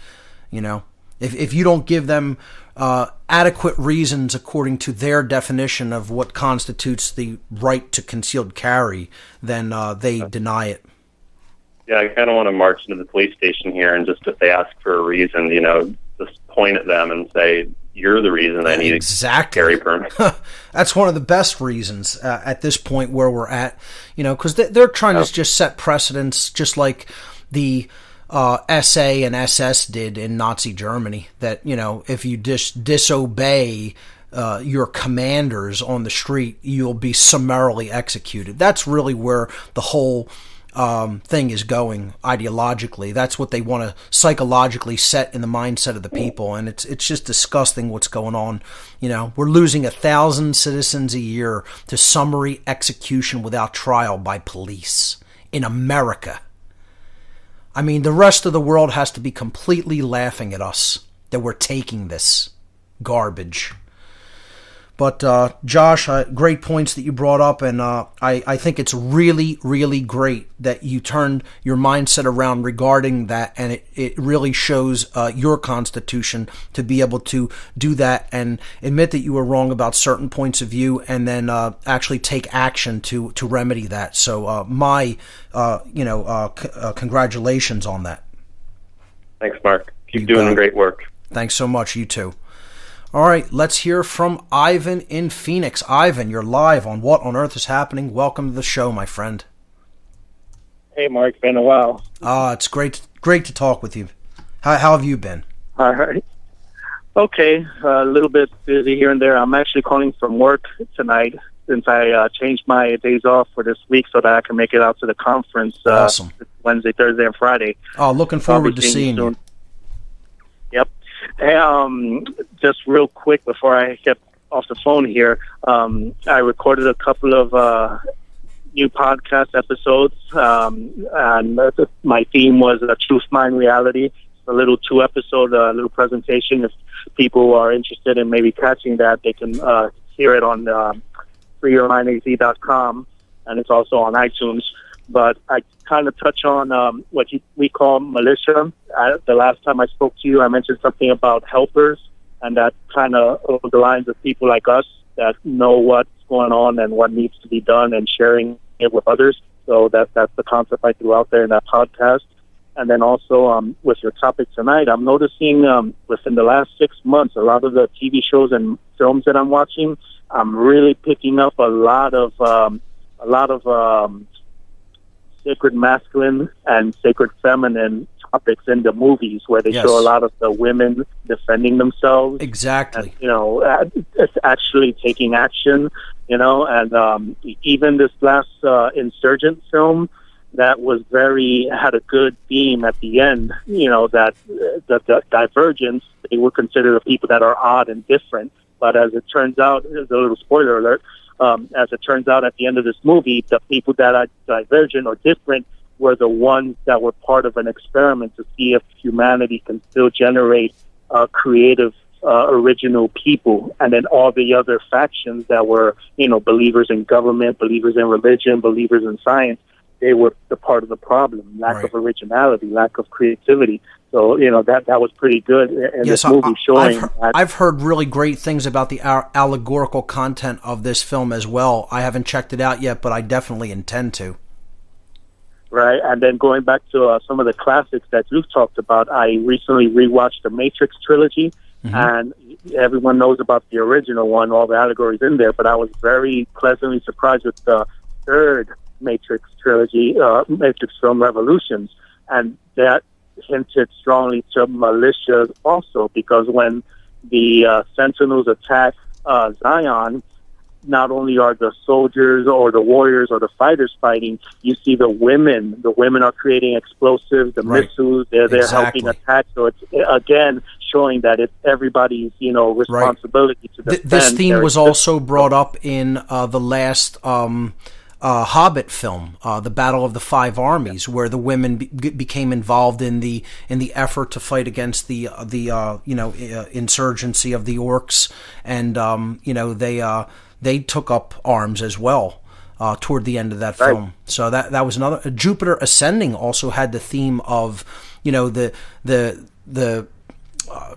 If you don't give them adequate reasons according to their definition of what constitutes the right to concealed carry, then they deny it. Yeah, I kind of want to march into the police station here, and just if they ask for a reason, just point at them and say, you're the reason I need a carry permit. That's one of the best reasons at this point where we're at, because they're trying to just set precedents, just like the SA and SS did in Nazi Germany, that, if you disobey your commanders on the street, you'll be summarily executed. That's really where the whole thing is going ideologically. That's what they want to psychologically set in the mindset of the people, and it's just disgusting what's going on. We're losing 1,000 citizens a year to summary execution without trial by police in America. I mean, the rest of the world has to be completely laughing at us that we're taking this garbage. But Josh, great points that you brought up, and I think it's really, really great that you turned your mindset around regarding that, and it really shows your Constitution to be able to do that and admit that you were wrong about certain points of view, and then actually take action to remedy that. So congratulations on that. Thanks, Mark. Keep doing great work. Thanks so much. You too. All right, let's hear from Ivan in Phoenix. Ivan, you're live on What on Earth is Happening. Welcome to the show, my friend. Hey, Mark. Been a while. It's great to talk with you. How have you been? All right. Okay. A little bit busy here and there. I'm actually calling from work tonight since I changed my days off for this week so that I can make it out to the conference. Awesome. Wednesday, Thursday, and Friday. Oh, looking forward to seeing you. Yep. Hey, just real quick before I get off the phone here, I recorded a couple of new podcast episodes, and my theme was Truth, Mind, Reality. A little 2-episode, little presentation. If people are interested in maybe catching that, they can hear it on freeyourmindaz.com, and it's also on iTunes. But I kind of touch on what we call militia. The last time I spoke to you, I mentioned something about helpers, and that kind of the lines of people like us that know what's going on and what needs to be done and sharing it with others. So that's the concept I threw out there in that podcast. And then also with your topic tonight, I'm noticing within the last 6 months, a lot of the TV shows and films that I'm watching, I'm really picking up a lot of sacred masculine and sacred feminine topics in the movies, where they show a lot of the women defending themselves. Exactly. And, it's actually taking action. And even this last Insurgent film, that had a good theme at the end. That the divergence, they were considered the people that are odd and different. But as it turns out, there's a little spoiler alert. As it turns out, at the end of this movie, the people that are divergent or different were the ones that were part of an experiment to see if humanity can still generate creative, original people. And then all the other factions that were, believers in government, believers in religion, believers in science, they were the part of the problem. Lack of originality, lack of creativity. So, that was pretty good in this movie, showing that. I've heard really great things about the allegorical content of this film as well. I haven't checked it out yet, but I definitely intend to. Right, and then going back to some of the classics that you've talked about, I recently rewatched the Matrix trilogy, and everyone knows about the original one, all the allegories in there, but I was very pleasantly surprised with the third Matrix trilogy, Matrix film Revolutions, and that hinted strongly to militia also, because when the Sentinels attack Zion, not only are the soldiers or the warriors or the fighters fighting, you see the women. The women are creating explosives, the missiles, they're helping attack. So it's, again, showing that it's everybody's, responsibility to defend. This theme was also brought up in the last Hobbit film, the Battle of the Five Armies, where the women became involved in the effort to fight against the insurgency of the orcs, and they took up arms as well toward the end of that film. So that was another. Jupiter Ascending also had the theme of the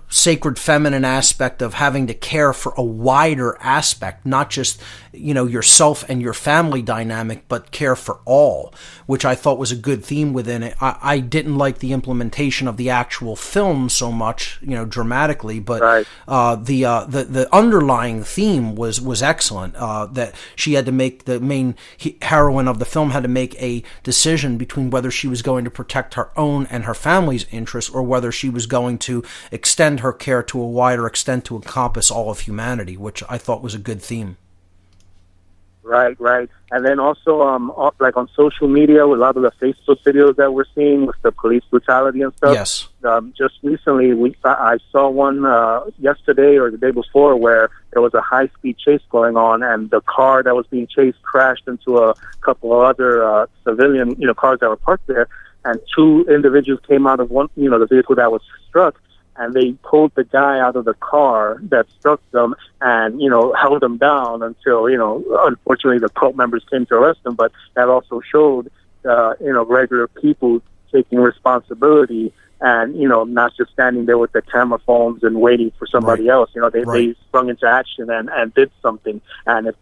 sacred feminine aspect of having to care for a wider aspect, not just yourself and your family dynamic, but care for all, which I thought was a good theme within it. I didn't like the implementation of the actual film so much, dramatically, but the underlying theme was excellent. That she had to make, the main heroine of the film had to make a decision between whether she was going to protect her own and her family's interests, or whether she was going to extend her care to a wider extent to encompass all of humanity, which I thought was a good theme. Right. And then also, like on social media, with a lot of the Facebook videos that we're seeing with the police brutality and stuff. Yes. Just recently, I saw one yesterday or the day before where there was a high-speed chase going on, and the car that was being chased crashed into a couple of other civilian, cars that were parked there, and two individuals came out of one, the vehicle that was struck, and they pulled the guy out of the car that struck them and, held him down until, unfortunately the cult members came to arrest him. But that also showed, regular people taking responsibility and, not just standing there with their camera phones and waiting for somebody else. They sprung into action and did something. And if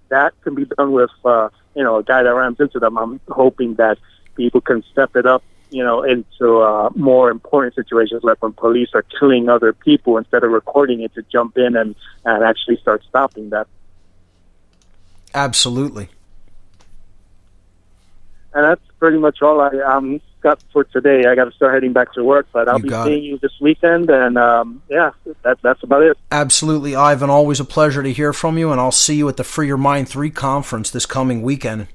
that can be done with, a guy that rams into them, I'm hoping that people can step it up, into more important situations, like when police are killing other people, instead of recording it, to jump in and actually start stopping that. Absolutely. And that's pretty much all I got for today. I got to start heading back to work, but I'll be seeing you this weekend, and that's about it. Absolutely, Ivan. Always a pleasure to hear from you, and I'll see you at the Free Your Mind 3 conference this coming weekend.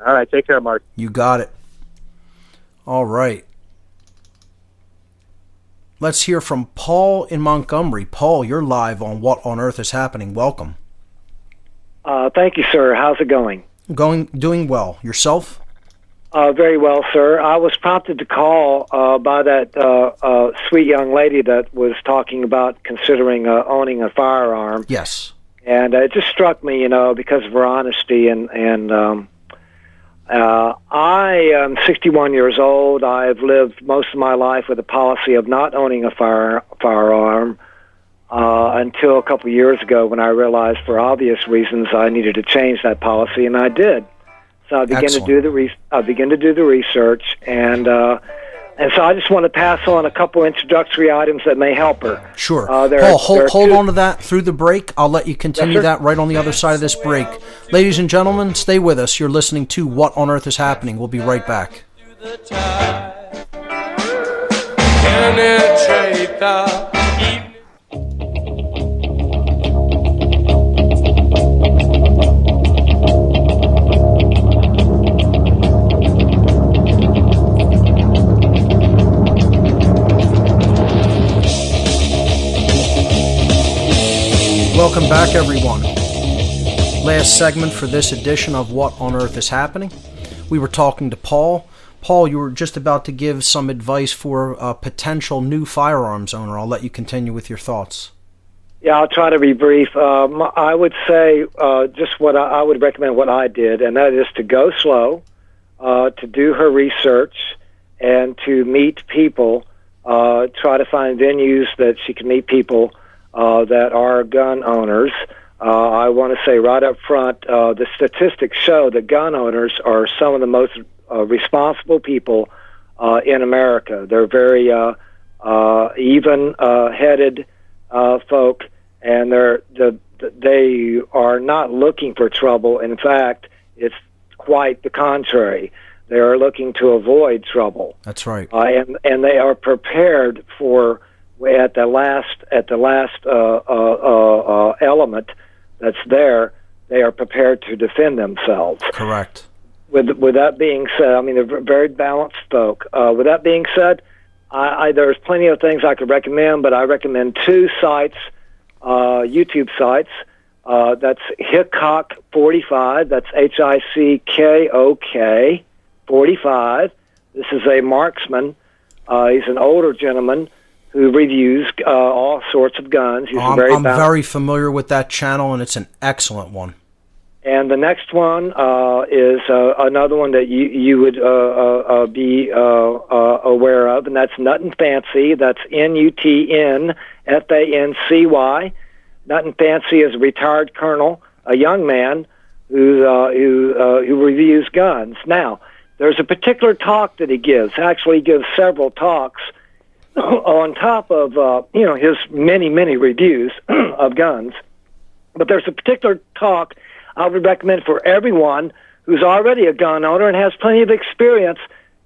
All right, take care, Mark. You got it. All right. Let's hear from Paul in Montgomery. Paul, you're live on What on Earth is Happening. Welcome. Thank you, sir. How's it going? Doing well. Yourself? Very well, sir. I was prompted to call by that sweet young lady that was talking about considering owning a firearm. Yes. And it just struck me, because of her honesty. And I am 61 years old. I've lived most of my life with a policy of not owning a firearm until a couple of years ago when I realized for obvious reasons I needed to change that policy, and I did. So I began to do the research, and so I just want to pass on a couple introductory items that may help her. Sure. Paul, hold on to that through the break. I'll let you continue that right on the other side of this break. Ladies and gentlemen, stay with us. You're listening to What on Earth is Happening. We'll be right back. Penetrate the Welcome back, everyone. Last segment for this edition of What on Earth is Happening. We were talking to Paul. Paul, you were just about to give some advice for a potential new firearms owner. I'll let you continue with your thoughts. Yeah, I'll try to be brief. I would say just what I would recommend what I did, and that is to go slow, to do her research, and to meet people, try to find venues that she can meet people that are gun owners. I want to say right up front, the statistics show that gun owners are some of the most responsible people in America. They're very even-headed folk, and they are not looking for trouble. In fact, it's quite the contrary. They are looking to avoid trouble. That's right. And they are prepared for at the last element that's there. They are prepared to defend themselves. Correct. With that being said, I mean, they're very balanced folk. With that being said, there's plenty of things I could recommend, but I recommend 2 sites, YouTube sites. That's Hickok 45. That's HICKOK 45. This is a marksman. He's an older gentleman who reviews all sorts of guns. He's I'm very familiar with that channel, and it's an excellent one. And the next one is another one that you would be aware of, and that's Nuttin' Fancy. That's NUTNFANCY. Nuttin' Fancy is a retired colonel, a young man who reviews guns. Now, there's a particular talk that he gives. Actually, he gives several talks on top of his many reviews of guns. But there's a particular talk I would recommend for everyone who's already a gun owner and has plenty of experience.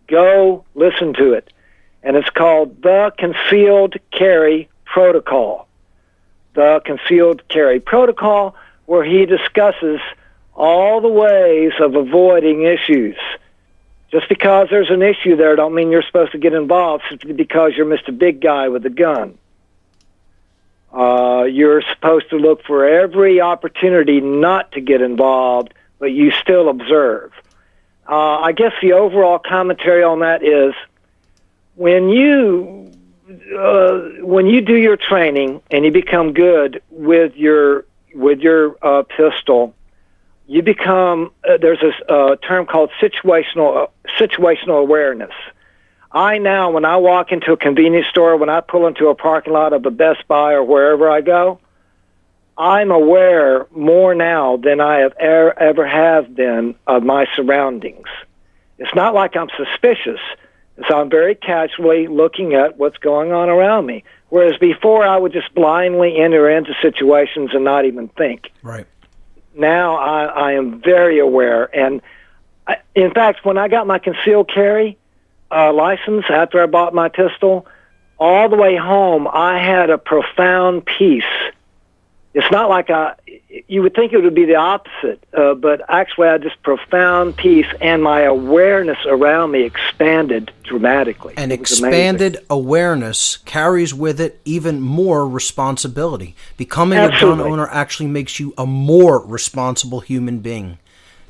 Go listen to it. And it's called The Concealed Carry Protocol. The Concealed Carry Protocol, where he discusses all the ways of avoiding issues. Just because there's an issue there don't mean you're supposed to get involved simply because you're Mr. Big Guy with a gun. You're supposed to look for every opportunity not to get involved, but you still observe. I guess the overall commentary on that is when you do your training and you become good with your pistol, you become there's a term called situational awareness. I now, when I walk into a convenience store, when I pull into a parking lot of a Best Buy or wherever I go, I'm aware more now than I have ever have been of my surroundings. It's not like I'm suspicious. So I'm very casually looking at what's going on around me. Whereas before, I would just blindly enter into situations and not even think. Right. Now I am very aware, and In fact, when I got my concealed carry license after I bought my pistol, all the way home, I had a profound peace. It's not like you would think it would be the opposite, but actually I had this profound peace, and my awareness around me expanded dramatically. And expanded awareness carries with it even more responsibility. Becoming a gun owner actually makes you a more responsible human being.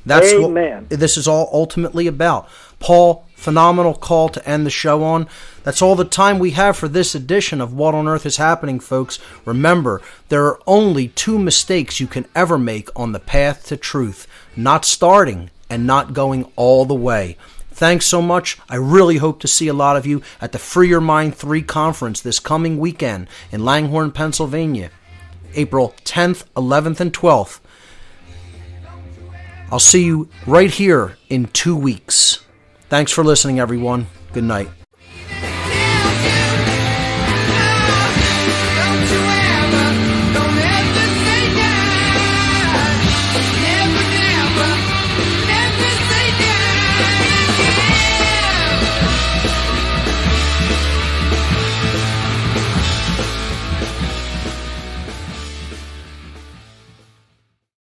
That's Amen. What this is all ultimately about. Paul, phenomenal call to end the show on. That's all the time we have for this edition of What on Earth is Happening, folks. Remember, there are only 2 mistakes you can ever make on the path to truth: not starting and not going all the way. Thanks so much. I really hope to see a lot of you at the Free Your Mind 3 conference this coming weekend in Langhorne, Pennsylvania, April 10th, 11th, and 12th. I'll see you right here in 2 weeks. Thanks for listening, everyone. Good night.